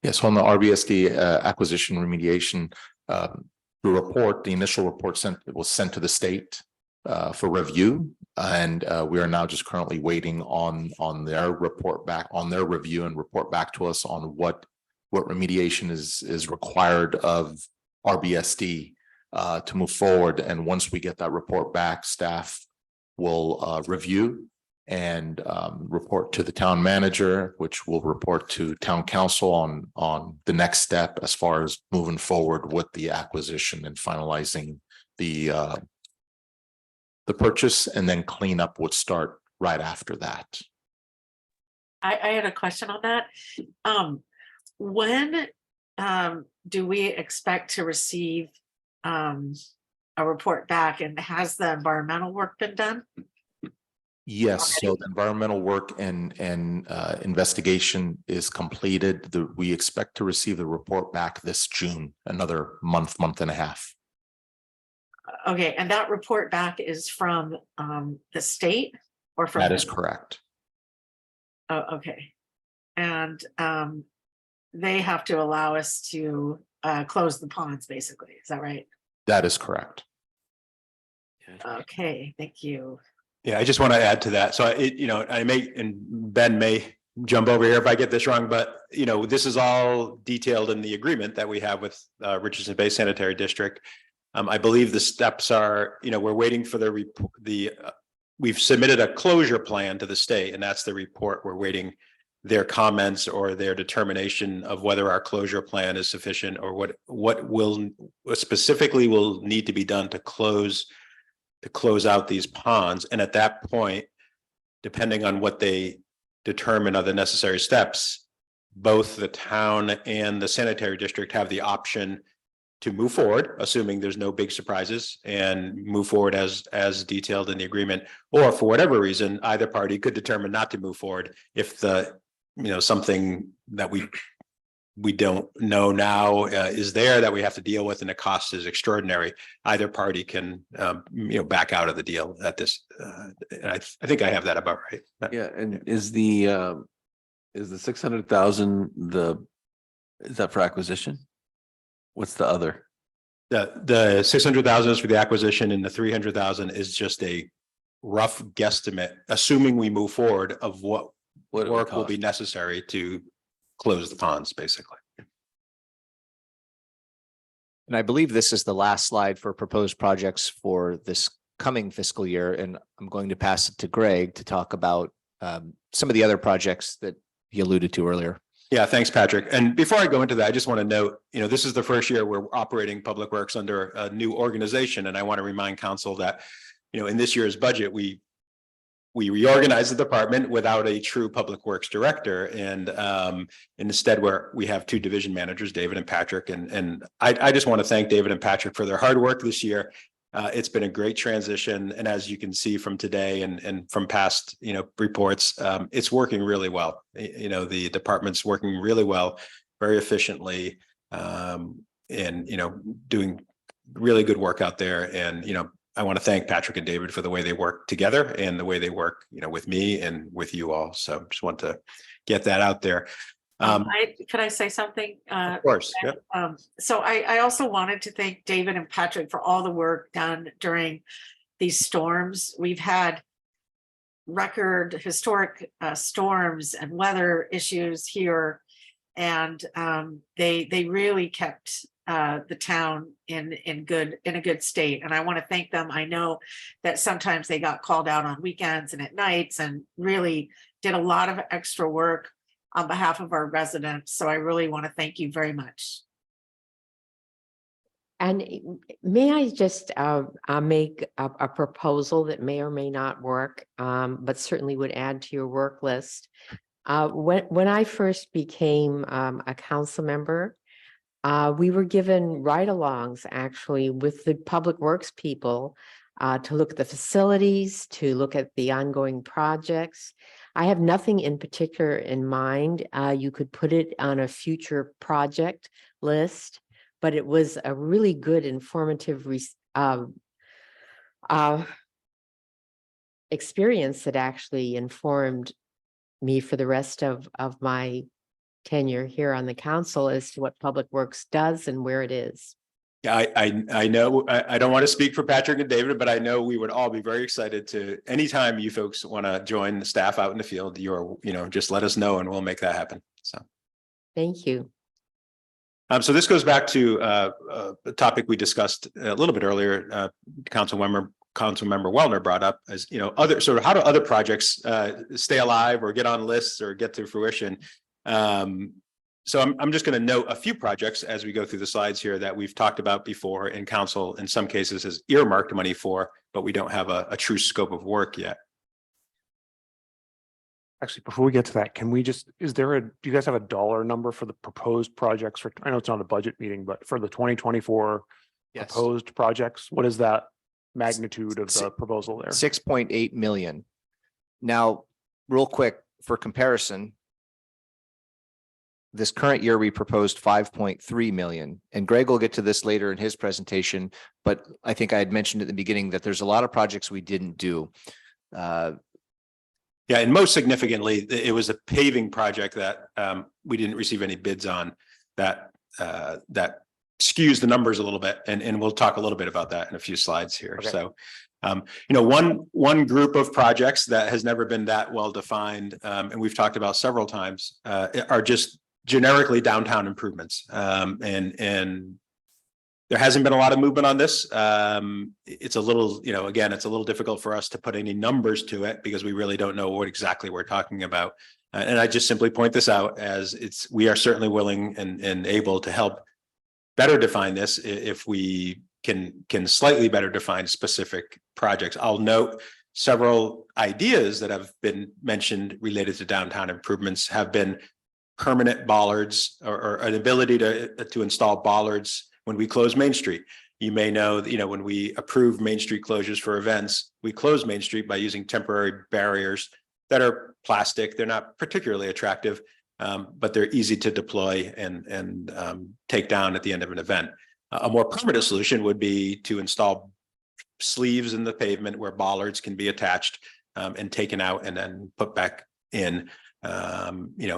Yes, on the RBSD acquisition remediation, the initial report was sent to the state for review, and we are now just currently waiting on their report back, on their review and report back to us on what remediation is required of RBSD to move forward. And once we get that report back, staff will review and report to the town manager, which will report to town council on the next step as far as moving forward with the acquisition and finalizing the purchase, and then cleanup would start right after that. I had a question on that. When do we expect to receive a report back, and has the environmental work been done? Yes, so the environmental work and investigation is completed. We expect to receive the report back this June, another month and a half. Okay, and that report back is from the state or from? That is correct. Oh, okay. And they have to allow us to close the ponds, basically. Is that right? That is correct. Okay, thank you. Yeah, I just want to add to that. So I may, and Ben may jump over here if I get this wrong, but this is all detailed in the agreement that we have with Richardson Bay Sanitary District. I believe the steps are, we're waiting for we've submitted a closure plan to the state, and that's the report. We're waiting their comments or their determination of whether our closure plan is sufficient, or what specifically will need to be done to close out these ponds. And at that point, depending on what they determine are the necessary steps, both the town and the sanitary district have the option to move forward, assuming there's no big surprises, and move forward as detailed in the agreement. Or for whatever reason, either party could determine not to move forward if something that we don't know now is there that we have to deal with, and the cost is extraordinary. Either party can back out of the deal at this. I think I have that about right. Yeah, and is the 600,000 is that for acquisition? What's the other? The 600,000 is for the acquisition, and the 300,000 is just a rough guesstimate, assuming we move forward, of what work will be necessary to close the ponds, basically. And I believe this is the last slide for proposed projects for this coming fiscal year. And I'm going to pass it to Greg to talk about some of the other projects that he alluded to earlier. Yeah, thanks, Patrick. And before I go into that, I just want to note, this is the first year we're operating Public Works under a new organization. And I want to remind council that, in this year's budget, we reorganized the department without a true public works director, and instead we have two division managers, David and Patrick. And I just want to thank David and Patrick for their hard work this year. It's been a great transition, and as you can see from today and from past reports, it's working really well. The department's working really well, very efficiently, and doing really good work out there. And I want to thank Patrick and David for the way they work together and the way they work, with me and with you all. So just want to get that out there. Could I say something? Of course. Yeah. So I also wanted to thank David and Patrick for all the work done during these storms. We've had record historic storms and weather issues here, and they really kept the town in a good state, and I want to thank them. I know that sometimes they got called out on weekends and at nights, and really did a lot of extra work on behalf of our residents. So I really want to thank you very much. And may I just make a proposal that may or may not work, but certainly would add to your work list. When I first became a council member, We were given ride-alongs actually with the Public Works people to look at the facilities, to look at the ongoing projects. I have nothing in particular in mind. You could put it on a future project list, but it was a really good informative experience that actually informed me for the rest of my tenure here on the council as to what Public Works does and where it is. Yeah, I know, I don't want to speak for Patrick and David, but I know we would all be very excited to, anytime you folks want to join the staff out in the field, you're, just let us know and we'll make that happen. So. Thank you. So this goes back to a topic we discussed a little bit earlier. Councilmember Wellner brought up as, other sort of how do other projects stay alive or get on lists or get to fruition. So I'm just going to note a few projects as we go through the slides here that we've talked about before, and council in some cases has earmarked money for, but we don't have a true scope of work yet. Actually, before we get to that, can we just, do you guys have a dollar number for the proposed projects for, I know it's not a budget meeting, but for the 2024 Yes. proposed projects, what is that magnitude of the proposal there? 6.8 million. Now, real quick, for comparison, this current year, we proposed 5.3 million, and Greg will get to this later in his presentation, but I think I had mentioned at the beginning that there's a lot of projects we didn't do. Yeah, and most significantly, it was a paving project that we didn't receive any bids on that skews the numbers a little bit, and we'll talk a little bit about that in a few slides here. Okay. So, one group of projects that has never been that well defined, and we've talked about several times, are just generically downtown improvements. And there hasn't been a lot of movement on this. It's a little, again, it's a little difficult for us to put any numbers to it because we really don't know what exactly we're talking about. And I just simply point this out as we are certainly willing and able to help better define this if we can slightly better define specific projects. I'll note several ideas that have been mentioned related to downtown improvements have been permanent bollards or an ability to install bollards when we close Main Street. You may know that, when we approve Main Street closures for events, we close Main Street by using temporary barriers that are plastic. They're not particularly attractive, but they're easy to deploy and take down at the end of an event. A more permanent solution would be to install sleeves in the pavement where bollards can be attached and taken out and then put back in,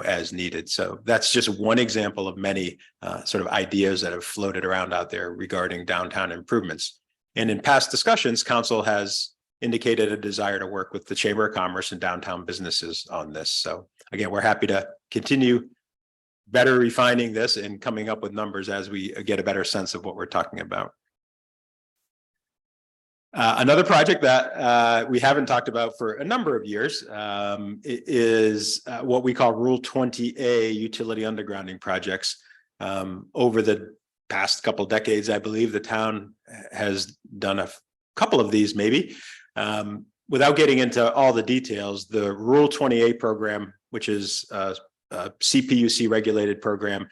as needed. So that's just one example of many sort of ideas that have floated around out there regarding downtown improvements. And in past discussions, council has indicated a desire to work with the Chamber of Commerce and downtown businesses on this. So again, we're happy to continue better refining this and coming up with numbers as we get a better sense of what we're talking about. Another project that we haven't talked about for a number of years is what we call Rule 20A utility undergrounding projects. Over the past couple of decades, I believe the town has done a couple of these maybe. Without getting into all the details, the Rule 20A program, which is a CPUC regulated program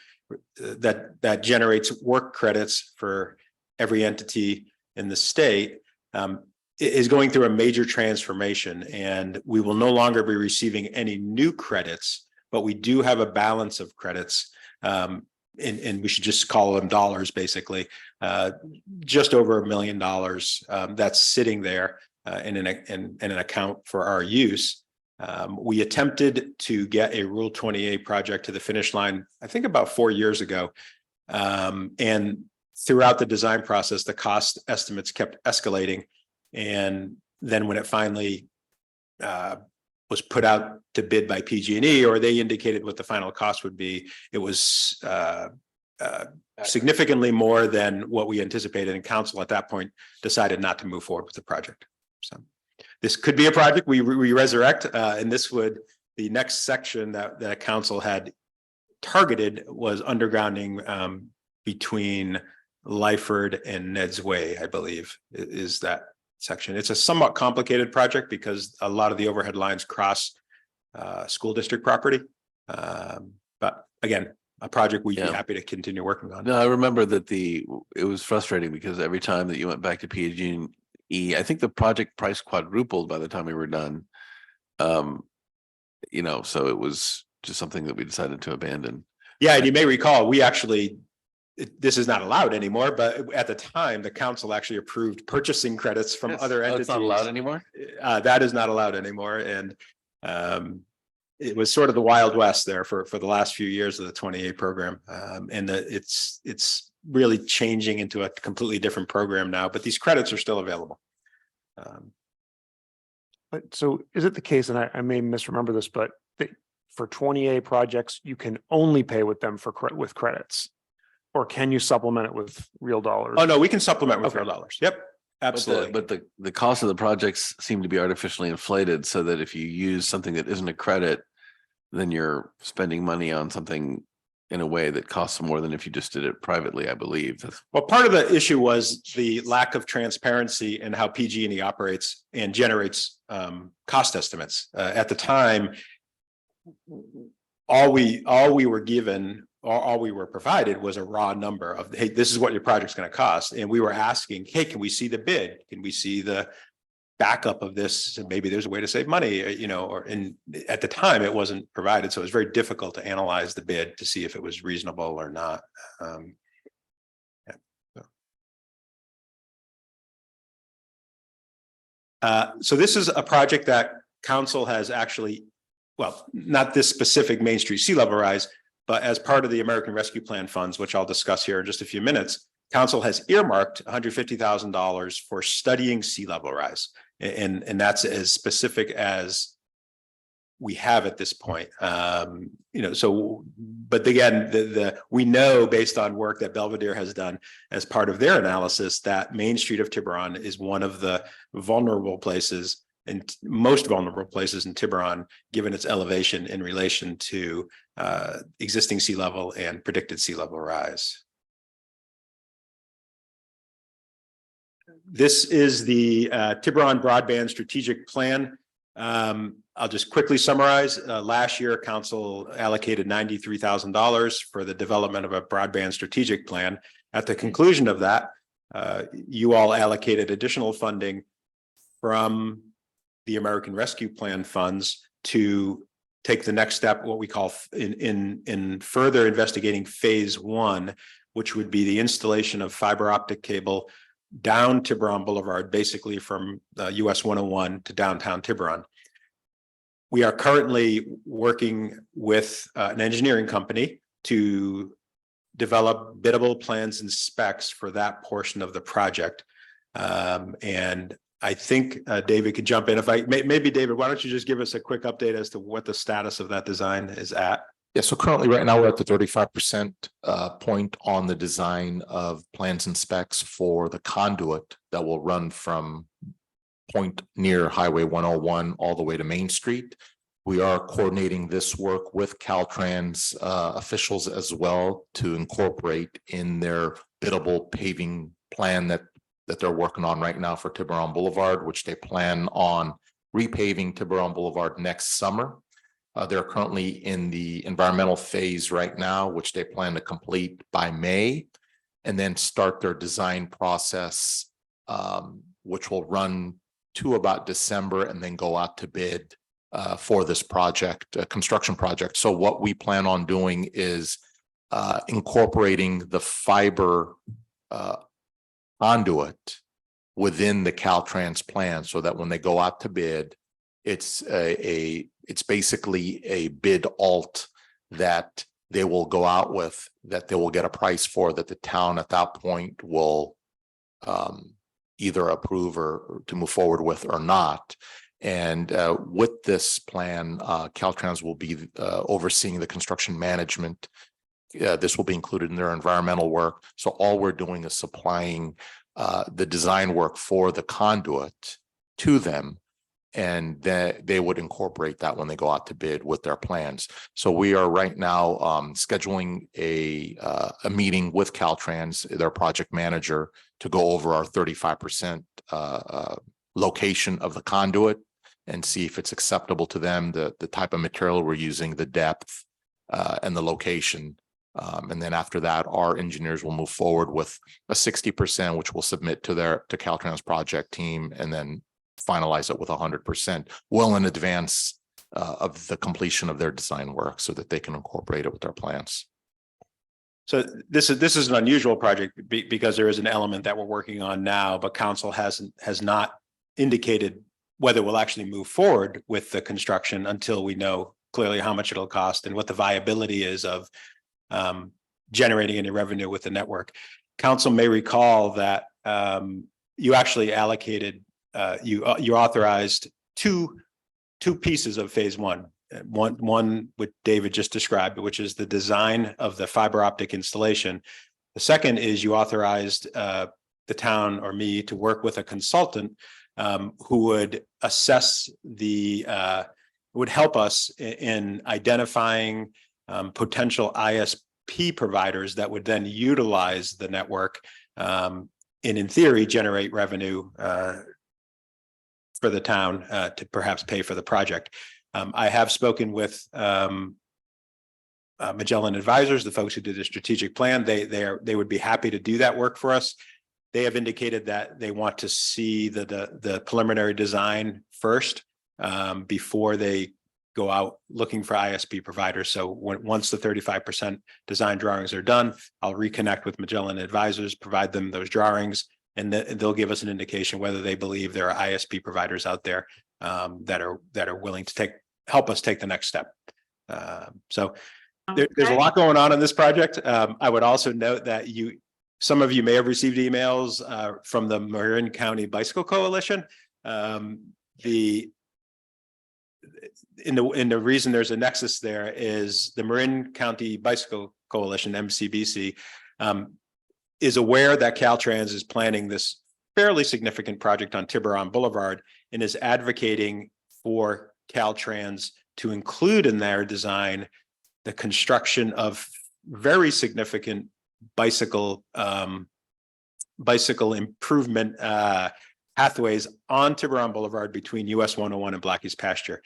that generates work credits for every entity in the state, is going through a major transformation, and we will no longer be receiving any new credits, but we do have a balance of credits, and we should just call them dollars, basically, just over $1 million that's sitting there in an account for our use. We attempted to get a Rule 20A project to the finish line, I think about 4 years ago, and throughout the design process, the cost estimates kept escalating. And then when it finally was put out to bid by PG&E, or they indicated what the final cost would be, it was significantly more than what we anticipated. And council at that point decided not to move forward with the project. So this could be a project we resurrect, and this would, the next section that council had targeted was undergrounding between Lyford and Ned's Way, I believe, is that section. It's a somewhat complicated project because a lot of the overhead lines cross school district property. But again, a project we'd be Yeah. happy to continue working on. No, I remember that it was frustrating because every time that you went back to PG&E, I think the project price quadrupled by the time we were done. So it was just something that we decided to abandon. Yeah, and you may recall, we actually, this is not allowed anymore, but at the time, the council actually approved purchasing credits from other Oh, entities. it's not allowed anymore? That is not allowed anymore, and it was sort of the Wild West there for the last few years of the 28 program. And it's really changing into a completely different program now, but these credits are still available. But so is it the case, and I may misremember this, but for 20A projects, you can only pay with them with credits? Or can you supplement it with real dollars? Oh, no, we can supplement with Okay. real dollars. Yep, absolutely. But the cost of the projects seem to be artificially inflated so that if you use something that isn't a credit, then you're spending money on something in a way that costs more than if you just did it privately, I believe. Well, part of the issue was the lack of transparency in how PG&E operates and generates cost estimates. At the time, all we were given, all we were provided was a raw number of, hey, this is what your project's going to cost. And we were asking, hey, can we see the bid? Can we see the backup of this? And maybe there's a way to save money, and at the time it wasn't provided. So it was very difficult to analyze the bid to see if it was reasonable or not. So this is a project that council has actually, well, not this specific Main Street sea level rise, but as part of the American Rescue Plan funds, which I'll discuss here in just a few minutes, council has earmarked $150,000 for studying sea level rise. And that's as specific as we have at this point. But again, we know based on work that Belvedere has done as part of their analysis that Main Street of Tiburon is one of the vulnerable places and most vulnerable places in Tiburon, given its elevation in relation to existing sea level and predicted sea level rise. This is the Tiburon Broadband Strategic Plan. I'll just quickly summarize. Last year, council allocated $93,000 for the development of a broadband strategic plan. At the conclusion of that, you all allocated additional funding from the American Rescue Plan funds to take the next step, what we call in further investigating phase 1, which would be the installation of fiber optic cable down Tiburon Boulevard, basically from US 101 to downtown Tiburon. We are currently working with an engineering company to develop biddable plans and specs for that portion of the project. And I think David could jump in. Maybe David, why don't you just give us a quick update as to what the status of that design is at? Yeah, so currently, right now, we're at the 35% point on the design of plans and specs for the conduit that will run from point near Highway 101 all the way to Main Street. We are coordinating this work with Caltrans officials as well to incorporate in their biddable paving plan that they're working on right now for Tiburon Boulevard, which they plan on repaving Tiburon Boulevard next summer. They're currently in the environmental phase right now, which they plan to complete by May, and then start their design process, which will run to about December and then go out to bid for this project, construction project. So what we plan on doing is incorporating the fiber conduit within the Caltrans plan so that when they go out to bid, it's basically a bid alt that they will go out with, that they will get a price for, that the town at that point will either approve or to move forward with or not. And with this plan, Caltrans will be overseeing the construction management. This will be included in their environmental work. So all we're doing is supplying the design work for the conduit to them, and they would incorporate that when they go out to bid with their plans. So we are right now scheduling a meeting with Caltrans, their project manager, to go over our 35% location of the conduit and see if it's acceptable to them, the type of material we're using, the depth and the location. And then after that, our engineers will move forward with a 60%, which we'll submit to Caltrans project team, and then finalize it with 100% well in advance of the completion of their design work so that they can incorporate it with their plans. So this is an unusual project because there is an element that we're working on now, but council has not indicated whether we'll actually move forward with the construction until we know clearly how much it'll cost and what the viability is of generating any revenue with the network. Council may recall that you actually allocated, you authorized two pieces of phase one. One what David just described, which is the design of the fiber optic installation. The second is you authorized the town or me to work with a consultant who would assess would help us in identifying potential ISP providers that would then utilize the network and in theory generate revenue for the town to perhaps pay for the project. I have spoken with Magellan Advisors, the folks who did the strategic plan. They would be happy to do that work for us. They have indicated that they want to see the preliminary design first before they go out looking for ISP providers. So once the 35% design drawings are done, I'll reconnect with Magellan Advisors, provide them those drawings, and they'll give us an indication whether they believe there are ISP providers out there that are willing to help us take the next step. So there's a lot going on in this project. I would also note that some of you may have received emails from the Marin County Bicycle Coalition. The reason there's a nexus there is the Marin County Bicycle Coalition, MCBC, is aware that Caltrans is planning this fairly significant project on Tiburon Boulevard and is advocating for Caltrans to include in their design the construction of very significant bicycle improvement pathways on Tiburon Boulevard between US 101 and Blackie's Pasture.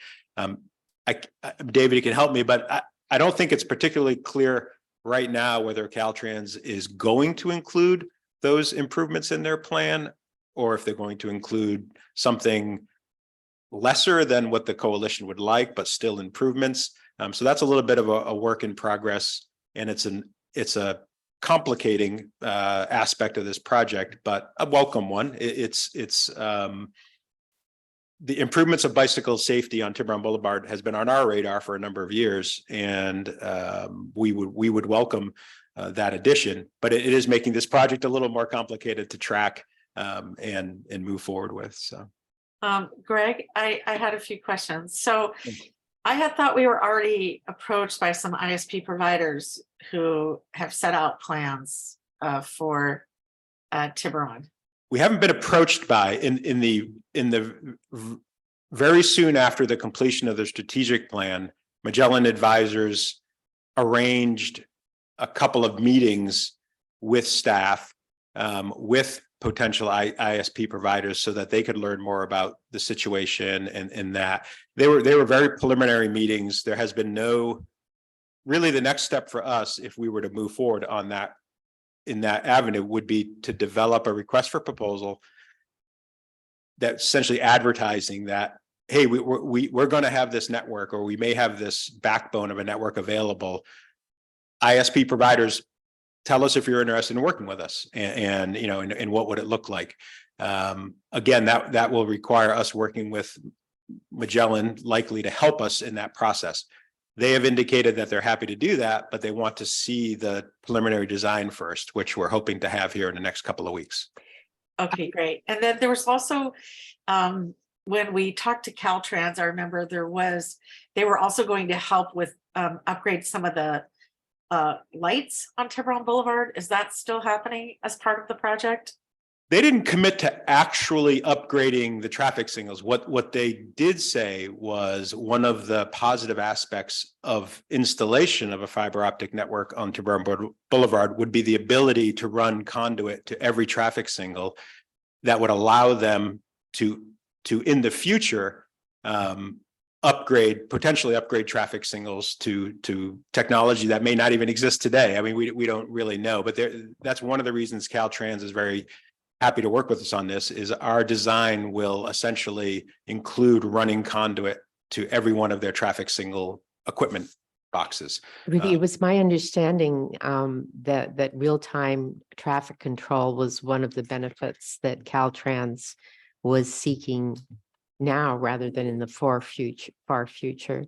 David, you can help me, but I don't think it's particularly clear right now whether Caltrans is going to include those improvements in their plan or if they're going to include something lesser than what the coalition would like, but still improvements. So that's a little bit of a work in progress, and it's a complicating aspect of this project, but a welcome one. It's the improvements of bicycle safety on Tiburon Boulevard has been on our radar for a number of years, and we would welcome that addition, but it is making this project a little more complicated to track and move forward with. So. Greg, I had a few questions. So I had thought we were already approached by some ISP providers who have set out plans for Tiburon. We haven't been approached by in the very soon after the completion of the strategic plan, Magellan Advisors arranged a couple of meetings with staff, with potential ISP providers so that they could learn more about the situation and that they were very preliminary meetings. There has been really the next step for us if we were to move forward on that in that avenue would be to develop a request for proposal that's essentially advertising that, hey, we're going to have this network, or we may have this backbone of a network available. ISP providers, tell us if you're interested in working with us, and you know, and what would it look like? Again, that will require us working with Magellan, likely to help us in that process. They have indicated that they're happy to do that, but they want to see the preliminary design first, which we're hoping to have here in the next couple of weeks. Okay, great. And then there was also, when we talked to Caltrans, I remember they were also going to help with upgrade some of the lights on Tiburon Boulevard. Is that still happening as part of the project? They didn't commit to actually upgrading the traffic signals. What they did say was one of the positive aspects of installation of a fiber optic network on Tiburon Boulevard would be the ability to run conduit to every traffic signal that would allow them to in the future potentially upgrade traffic signals to technology that may not even exist today. I mean, we don't really know, but that's one of the reasons Caltrans is very happy to work with us on this. Is our design will essentially include running conduit to every one of their traffic signal equipment boxes. It was my understanding that real-time traffic control was one of the benefits that Caltrans was seeking now rather than in the far future.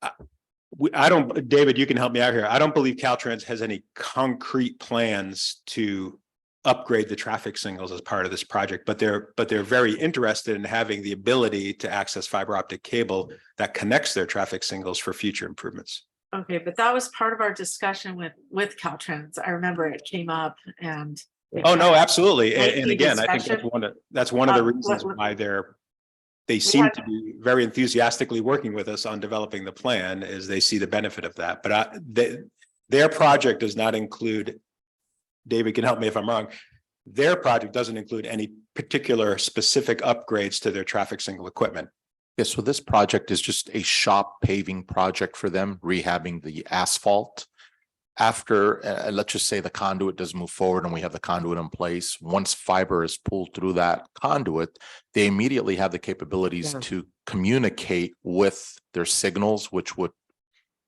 I don't, David, you can help me out here. I don't believe Caltrans has any concrete plans to upgrade the traffic signals as part of this project, but they're very interested in having the ability to access fiber optic cable that connects their traffic signals for future improvements. Okay, but that was part of our discussion with Caltrans. I remember it came up and. Oh, no, absolutely. And lengthy again, I think discussion. that's one of the reasons why they seem to be very enthusiastically working with us on developing the plan, is they see the benefit of that. But their project does not include, David can help me if I'm wrong, their project doesn't include any particular specific upgrades to their traffic signal equipment. Yeah, so this project is just a shop paving project for them, rehabbing the asphalt. After, let's just say the conduit does move forward and we have the conduit in place, once fiber is pulled through that conduit, they immediately have the capabilities to communicate with their signals, which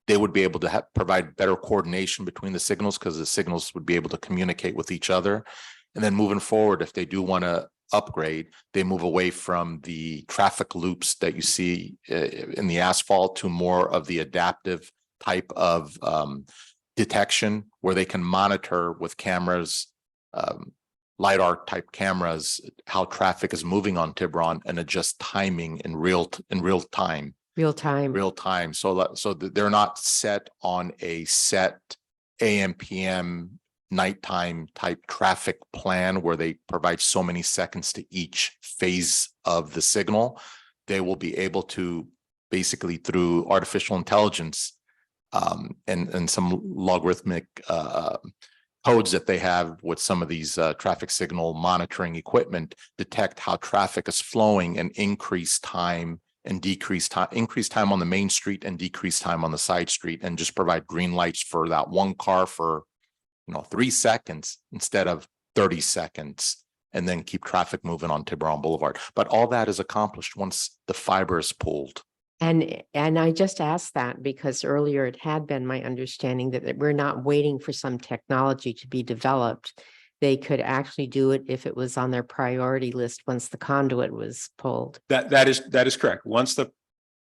they would be able to provide better coordination between the signals, because the signals would be able to communicate with each other. And then moving forward, if they do want to upgrade, they move away from the traffic loops that you see in the asphalt to more of the adaptive type of detection, where they can monitor with cameras, LiDAR type cameras, how traffic is moving on Tiburon and adjust timing in real time. So they're not set on a set AM, PM, nighttime type traffic plan where they provide so many seconds to each phase of the signal. They will be able to basically, through artificial intelligence and some logarithmic codes that they have with some of these traffic signal monitoring equipment, detect how traffic is flowing and increase time and increase time on the main street and decrease time on the side street, and just provide green lights for that one car for 3 seconds instead of 30 seconds, and then keep traffic moving on Tiburon Boulevard. But all that is accomplished once the fiber is pulled. And I just asked that because earlier it had been my understanding that we're not waiting for some technology to be developed. They could actually do it if it was on their priority list once the conduit was pulled. That is correct. Once the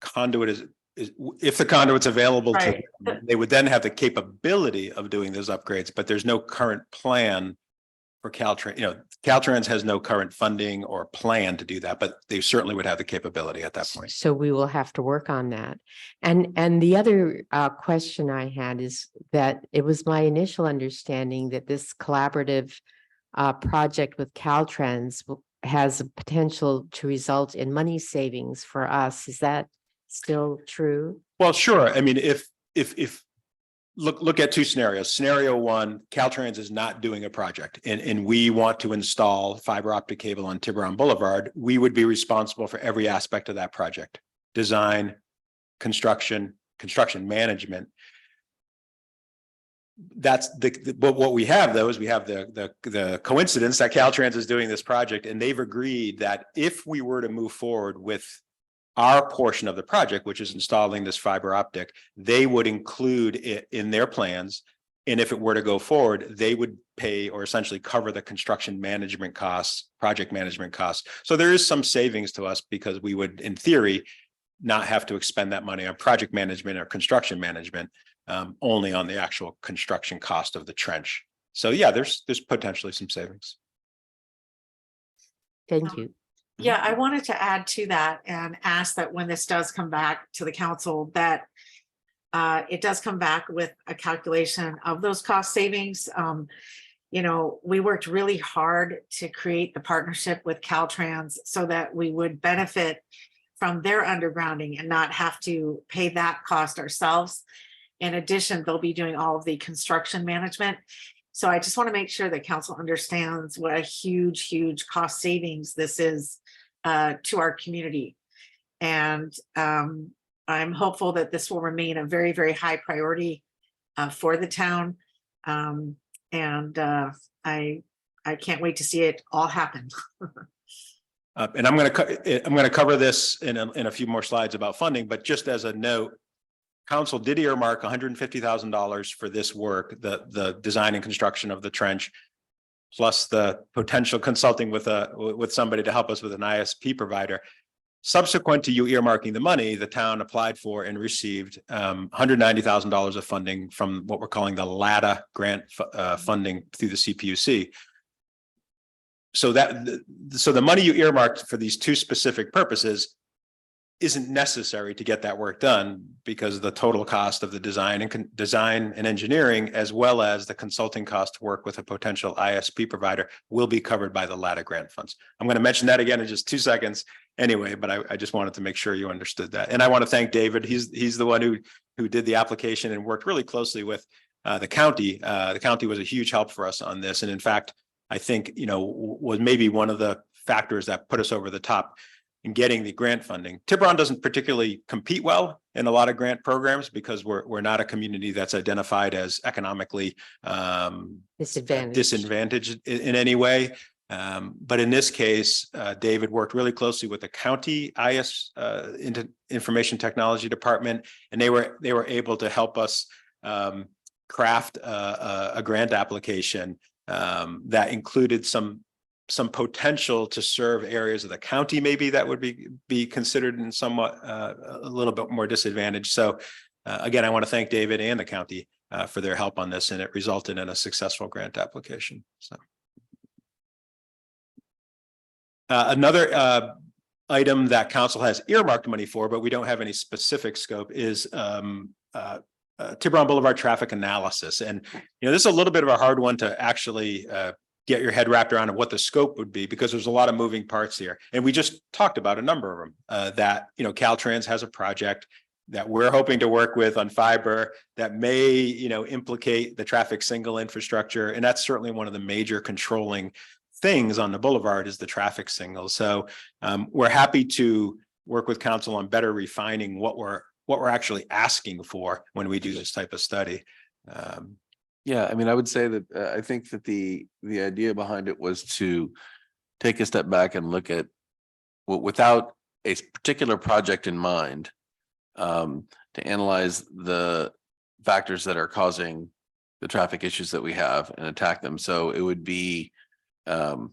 conduit is if the conduit's available to them, they would then have the capability of doing those upgrades, but there's no current plan for Caltrans. Caltrans has no current funding or plan to do that, but they certainly would have the capability at that point. So we will have to work on that. And the other question I had is that it was my initial understanding that this collaborative project with Caltrans has a potential to result in money savings for us. Is that still true? Well, sure. I mean, if look at two scenarios. Scenario one, Caltrans is not doing a project and we want to install fiber optic cable on Tiburon Boulevard, we would be responsible for every aspect of that project: design, construction management. That's but what we have though is we have the coincidence that Caltrans is doing this project, and they've agreed that if we were to move forward with our portion of the project, which is installing this fiber optic, they would include it in their plans. And if it were to go forward, they would pay or essentially cover the construction management costs, project management costs. So there is some savings to us because we would, in theory, not have to expend that money on project management or construction management, only on the actual construction cost of the trench. So yeah, there's potentially some savings. Thank you. Yeah, I wanted to add to that and ask that when this does come back to the council, that it does come back with a calculation of those cost savings. We worked really hard to create the partnership with Caltrans so that we would benefit from their undergrounding and not have to pay that cost ourselves. In addition, they'll be doing all of the construction management. So I just want to make sure that council understands what a huge, huge cost savings this is to our community. And I'm hopeful that this will remain a very, very high priority for the town. And I can't wait to see it all happen. And I'm going to cover this in a few more slides about funding, but just as a note, council did earmark $150,000 for this work, the design and construction of the trench, plus the potential consulting with somebody to help us with an ISP provider. Subsequent to you earmarking the money, the town applied for and received $190,000 of funding from what we're calling the LADA grant funding through the CPUC. So the money you earmarked for these two specific purposes isn't necessary to get that work done, because the total cost of the design and engineering, as well as the consulting cost to work with a potential ISP provider, will be covered by the LADA grant funds. I'm going to mention that again in just 2 seconds anyway, but I just wanted to make sure you understood that. And I want to thank David. He's the one who did the application and worked really closely with the county. The county was a huge help for us on this. And in fact, I think, was maybe one of the factors that put us over the top in getting the grant funding. Tiburon doesn't particularly compete well in a lot of grant programs because we're not a community that's identified as economically disadvantaged in any way. But in this case, David worked really closely with the county information technology department, and they were able to help us craft a grant application that included some potential to serve areas of the county maybe that would be considered in somewhat a little bit more disadvantaged. So again, I want to thank David and the county for their help on this, and it resulted in a successful grant application. So another item that council has earmarked money for, but we don't have any specific scope, is Tiburon Boulevard traffic analysis. And, this is a little bit of a hard one to actually get your head wrapped around what the scope would be, because there's a lot of moving parts here. And we just talked about a number of them that, Caltrans has a project that we're hoping to work with on fiber that may, implicate the traffic signal infrastructure. And that's certainly one of the major controlling things on the boulevard is the traffic signals. So we're happy to work with council on better refining what we're actually asking for when we do this type of study. Yeah, I mean, I would say that I think that the idea behind it was to take a step back and look at, without a particular project in mind, to analyze the factors that are causing the traffic issues that we have and attack them. So it would be, an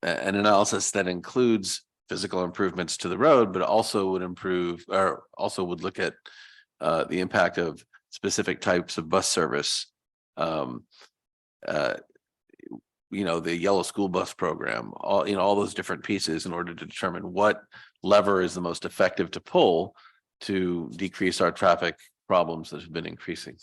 analysis that includes physical improvements to the road, but also would look at the impact of specific types of bus service, the yellow school bus program, all those different pieces in order to determine what lever is the most effective to pull to decrease our traffic problems that have been increasing.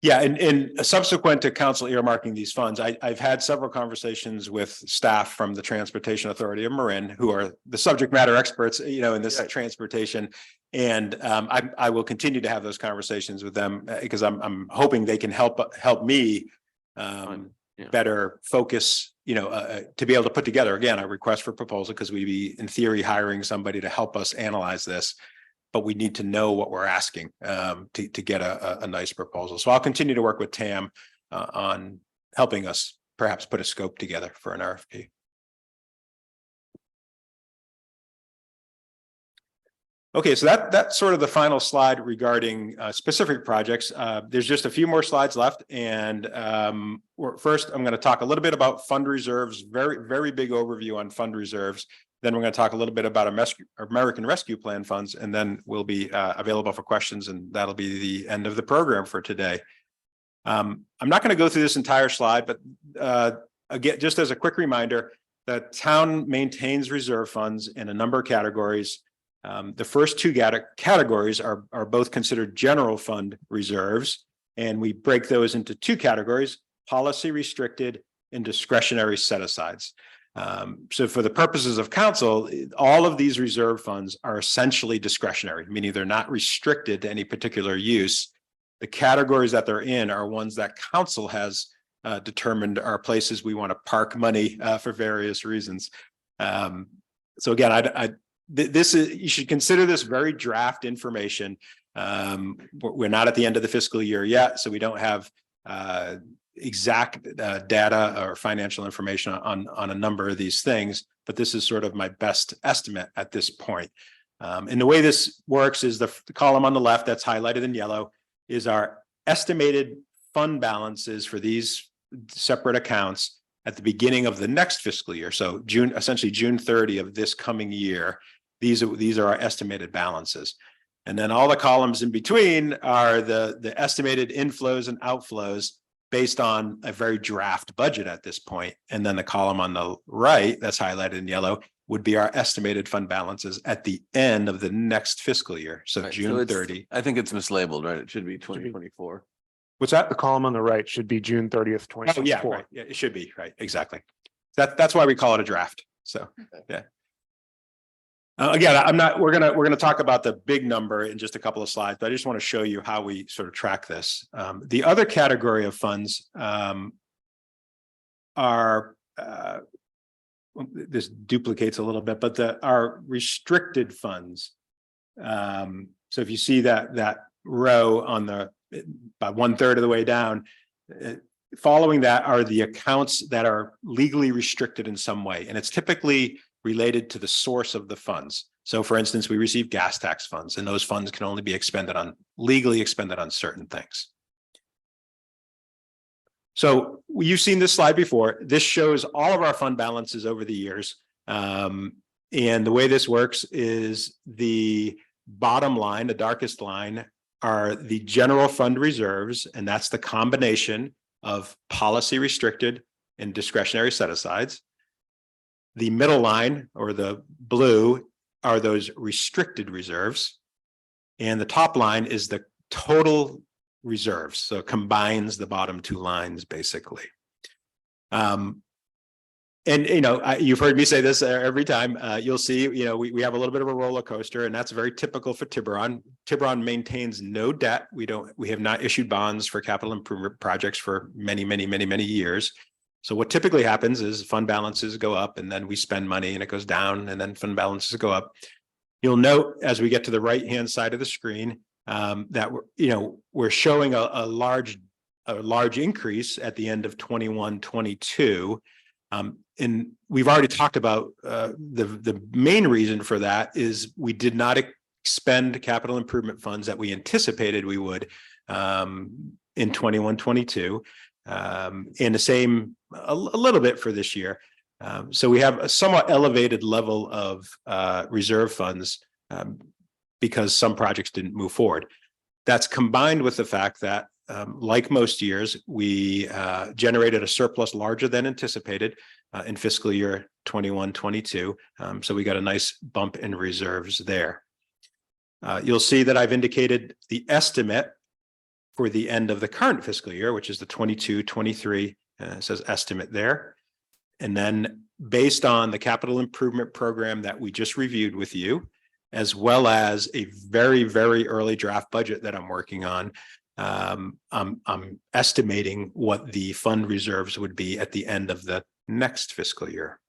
Yeah, and subsequent to council earmarking these funds, I've had several conversations with staff from the Transportation Authority of Marin, who are the subject matter experts, in this transportation. And I will continue to have those conversations with them because I'm hoping they can help me better focus, to be able to put together, again, a request for proposal, because we'd be in theory hiring somebody to help us analyze this. But we need to know what we're asking to get a nice proposal. So I'll continue to work with Tam on helping us perhaps put a scope together for an RFP. Okay, so that's sort of the final slide regarding specific projects. There's just a few more slides left. And first, I'm going to talk a little bit about fund reserves, very, very big overview on fund reserves. Then we're going to talk a little bit about American Rescue Plan funds, and then we'll be available for questions, and that'll be the end of the program for today. I'm not going to go through this entire slide, but again, just as a quick reminder, the town maintains reserve funds in a number of categories. The first two categories are both considered general fund reserves, and we break those into two categories: policy restricted and discretionary set-asides. So for the purposes of council, all of these reserve funds are essentially discretionary, meaning they're not restricted to any particular use. The categories that they're in are ones that council has determined are places we want to park money for various reasons. So again, this is, you should consider this very draft information. We're not at the end of the fiscal year yet, so we don't have exact data or financial information on a number of these things, but this is sort of my best estimate at this point. And the way this works is the column on the left that's highlighted in yellow is our estimated fund balances for these separate accounts at the beginning of the next fiscal year. So essentially June 30 of this coming year, these are our estimated balances. And then all the columns in between are the estimated inflows and outflows based on a very draft budget at this point. And then the column on the right that's highlighted in yellow would be our estimated fund balances at the end of the next fiscal year. So Right, June it's- 30. I think it's mislabeled, right? It should be 2024. What's that? The column on the right should be June 30th, Oh, yeah, 2024. right. Yeah, it should be, right, exactly. That's why we call it a draft. So, yeah. Again, we're gonna talk about the big number in just a couple of slides, but I just want to show you how we sort of track this. The other category of funds are this duplicates a little bit, but our restricted funds. So if you see that row on about 1/3 of the way down, following that are the accounts that are legally restricted in some way, and it's typically related to the source of the funds. So for instance, we receive gas tax funds, and those funds can only be legally expended on certain things. So you've seen this slide before. This shows all of our fund balances over the years. And the way this works is the bottom line, the darkest line, are the general fund reserves, and that's the combination of policy restricted and discretionary set-asides. The middle line, or the blue, are those restricted reserves. And the top line is the total reserves. So it combines the bottom two lines, basically. And, you've heard me say this every time. You'll see, we have a little bit of a roller coaster, and that's very typical for Tiburon. Tiburon maintains no debt. We have not issued bonds for capital improvement projects for many, many, many, many years. So what typically happens is fund balances go up, and then we spend money, and it goes down, and then fund balances go up. You'll note as we get to the right-hand side of the screen that we're showing a large increase at the end of 21-22. And we've already talked about the main reason for that is we did not expend capital improvement funds that we anticipated we would in 21-22. And the same a little bit for this year. So we have a somewhat elevated level of reserve funds because some projects didn't move forward. That's combined with the fact that like most years, we generated a surplus larger than anticipated in fiscal year 21-22. So we got a nice bump in reserves there. You'll see that I've indicated the estimate for the end of the current fiscal year, which is the 22-23, it says estimate there. And then based on the capital improvement program that we just reviewed with you, as well as a very, very early draft budget that I'm working on, I'm estimating what the fund reserves would be at the end of the next fiscal year.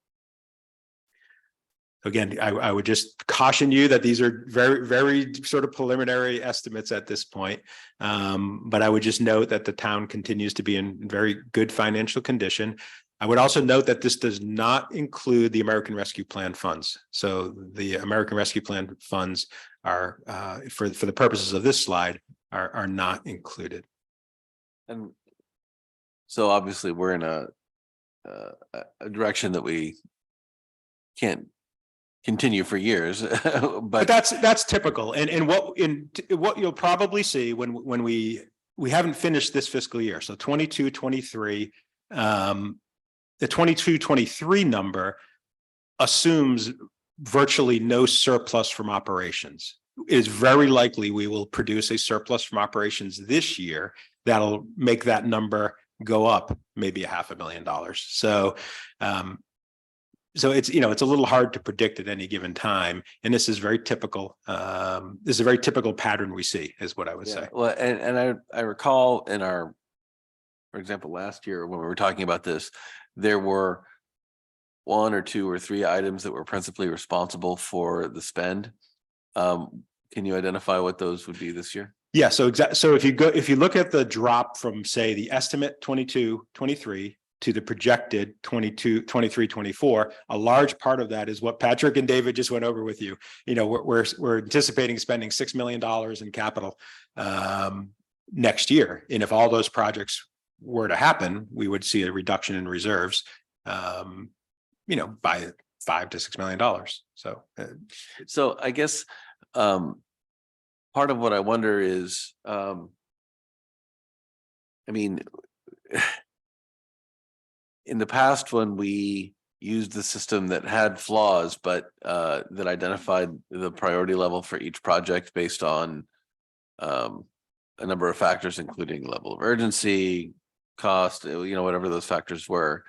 Again, I would just caution you that these are very, very sort of preliminary estimates at this point. But I would just note that the town continues to be in very good financial condition. I would also note that this does not include the American Rescue Plan funds. So the American Rescue Plan funds are, for the purposes of this slide, are not included. And so obviously we're in a direction that we can't continue for years, but that's typical. And what you'll probably see when we haven't finished this fiscal year, so 22-23, the 22-23 number assumes virtually no surplus from operations. It is very likely we will produce a surplus from operations this year that'll make that number go up maybe $500,000. So it's it's a little hard to predict at any given time, and this is very typical. This is a very typical pattern we see, is what I would say. Well, and I recall in our, for example, last year when we were talking about this, there were one or two or three items that were principally responsible for the spend. Can you identify what those would be this year? Yeah, so so if you look at the drop from, say, the estimate 22, 23 to the projected 22, 23, 24, a large part of that is what Patrick and David just went over with you. You know, we're anticipating spending $6 million in capital next year. And if all those projects were to happen, we would see a reduction in reserves, you know, by $5 to $6 million. So I guess part of what I wonder is, I mean, in the past, when we used the system that had flaws, but that identified the priority level for each project based on a number of factors, including level of urgency, cost, you know, whatever those factors were,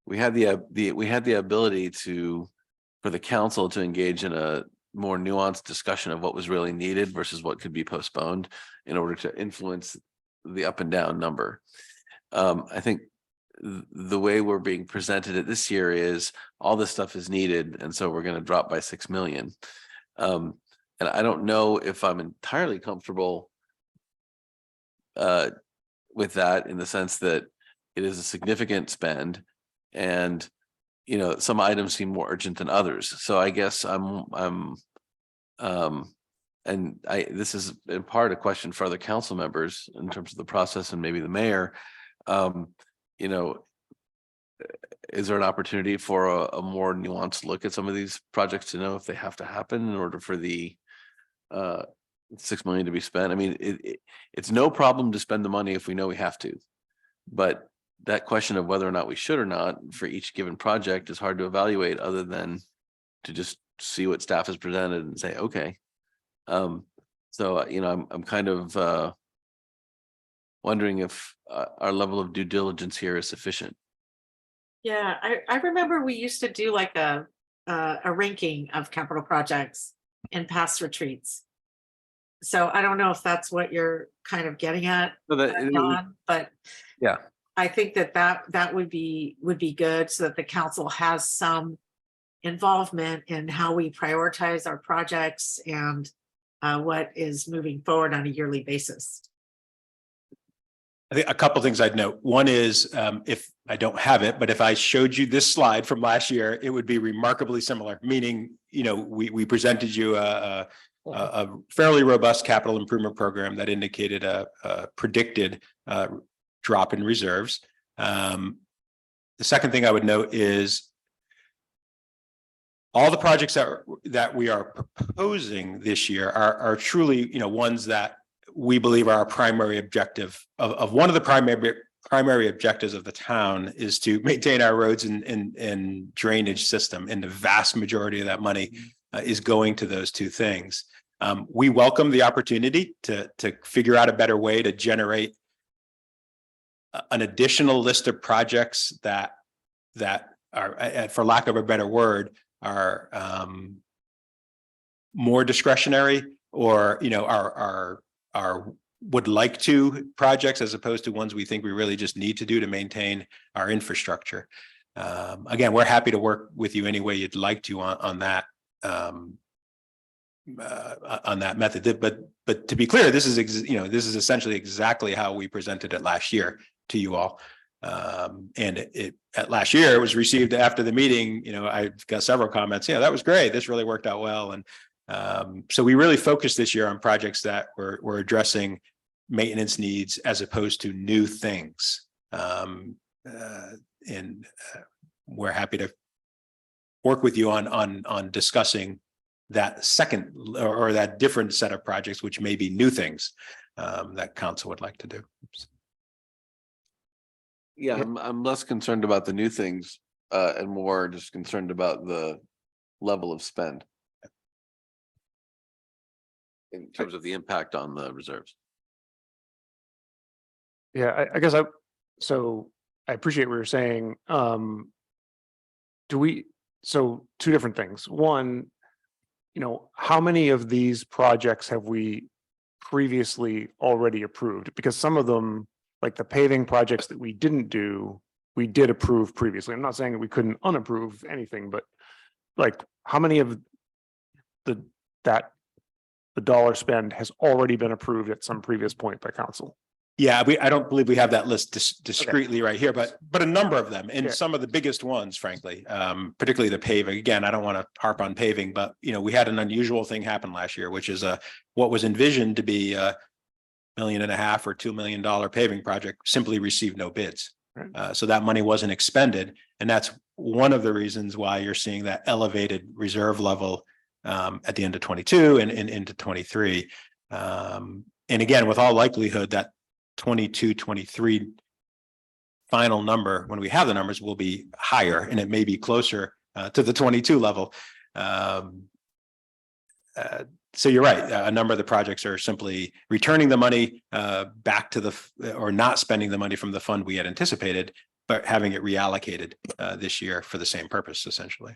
we had the ability for the council to engage in a more nuanced discussion of what was really needed versus what could be postponed in order to influence the up and down number. I think the way we're being presented it this year is all this stuff is needed, and so we're going to drop by 6 million. And I don't know if I'm entirely comfortable with that, in the sense that it is a significant spend, and you know, some items seem more urgent than others. So I guess this is in part a question for other council members in terms of the process, and maybe the mayor. You know, is there an opportunity for a more nuanced look at some of these projects to know if they have to happen in order for the 6 million to be spent? I mean, it's no problem to spend the money if we know we have to, but that question of whether or not we should or not for each given project is hard to evaluate, other than to just see what staff has presented and say, okay. So, you know, I'm kind of wondering if our level of due diligence here is sufficient. Yeah, I remember we used to do like a ranking of capital projects in past retreats. So I don't know if that's what you're kind of getting at, Don, but yeah, I think that would be good, so that the council has some involvement in how we prioritize our projects and what is moving forward on a yearly basis. I think a couple of things I'd note. One is, if I don't have it, but if I showed you this slide from last year, it would be remarkably similar, meaning, you know, we presented you a fairly robust capital improvement program that indicated a predicted drop in reserves. The second thing I would note is all the projects that we are proposing this year are truly, you know, ones that we believe are our primary objective of one of the primary objectives of the town is to maintain our roads and drainage system. And the vast majority of that money is going to those two things. We welcome the opportunity to figure out a better way to generate an additional list of projects that are, for lack of a better word, are more discretionary, or, you know, are would like to projects, as opposed to ones we think we really just need to do to maintain our infrastructure. Again, we're happy to work with you any way you'd like to on that method. But to be clear, this is essentially exactly how we presented it last year to you all. And at last year, it was received after the meeting. You know, I got several comments. Yeah, that was great. This really worked out well. And so we really focused this year on projects that were addressing maintenance needs as opposed to new things. And we're happy to work with you on discussing that second or that different set of projects, which may be new things that council would like to do. Yeah, I'm less concerned about the new things and more just concerned about the level of spend in terms of the impact on the reserves. Yeah, I guess so I appreciate what you're saying. So two different things. One, you know, how many of these projects have we previously already approved? Because some of them, like the paving projects that we didn't do, we did approve previously. I'm not saying that we couldn't unapprove anything, but like how many of the dollar spend has already been approved at some previous point by council? Yeah, I don't believe we have that list discreetly right here, but a number of them and Yeah. some of the biggest ones, frankly, particularly the paving. Again, I don't want to harp on paving, but we had an unusual thing happen last year, which is what was envisioned to be $1.5 million or $2 million paving project simply received no bids. Right. So that money wasn't expended. And that's one of the reasons why you're seeing that elevated reserve level at the end of 22 and into 23. And again, with all likelihood, that 22, 23 final number, when we have the numbers, will be higher and it may be closer to the 22 level. So you're right. A number of the projects are simply returning the money back to or not spending the money from the fund we had anticipated, but having it reallocated this year for the same purpose, essentially.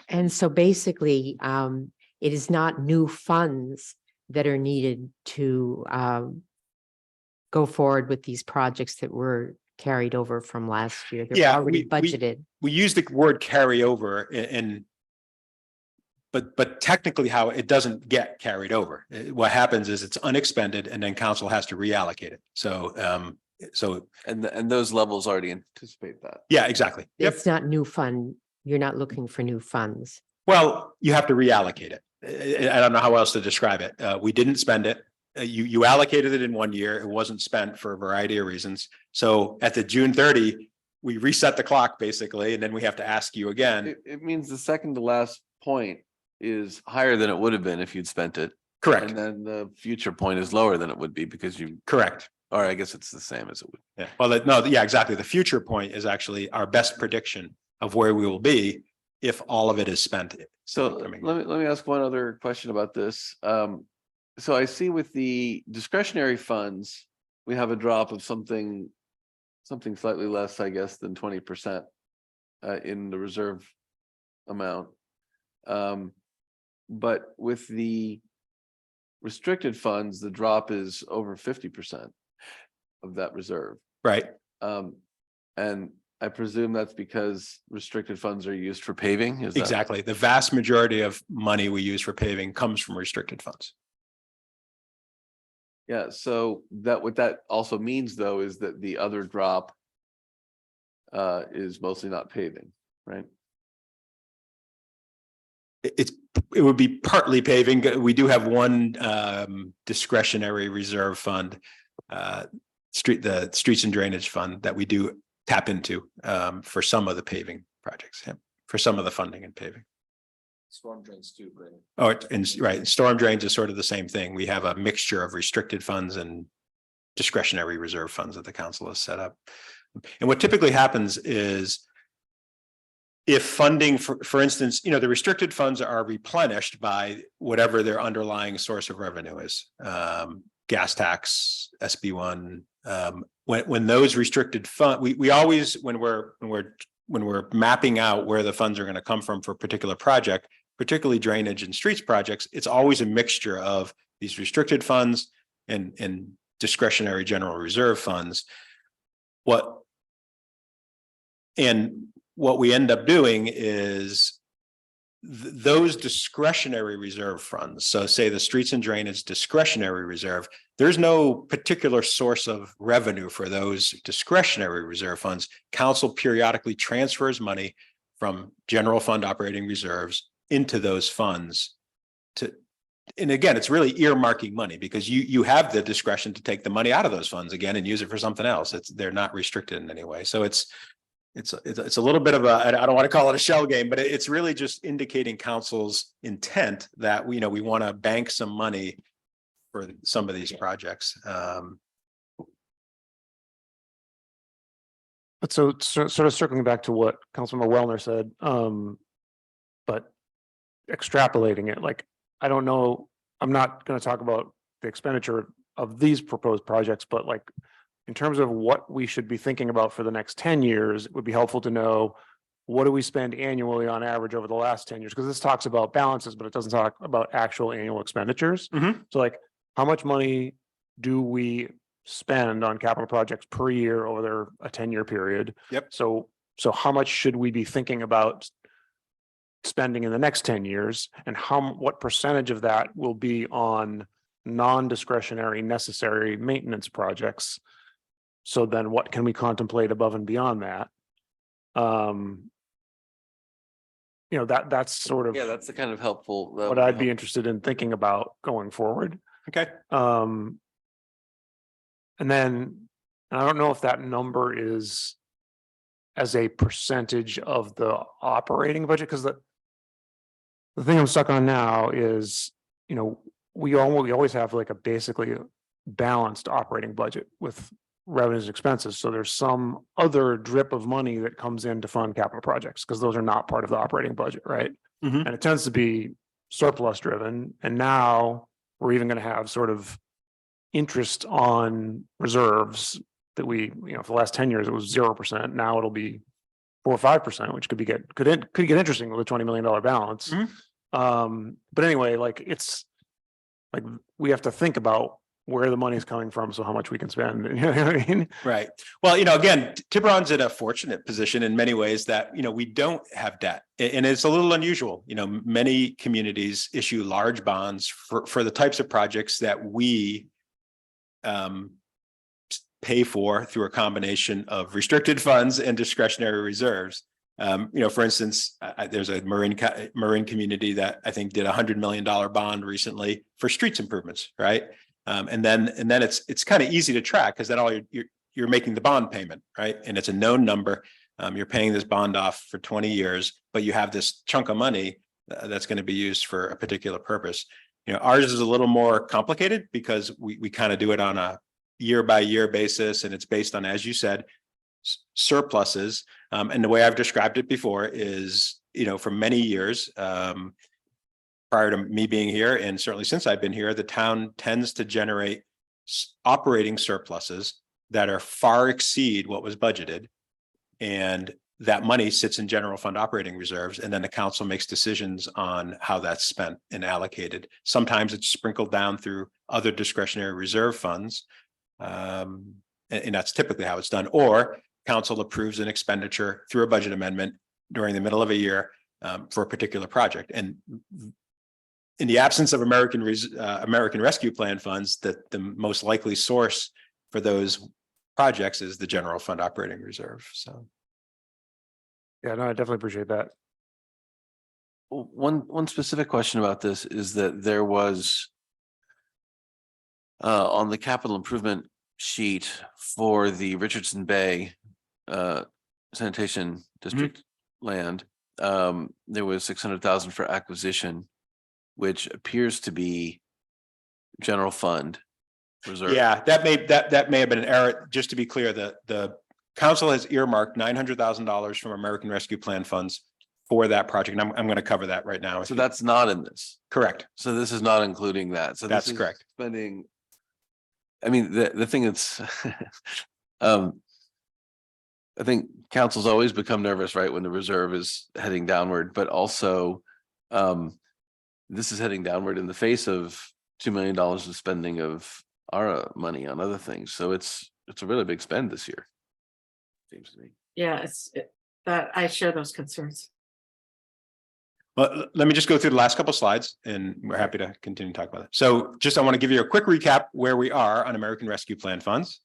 And so basically, it is not new funds that are needed to go forward with these projects that were carried over from last year. They're already budgeted. We use the word carryover but technically how it doesn't get carried over. What happens is it's unexpended and then council has to reallocate it. So And those levels already anticipate that. yeah, exactly. Yep. It's not new fund. You're not looking for new funds. Well, you have to reallocate it. I don't know how else to describe it. We didn't spend it. You allocated it in 1 year. It wasn't spent for a variety of reasons. So at the June 30, we reset the clock basically, and then we have to ask you again. It means the second to last point is higher than it would have been if you'd spent it. Correct. And then the future point is lower than it would be because you, Correct. or I guess it's the same as it would. Yeah. Well, no, yeah, exactly. The future point is actually our best prediction of where we will be if all of it is spent. So let me ask one other question about this. So I see with the discretionary funds, we have a drop of something slightly less, I guess, than 20% in the reserve amount. But with the restricted funds, the drop is over 50% of that reserve. Right. And I presume that's because restricted funds are used for paving. Is that? Exactly. The vast majority of money we use for paving comes from restricted funds. Yeah, so what that also means though is that the other drop is mostly not paving, right? It would be partly paving. We do have one discretionary reserve fund, the streets and drainage fund that we do tap into for some of the paving projects, for some of the funding and paving. Storm drains too, right? Oh, right. Storm drains is sort of the same thing. We have a mixture of restricted funds and discretionary reserve funds that the council has set up. And what typically happens is if funding, for instance, the restricted funds are replenished by whatever their underlying source of revenue is, gas tax, SB1. When those restricted fund, we always, when we're mapping out where the funds are going to come from for a particular project, particularly drainage and streets projects, it's always a mixture of these restricted funds and discretionary general reserve funds. What we end up doing is those discretionary reserve funds. So say the streets and drainage discretionary reserve, there's no particular source of revenue for those discretionary reserve funds. Council periodically transfers money from general fund operating reserves into those funds and again, it's really earmarking money because you have the discretion to take the money out of those funds again and use it for something else. They're not restricted in any way. So it's a little bit of I don't want to call it a shell game, but it's really just indicating council's intent that we want to bank some money for some of these projects. But so sort of circling back to what Councilmember Wellner said, but extrapolating it, like, I don't know, I'm not going to talk about the expenditure of these proposed projects, but like in terms of what we should be thinking about for the next 10 years, it would be helpful to know what do we spend annually on average over the last 10 years? Because this talks about balances, but it doesn't talk about actual annual expenditures. Mhm. So like, how much money do we spend on capital projects per year over a 10-year period. Yep. So how much should we be thinking about spending in the next 10 years, and what percentage of that will be on non-discretionary necessary maintenance projects? So then what can we contemplate above and beyond that? That's sort of Yeah, that's the kind of helpful. what I'd be interested in thinking about going forward. Okay. And then I don't know if that number is as a percentage of the operating budget, because the thing I'm stuck on now is, we always have like a basically balanced operating budget with revenues and expenses. So there's some other drip of money that comes in to fund capital projects, because those are not part of the operating budget, right? Mhm. And it tends to be surplus driven. And now we're even going to have sort of interest on reserves that we, for the last 10 years, it was 0%. Now it'll be 4 or 5%, which could get interesting with a $20 million balance. But anyway, like it's like we have to think about where the money is coming from, so how much we can spend. You know what I mean? Right. Well, again, Tiburon's in a fortunate position in many ways that, we don't have debt, and it's a little unusual. Many communities issue large bonds for the types of projects that we pay for through a combination of restricted funds and discretionary reserves. For instance, there's a Marin community that I think did $100 million bond recently for streets improvements, right? And then it's kind of easy to track, because then all you're making the bond payment, right? And it's a known number. You're paying this bond off for 20 years, but you have this chunk of money that's going to be used for a particular purpose. Ours is a little more complicated because we kind of do it on a year by year basis, and it's based on, as you said, surpluses. And the way I've described it before is, for many years, prior to me being here, and certainly since I've been here, the town tends to generate operating surpluses that are far exceed what was budgeted. And that money sits in general fund operating reserves, and then the council makes decisions on how that's spent and allocated. Sometimes it's sprinkled down through other discretionary reserve funds. And that's typically how it's done. Or council approves an expenditure through a budget amendment during the middle of a year for a particular project. And in the absence of American Rescue Plan funds, the most likely source for those projects is the general fund operating reserve. So. Yeah, no, I definitely appreciate that. One specific question about this is that there was on the capital improvement sheet for the Richardson Bay sanitation district land, there was 600,000 for acquisition, which appears to be general fund reserve. Yeah, that may have been an error. Just to be clear, the council has earmarked $900,000 from American Rescue Plan funds for that project. And I'm going to cover that right now. So that's not in this. Correct. So this is not including that. So that's correct. Spending. I mean, the thing that's, I think council's always become nervous, right, when the reserve is heading downward, but also this is heading downward in the face of $2 million of spending of ARA money on other things. So it's a really big spend this year, seems to me. Yeah, that I share those concerns. Well, let me just go through the last couple of slides, and we're happy to continue to talk about it. So I want to give you a quick recap where we are on American Rescue Plan funds.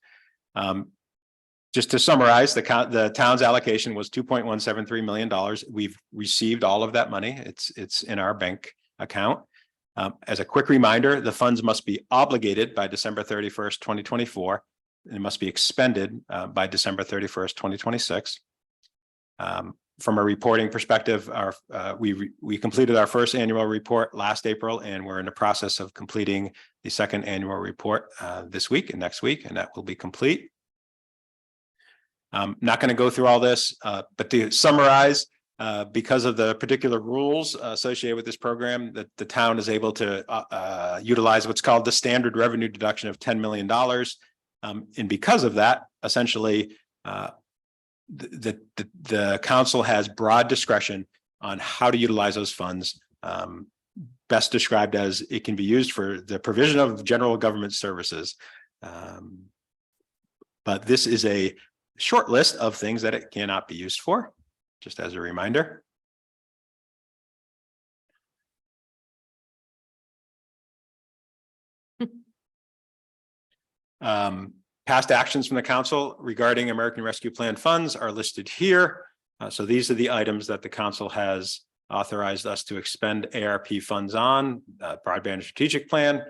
Just to summarize, the town's allocation was $2.173 million. We've received all of that money. It's in our bank account. As a quick reminder, the funds must be obligated by December 31st, 2024. And it must be expended by December 31st, 2026. From a reporting perspective, we completed our first annual report last April, and we're in the process of completing the second annual report this week and next week, and that will be complete. I'm not going to go through all this, but to summarize, because of the particular rules associated with this program, that the town is able to utilize what's called the standard revenue deduction of $10 million. And because of that, essentially, the council has broad discretion on how to utilize those funds, best described as it can be used for the provision of general government services. But this is a short list of things that it cannot be used for, just as a reminder. Past actions from the council regarding American Rescue Plan funds are listed here. So these are the items that the council has authorized us to expend ARP funds on: broadband strategic plan,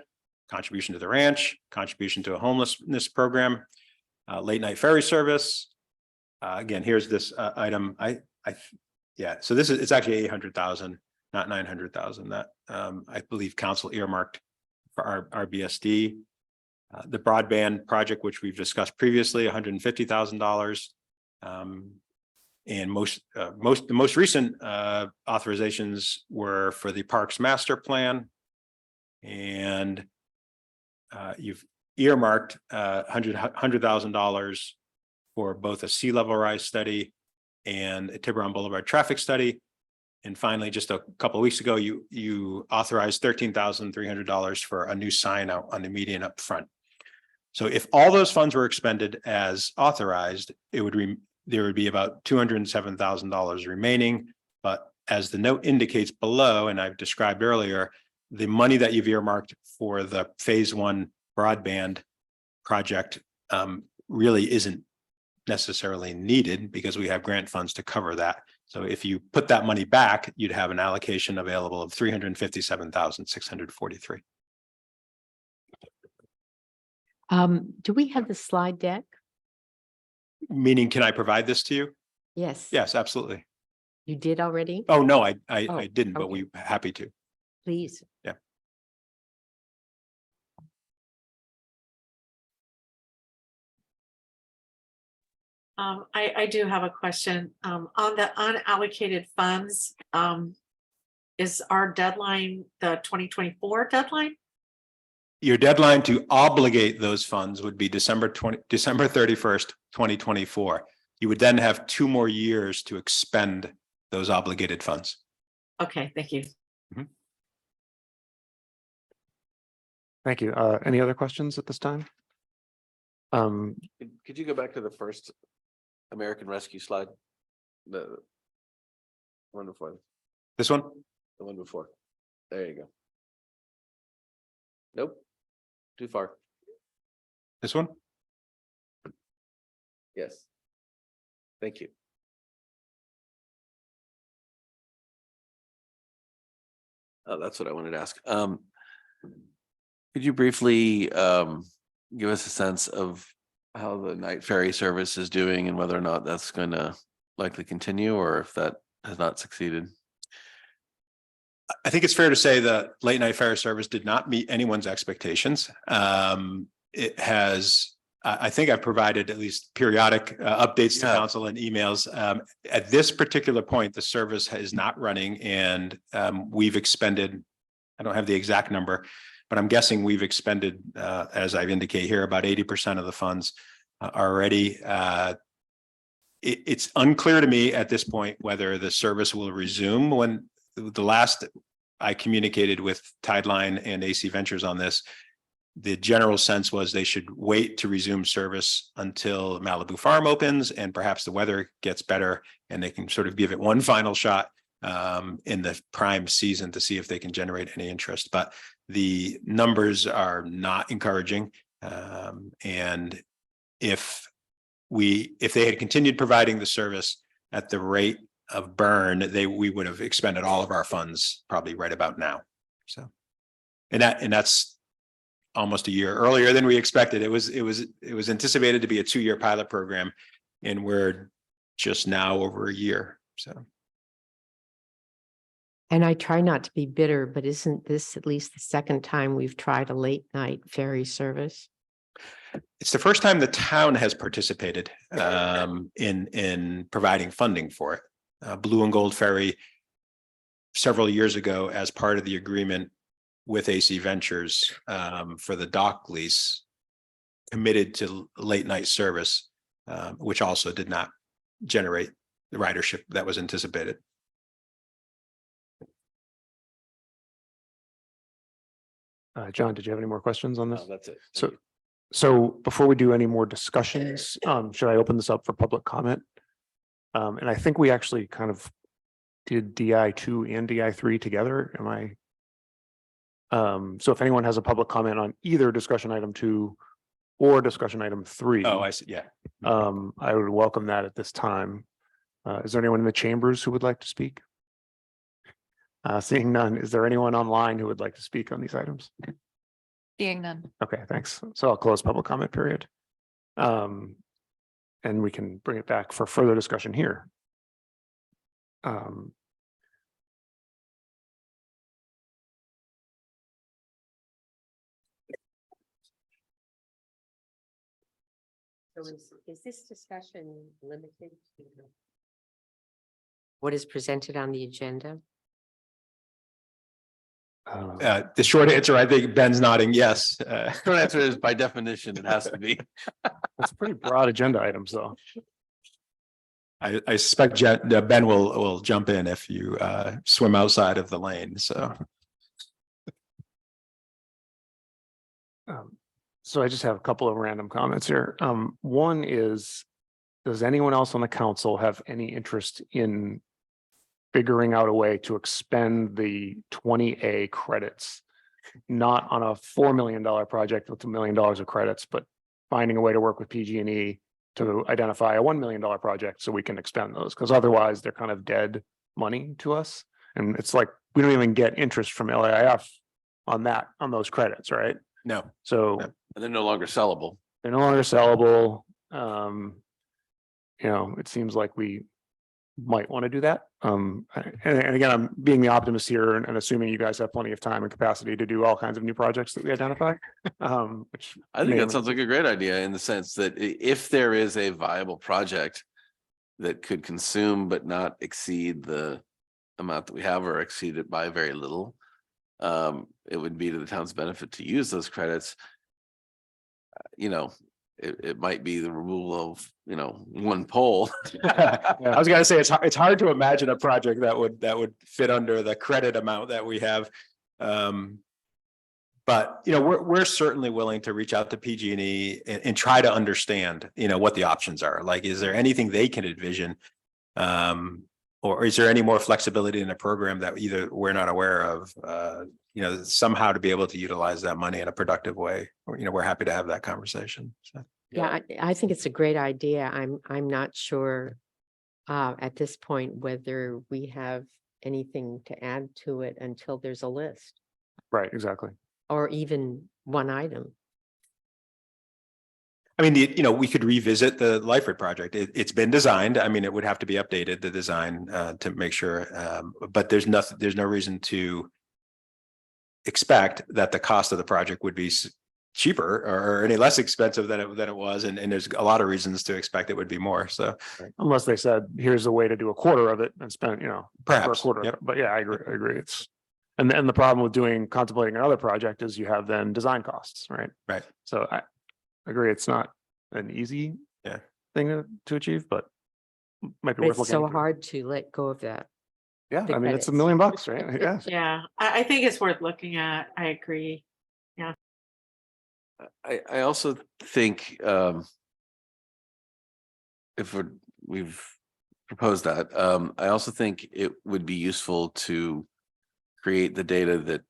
contribution to the ranch, contribution to a homelessness program, late night ferry service. Again, here's this item. Yeah, so this is, it's actually 800,000, not 900,000 that I believe council earmarked for our BSD. The broadband project, which we've discussed previously, $150,000. And the most recent authorizations were for the Parks Master Plan. And you've earmarked $100,000 for both a sea level rise study and a Tiburon Boulevard traffic study. And finally, just a couple of weeks ago, you authorized $13,300 for a new sign out on the median up front. So if all those funds were expended as authorized, there would be about $207,000 remaining. But as the note indicates below, and I've described earlier, the money that you've earmarked for the phase 1 broadband project really isn't necessarily needed because we have grant funds to cover that. So if you put that money back, you'd have an allocation available of $357,643. Do we have the slide deck? Meaning, can I provide this to you? Yes. Yes, absolutely. You did already? Oh, no, I Oh, didn't, but okay. we're happy to. Please. Yeah. I do have a question. On the unallocated funds, is our deadline the 2024 deadline? Your deadline to obligate those funds would be December 31st, 2024. You would then have 2 more years to expend those obligated funds. Okay, thank you. Thank you. Any other questions at this time? Could you go back to the first American Rescue slide? The one before. This one? The one before. There you go. Nope. Too far. This one? Yes. Thank you. Oh, that's what I wanted to ask. Could you briefly give us a sense of how the night ferry service is doing and whether or not that's going to likely continue or if that has not succeeded? I think it's fair to say that late night ferry service did not meet anyone's expectations. It has, I think I've provided at least periodic updates to council and emails. At this particular point, the service is not running and we've expended, I don't have the exact number, but I'm guessing we've expended, as I've indicated here, about 80% of the funds already. It's unclear to me at this point whether the service will resume. When the last I communicated with Tideline and AC Ventures on this, the general sense was they should wait to resume service until Malibu Farm opens and perhaps the weather gets better and they can sort of give it one final shot in the prime season to see if they can generate any interest. But the numbers are not encouraging. And if they had continued providing the service at the rate of burn, we would have expended all of our funds probably right about now. So, and that's almost a year earlier than we expected. It was anticipated to be a 2-year pilot program, and we're just now over a year. So. And I try not to be bitter, but isn't this at least the second time we've tried a late night ferry service? It's the first time the town has participated in providing funding for it. Blue and Gold Ferry several years ago, as part of the agreement with AC Ventures for the dock lease, committed to late night service, which also did not generate the ridership that was anticipated. John, did you have any more questions on this? No, that's it. So So before we do any more discussions, should I open this up for public comment? And I think we actually kind of did DI2 and DI3 together. Am I? So if anyone has a public comment on either discussion item 2 or discussion item 3. Oh, I see. Yeah. I would welcome that at this time. Is there anyone in the chambers who would like to speak? Seeing none, is there anyone online who would like to speak on these items? Seeing none. Okay, thanks. So I'll close public comment period. And we can bring it back for further discussion here. So is this discussion limited to what is presented on the agenda? The short answer, I think Ben's nodding yes. Short answer is by definition, it has to be. That's pretty broad agenda items, though. I suspect Ben will jump in if you swim outside of the lane, so. So I just have a couple of random comments here. One is, does anyone else on the council have any interest in figuring out a way to expend the 20A credits? Not on a $4 million project with $1 million of credits, but finding a way to work with PG&E to identify a $1 million project so we can expend those, because otherwise they're kind of dead money to us. And it's like, we don't even get interest from LAIF on those credits, right? No. So And they're no longer sellable. they're no longer sellable. You know, it seems like we might want to do that. And again, I'm being the optimist here and assuming you guys have plenty of time and capacity to do all kinds of new projects that we identify. Which I think that sounds like a great idea in the sense that if there is a viable project that could consume but not exceed the amount that we have or exceed it by very little, it would be to the town's benefit to use those credits. You know, it might be the removal of, you know, one pole. I was gonna say, it's hard to imagine a project that would fit under the credit amount that we have. But, you know, we're certainly willing to reach out to PG&E and try to understand, you know, what the options are. Like, is there anything they can envision? Or is there any more flexibility in the program that either we're not aware of, you know, somehow to be able to utilize that money in a productive way? Or, you know, we're happy to have that conversation. So. Yeah, I think it's a great idea. I'm not sure at this point whether we have anything to add to it until there's a list right, exactly. or even one item. I mean, you know, we could revisit the Lyford project. It's been designed. I mean, it would have to be updated, the design, to make sure. But there's no reason to expect that the cost of the project would be cheaper or any less expensive than it was. And there's a lot of reasons to expect it would be more. So unless they said, here's a way to do a quarter of it and spend, you know, perhaps for a quarter. Yep. But yeah, I agree. It's and the problem with contemplating another project is you have then design costs, right? Right. So I agree, it's not an easy thing to achieve, but might be But worth it's looking so into. hard to let go of that. Yeah, the I mean, it's $1 credits. million bucks, right? Yeah. Yeah, I think it's worth looking at. I agree. I also think if we've proposed that, I also think it would be useful to create the data that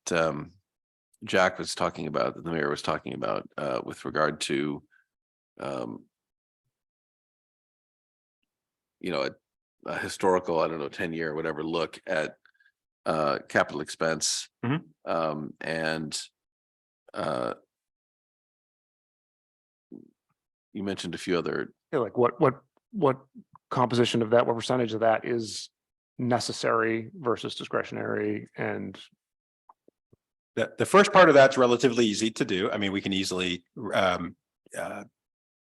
Jack was talking about, that the mayor was talking about, with regard to you know, a historical, I don't know, 10-year or whatever look at capital expense. And you mentioned a few other. Yeah, like what composition of that, what percentage of that is necessary versus discretionary? And the first part of that's relatively easy to do. I mean, we can easily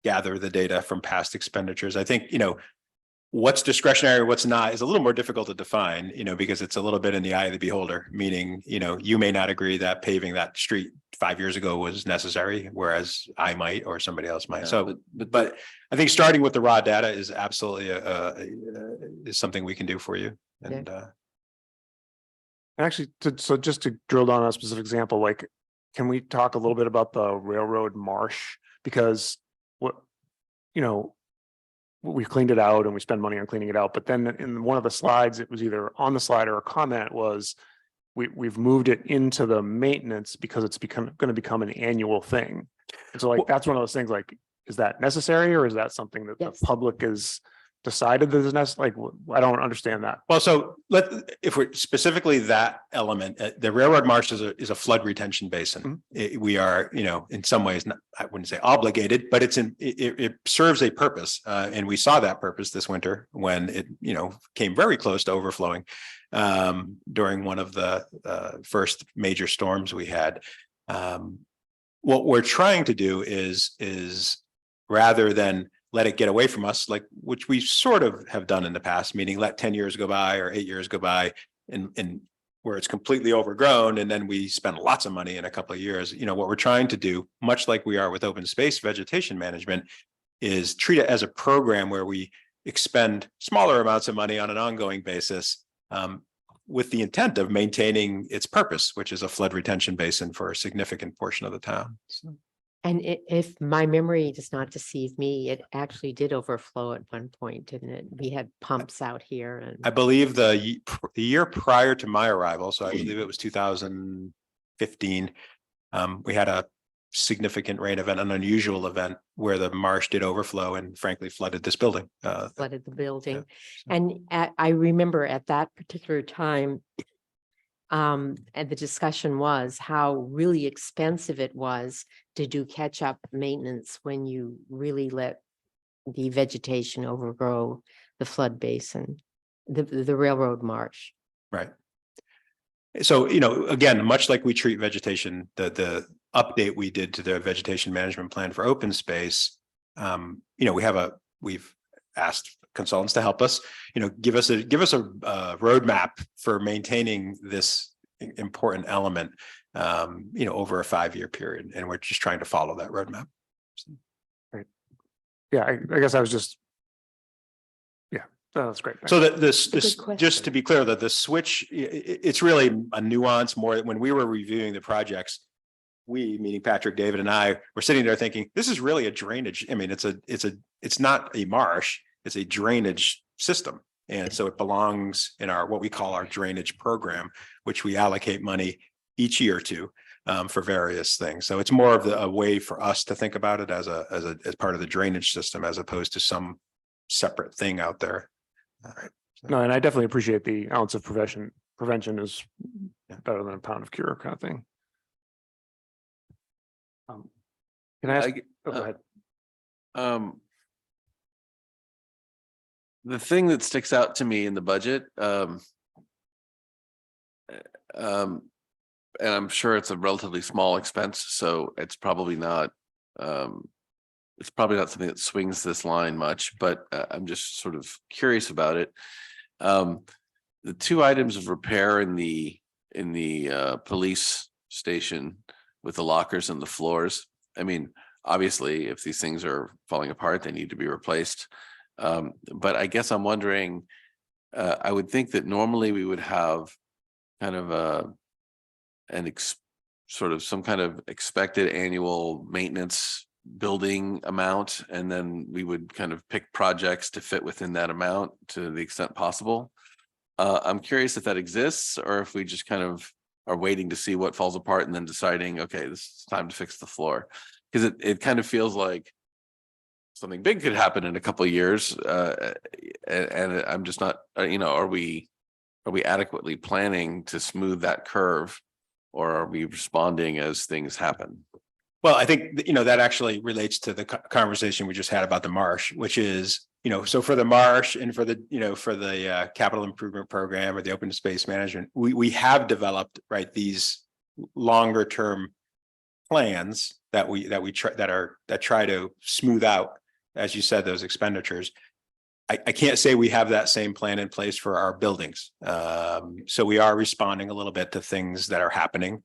gather the data from past expenditures. I think, you know, what's discretionary, what's not is a little more difficult to define, you know, because it's a little bit in the eye of the beholder, meaning, you know, you may not agree that paving that street 5 years ago was necessary, whereas I might, or somebody else might. Yeah, So, but I think starting with the raw data is absolutely is something we can do for you. And actually, so just to drill down on a specific example, like, can we talk a little bit about the railroad marsh? because what, you know, we cleaned it out and we spend money on cleaning it out, but then in one of the slides, it was either on the slide or a comment was we've moved it into the maintenance because it's going to become an annual thing. And so like, that's one of those things, like, is that necessary or is that something that Yes. the public is decided that is necessary? Like, I don't understand that. Well, so if we're specifically that element, the railroad marsh is a flood retention basin. We are, you know, in some ways, not, I wouldn't say obligated, but it serves a purpose. And we saw that purpose this winter when it, you know, came very close to overflowing during one of the first major storms we had. What we're trying to do is rather than let it get away from us, like, which we sort of have done in the past, meaning let 10 years go by or 8 years go by and where it's completely overgrown. And then we spend lots of money in a couple of years. You know, what we're trying to do, much like we are with open space vegetation management, is treat it as a program where we expend smaller amounts of money on an ongoing basis, with the intent of maintaining its purpose, which is a flood retention basin for a significant portion of the town. So. And if my memory does not deceive me, it actually did overflow at one point, didn't it? We had pumps out here and. I believe the year prior to my arrival, so I believe it was 2015, we had a significant rain event, an unusual event where the marsh did overflow and frankly flooded this building. Flooded the building. Yeah. And I remember at that particular time, and the discussion was how really expensive it was to do catch-up maintenance when you really let the vegetation overgrow the flood basin, the railroad marsh. Right. So, you know, again, much like we treat vegetation, the update we did to the vegetation management plan for open space, you know, we've asked consultants to help us, you know, give us a roadmap for maintaining this important element, you know, over a 5-year period. And we're just trying to follow that roadmap. Right. Yeah, I guess I was just, yeah, that's great. So that this question. just to be clear, that the switch, it's really a nuance more. When we were reviewing the projects, we, meaning Patrick, David, and I, were sitting there thinking, this is really a drainage. I mean, it's not a marsh, it's a drainage system. And so it belongs in our, what we call our drainage program, which we allocate money each year to for various things. So it's more of a way for us to think about it as part of the drainage system, as opposed to some separate thing out there. All right. No, and I definitely appreciate the ounce of prevention. Prevention is better than a pound of cure kind of thing. Can I ask? Go ahead. The thing that sticks out to me in the budget, and I'm sure it's a relatively small expense, so it's probably not something that swings this line much, but I'm just sort of curious about it. The 2 items of repair in the police station with the lockers and the floors. I mean, obviously, if these things are falling apart, they need to be replaced. But I guess I'm wondering, I would think that normally we would have kind of some kind of expected annual maintenance building amount, and then we would kind of pick projects to fit within that amount to the extent possible. I'm curious if that exists, or if we just kind of are waiting to see what falls apart and then deciding, okay, this is time to fix the floor. Because it kind of feels like something big could happen in a couple of years, and I'm just not, you know, are we adequately planning to smooth that curve, or are we responding as things happen? Well, I think, you know, that actually relates to the conversation we just had about the marsh, which is, you know, so for the marsh and for the, you know, for the capital improvement program or the open space management, we have developed, right, these longer term plans that try to smooth out, as you said, those expenditures. I can't say we have that same plan in place for our buildings. So we are responding a little bit to things that are happening.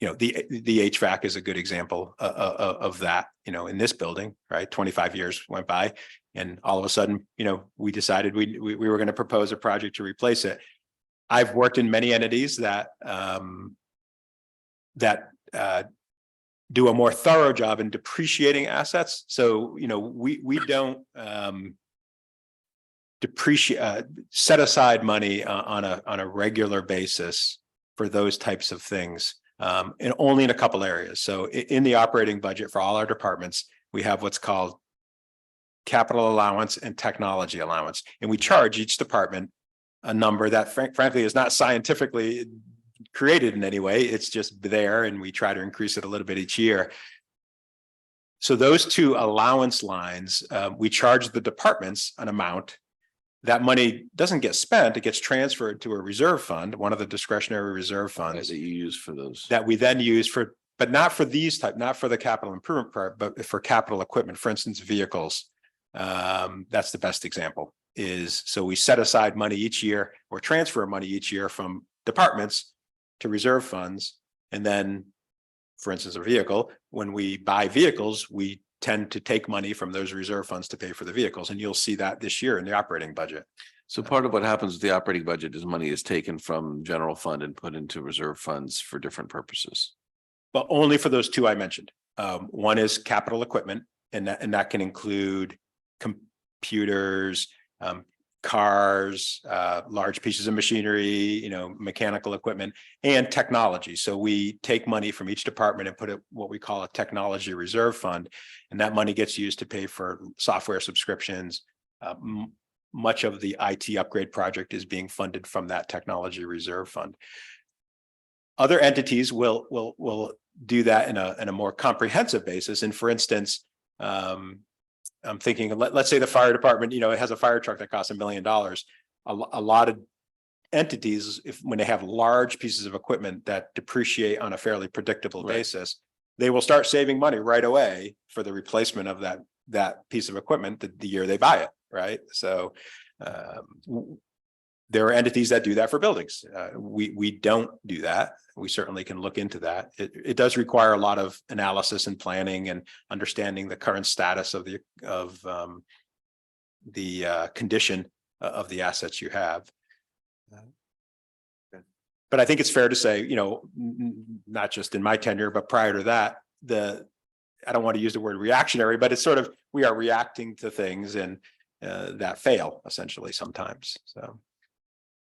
You know, the HVAC is a good example of that, you know, in this building, right? 25 years went by and all of a sudden, you know, we decided we were going to propose a project to replace it. I've worked in many entities that do a more thorough job in depreciating assets. So, you know, we don't depreciate, set aside money on a regular basis for those types of things, and only in a couple areas. So in the operating budget for all our departments, we have what's called capital allowance and technology allowance, and we charge each department a number that frankly is not scientifically created in any way. It's just there, and we try to increase it a little bit each year. So those two allowance lines, we charge the departments an amount. That money doesn't get spent, it gets transferred to a reserve fund, one of the discretionary reserve funds that you use for those. that we then use for, but not for these type, not for the capital improvement part, but for capital equipment, for instance, vehicles. That's the best example is, so we set aside money each year or transfer money each year from departments to reserve funds. And then, for instance, a vehicle, when we buy vehicles, we tend to take money from those reserve funds to pay for the vehicles. And you'll see that this year in the operating budget. So part of what happens with the operating budget is money is taken from general fund and put into reserve funds for different purposes. But only for those two I mentioned. One is capital equipment, and that can include computers, cars, large pieces of machinery, you know, mechanical equipment, and technology. So we take money from each department and put it what we call a technology reserve fund, and that money gets used to pay for software subscriptions. Much of the IT upgrade project is being funded from that technology reserve fund. Other entities will do that in a more comprehensive basis. And for instance, I'm thinking, let's say the fire department, you know, it has a fire truck that costs $1 million. A lot of entities, when they have large pieces of equipment that depreciate on a fairly predictable basis, they will start saving money right away for the replacement of that piece of equipment the year they buy it, right? So there are entities that do that for buildings. We don't do that. We certainly can look into that. It does require a lot of analysis and planning and understanding the current status of the condition of the assets you have. But I think it's fair to say, you know, not just in my tenure, but prior to that, I don't want to use the word reactionary, but it's sort of, we are reacting to things and that fail essentially sometimes. So,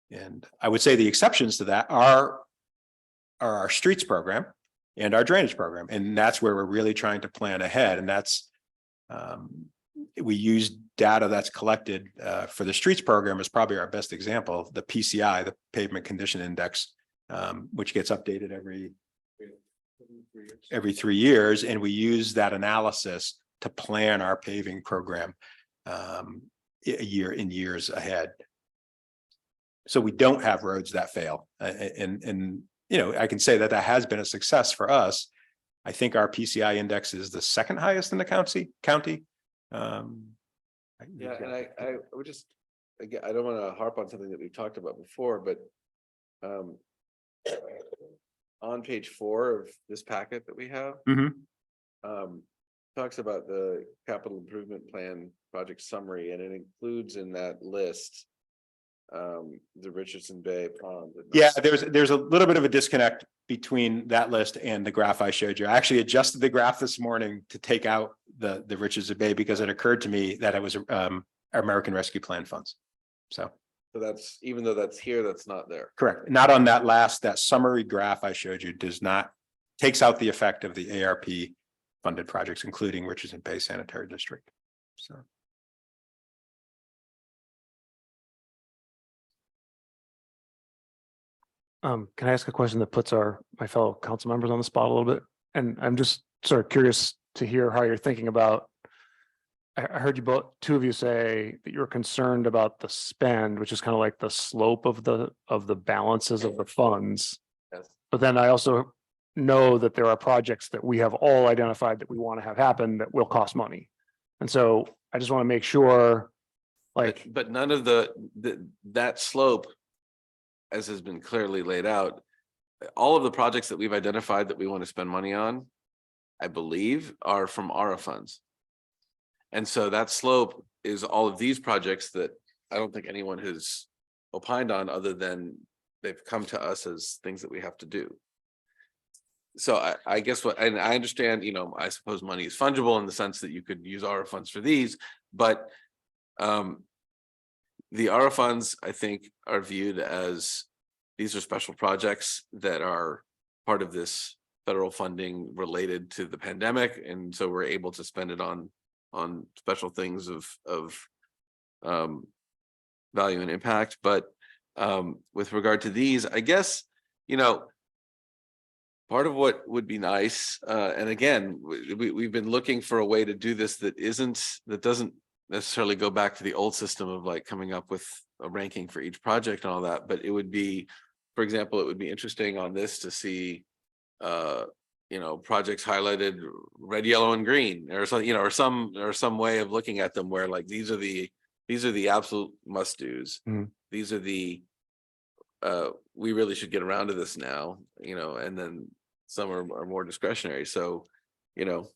and I would say the exceptions to that are our streets program and our drainage program. And that's where we're really trying to plan ahead. And that's, we use data that's collected for the streets program is probably our best example, the PCI, the Pavement Condition Index, which gets updated every 3 years. And we use that analysis to plan our paving program years ahead. So we don't have roads that fail. And you know, I can say that has been a success for us. I think our PCI index is the second highest in the county. Yeah, and I would just, again, I don't want to harp on something that we've talked about before, but on page 4 of this packet that we have, talks about the capital improvement plan project summary, and it includes in that list the Richardson Bay Pond. Yeah, there's a little bit of a disconnect between that list and the graph I showed you. I actually adjusted the graph this morning to take out the Richardson Bay because it occurred to me that it was American Rescue Plan funds. So that's, even though that's here, that's not there. Correct. Not on that summary graph I showed you takes out the effect of the ARP funded projects, including Richardson Bay Sanitary District. So. Can I ask a question that puts my fellow council members on the spot a little bit? And I'm just sort of curious to hear how you're thinking about. I heard two of you say that you're concerned about the spend, which is kind of like the slope of the balances of the funds. Yes. But then I also know that there are projects that we have all identified that we want to have happen that will cost money. And so I just want to make sure, but none of that slope, as has been clearly laid out, all of the projects that we've identified that we want to spend money on, I believe, are from ARA funds. And so that slope is all of these projects that I don't think anyone has opined on, other than they've come to us as things that we have to do. so I guess what, and I understand, you know, I suppose money is fungible in the sense that you could use ARA funds for these, but the ARA funds, I think, are viewed as these are special projects that are part of this federal funding related to the pandemic, and so we're able to spend it on special things of value and impact. But with regard to these, I guess, you know, part of what would be nice, and again, we've been looking for a way to do this that doesn't necessarily go back to the old system of like coming up with a ranking for each project and all that, but it would be, for example, it would be interesting on this to see you know, projects highlighted red, yellow, and green, or something, you know, or some way of looking at them where like these are the absolute must-dos. These are the we really should get around to this now, you know, and then some are more discretionary. So, you know,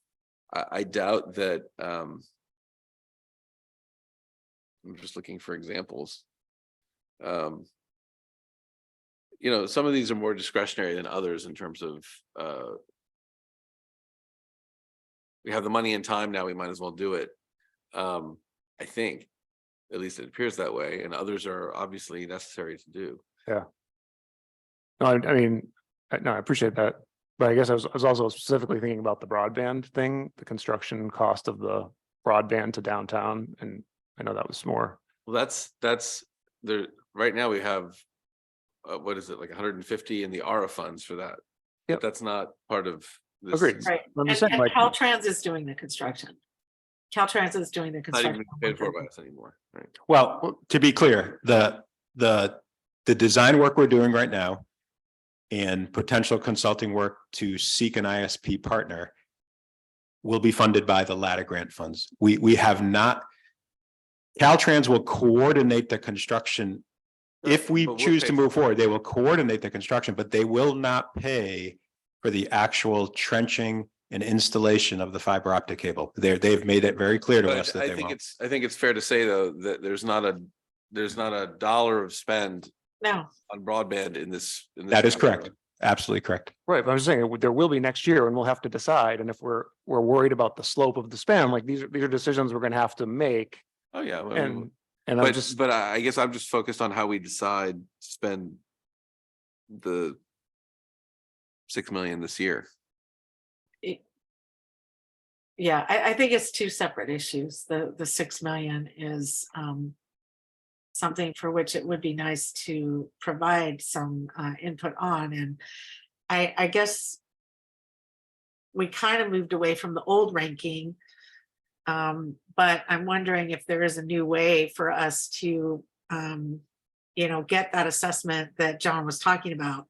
I doubt that I'm just looking for examples. You know, some of these are more discretionary than others in terms of we have the money and time now, we might as well do it. I think, at least it appears that way, and others are obviously necessary to do. Yeah. No, I mean, no, I appreciate that. But I guess I was also specifically thinking about the broadband thing, the construction cost of the broadband to downtown. And I know that was more. Well, that's there right now. We have what is it, like 150 in the ARA funds for that. Yep. But that's not part of this. Agreed. Right. I'm And just saying, like, Caltrans is doing the construction. Caltrans is doing the Not construction. even paid for by us anymore, right? Well, to be clear, the design work we're doing right now and potential consulting work to seek an ISP partner will be funded by the LATA grant funds. We have not, Caltrans will coordinate the construction. If we But we'll choose pay to for move forward, they will coordinate the construction, but they will not pay for the actual trenching and installation of the fiber optic cable. They've made it very clear to But us that I they think won't. I think it's fair to say though that there's not a dollar of spend No, on broadband in this. That is correct. Absolutely correct. right, but I'm just saying there will be next year and we'll have to decide. And if we're worried about the slope of the spend, like these are decisions we're gonna have to make. Oh, yeah. well, And I'm But just, I guess I'm just focused on how we decide to spend the 6 million this year. yeah, I think it's two separate issues. The 6 million is something for which it would be nice to provide some input on. And I guess we kind of moved away from the old ranking. But I'm wondering if there is a new way for us to, you know, get that assessment that John was talking about,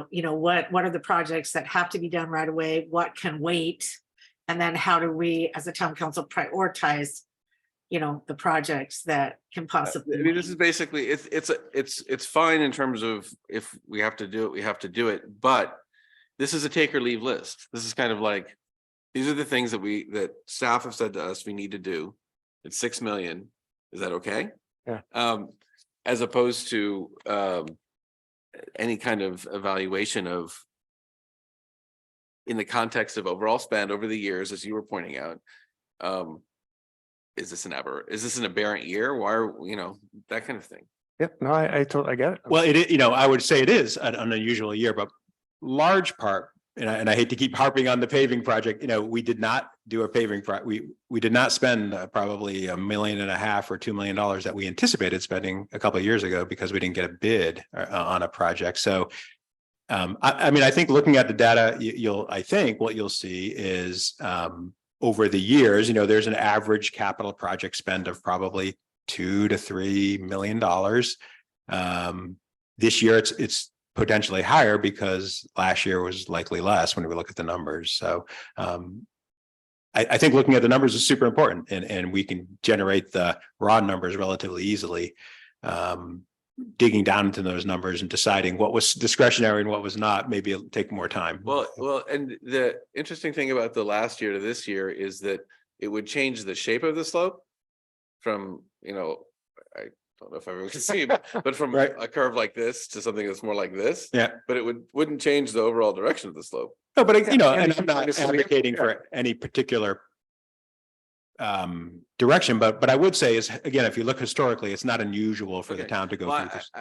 you know, what are the projects that have to be done right away? What can wait? And then how do we, as a town council, prioritize, you know, the projects that can possibly. I mean, this is basically, it's fine in terms of if we have to do it, we have to do it, but this is a take or leave list. This is kind of like, these are the things that staff have said to us we need to do. It's 6 million. Is that okay? Yeah. As opposed to any kind of evaluation of in the context of overall spend over the years, as you were pointing out. Is this an aberrant year? Why are, you know, that kind of thing. yep, no, I totally get it. Well, I would say it is an unusual year, but large part, and I hate to keep harping on the paving project, we did not do a paving, we did not spend probably $1.5 million or $2 million that we anticipated spending a couple of years ago because we didn't get a bid on a project. So, I mean, I think looking at the data, I think what you'll see is over the years, there's an average capital project spend of probably $2 to $3 million. This year, it's potentially higher because last year was likely less when we look at the numbers. So I think looking at the numbers is super important, and we can generate the raw numbers relatively easily. Digging down into those numbers and deciding what was discretionary and what was not, maybe it'll take more time. Well, and the interesting thing about the last year to this year is that it would change the shape of the slope from, I don't know if everyone can see, but from Right. a curve like this to something that's more like this. Yeah. But it wouldn't change the overall direction of the slope. No, but you know, Yeah, and and I'm not it's- advocating for any particular direction, but I would say is, again, if you look historically, it's not unusual for the Okay. town to go Well, through this.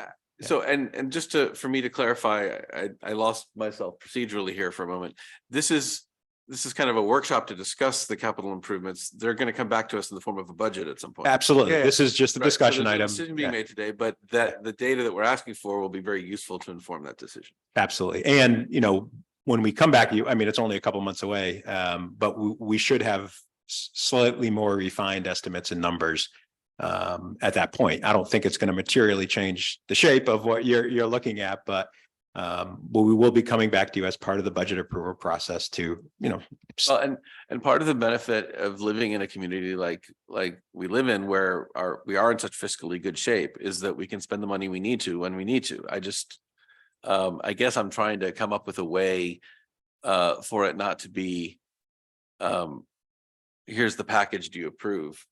So, and just for me to clarify, I lost myself procedurally here for a moment. This is kind of a workshop to discuss the capital improvements. They're going to come back to us in the form of a budget at some point. Absolutely. Yeah. This is just a Right, so discussion there's no item. Decision being Yeah, made today, but that the data that we're asking for will be very useful to inform that decision. absolutely. And, you know, when we come back, I mean, it's only a couple months away, but we should have slightly more refined estimates and numbers at that point. I don't think it's going to materially change the shape of what you're looking at, but we will be coming back to you as part of the budget approval process to, you know. Well, and part of the benefit of living in a community like we live in, where we are in such fiscally good shape, is that we can spend the money we need to when we need to. I guess I'm trying to come up with a way for it not to be here's the package, do you approve?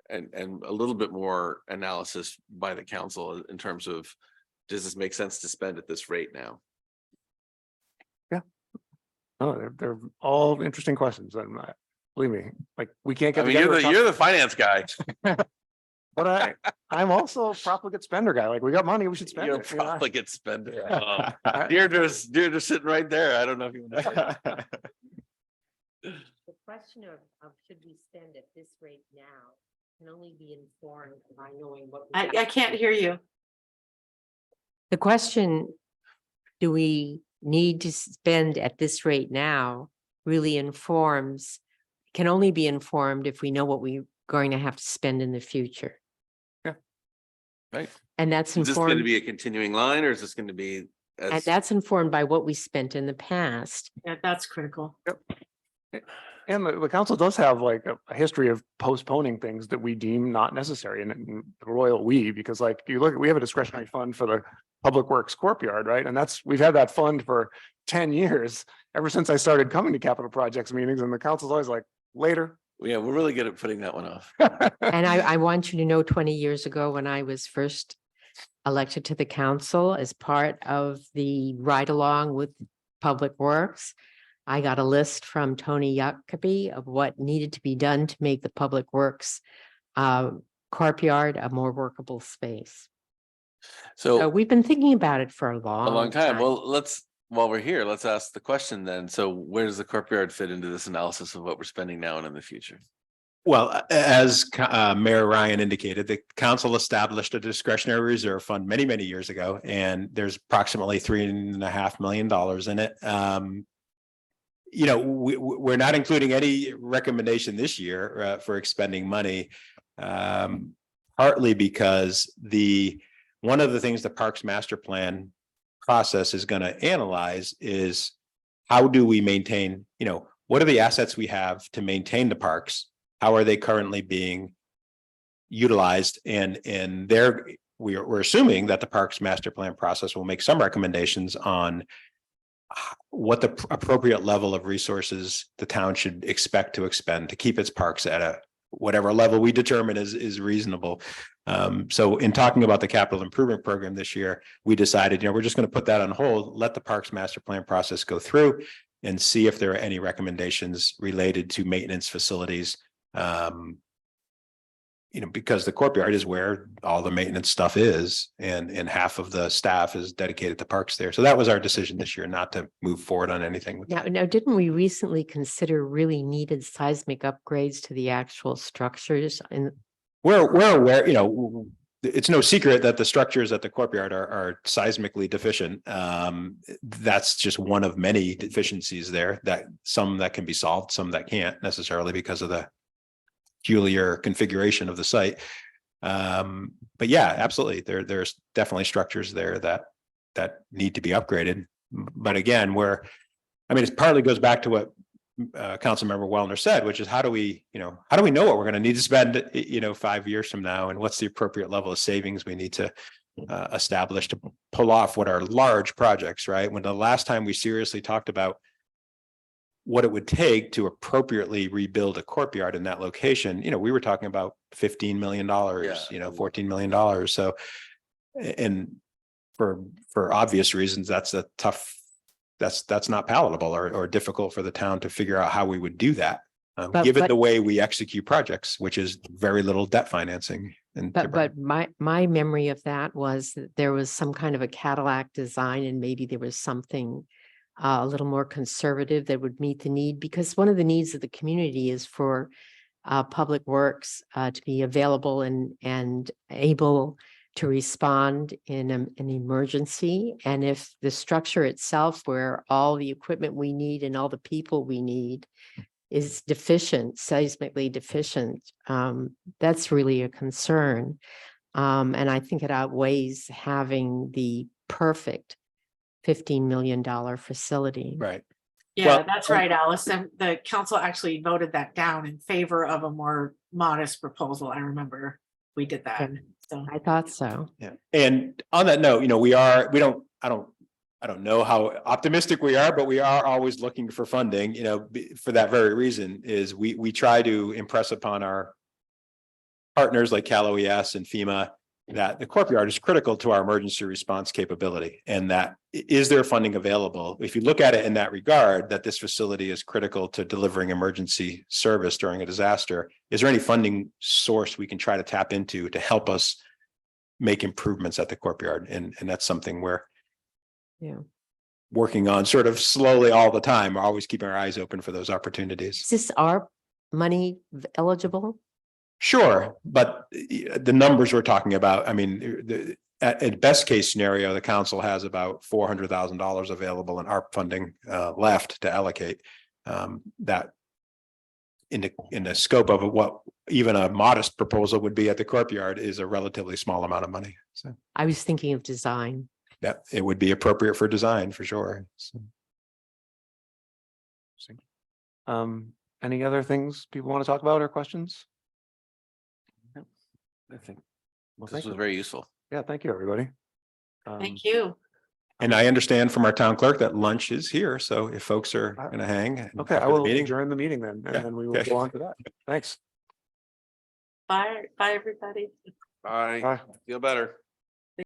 And a little bit more analysis by the council in terms of, does this make sense to spend at this rate now? Oh, they're all interesting questions. And believe me, like we can't I get mean, together. and you're talk- the finance guy. But I'm also a profligate spender guy. Like we got money, we should spend You're a it. you know? profligate spender. Yeah. Deirdre's sitting right there. I don't know if you know. The question of should we spend at this rate now can only be informed by knowing what. I can't hear you. The question, do we need to spend at this rate now, really can only be informed if we know what we're going to have to spend in the future. Yeah. Right. And that's Is this going to informed, be a continuing line, or is this going to be? and that's informed by what we spent in the past. Yeah, that's critical. And the council does have like a history of postponing things that we deem not necessary, and the royal we, because like you look, we have a discretionary fund for the Public Works Courtyard, right? And we've had that fund for 10 years, ever since I started coming to capital projects meetings, and the council's always like, later. Yeah, we're really good at putting that one off. And I want you to know 20 years ago, when I was first elected to the council as part of the ride along with Public Works, I got a list from Tony Jacoby of what needed to be done to make the Public Works courtyard a more workable space. So So we've been thinking about it for a a long long time. Well, while we're here, let's ask the question then. So where does the courtyard fit into this analysis of what we're spending now and in the future? Well, as Mayor Ryan indicated, the council established a discretionary reserve fund many, many years ago, and there's approximately $3.5 million in it. You know, we're not including any recommendation this year for expending money, partly because one of the things the Parks Master Plan process is going to analyze is how do we maintain, you know, what are the assets we have to maintain the parks? How are they currently being utilized? And we're assuming that the Parks Master Plan process will make some recommendations on what the appropriate level of resources the town should expect to expend to keep its parks at whatever level we determine is reasonable. So in talking about the capital improvement program this year, we decided, you know, we're just going to put that on hold, let the Parks Master Plan process go through and see if there are any recommendations related to maintenance facilities. You know, because the courtyard is where all the maintenance stuff is, and half of the staff is dedicated to parks there. So that was our decision this year, not to move forward on anything with that. Now, didn't we recently consider really needed seismic upgrades to the actual structures? And We're aware, you know, it's no secret that the structures at the courtyard are seismically deficient. That's just one of many deficiencies there, that some that can be solved, some that can't necessarily because of the peculiar configuration of the site. But yeah, absolutely. There's definitely structures there that need to be upgraded. But again, it partly goes back to what Councilmember Wellner said, which is how do we know what we're going to need to spend, 5 years from now, and what's the appropriate level of savings we need to establish to pull off what are large projects, right? When the last time we seriously talked about what it would take to appropriately rebuild a courtyard in that location, we were talking about $15 million, $14 million. So, and for obvious reasons, that's a tough, that's not palatable or difficult for the town to figure out how we would do that. Given the way we execute projects, which is very little debt financing. But my memory of that was that there was some kind of a Cadillac design and maybe there was something a little more conservative that would meet the need, because one of the needs of the community is for public works to be available and able to respond in an emergency. And if the structure itself, where all the equipment we need and all the people we need is deficient, seismically deficient, that's really a concern. And I think it outweighs having the perfect $15 million facility. Right. Yeah, Well, that's right, Allison. The council actually voted that down in favor of a more modest proposal. I remember we did that. So I thought so. Yeah. And on that note, I don't know how optimistic we are, but we are always looking for funding, for that very reason is we try to impress upon our partners like Cal OES and FEMA that the courtyard is critical to our emergency response capability, and that is there funding available? If you look at it in that regard, that this facility is critical to delivering emergency service during a disaster, is there any funding source we can try to tap into to help us make improvements at the courtyard? And that's something we're working on sort of slowly all the time. We're always keeping our eyes open for those opportunities. Is this our money eligible? Sure, but the numbers we're talking about, I mean, at best case scenario, the council has about $400,000 available in ARP funding left to allocate. That in the scope of what even a modest proposal would be at the courtyard is a relatively small amount of money. So I was thinking of design. that it would be appropriate for design for sure. So. Any other things people want to talk about or questions? I think Well, this thank was you. very useful. Yeah, thank you, everybody. thank you. And I understand from our town clerk that lunch is here. So if folks are going to hang. Okay, I after the will meeting, adjourn the meeting then, and Yeah, then we will okay. go on to that. Thanks. Bye, everybody. Bye. Bye. Feel better.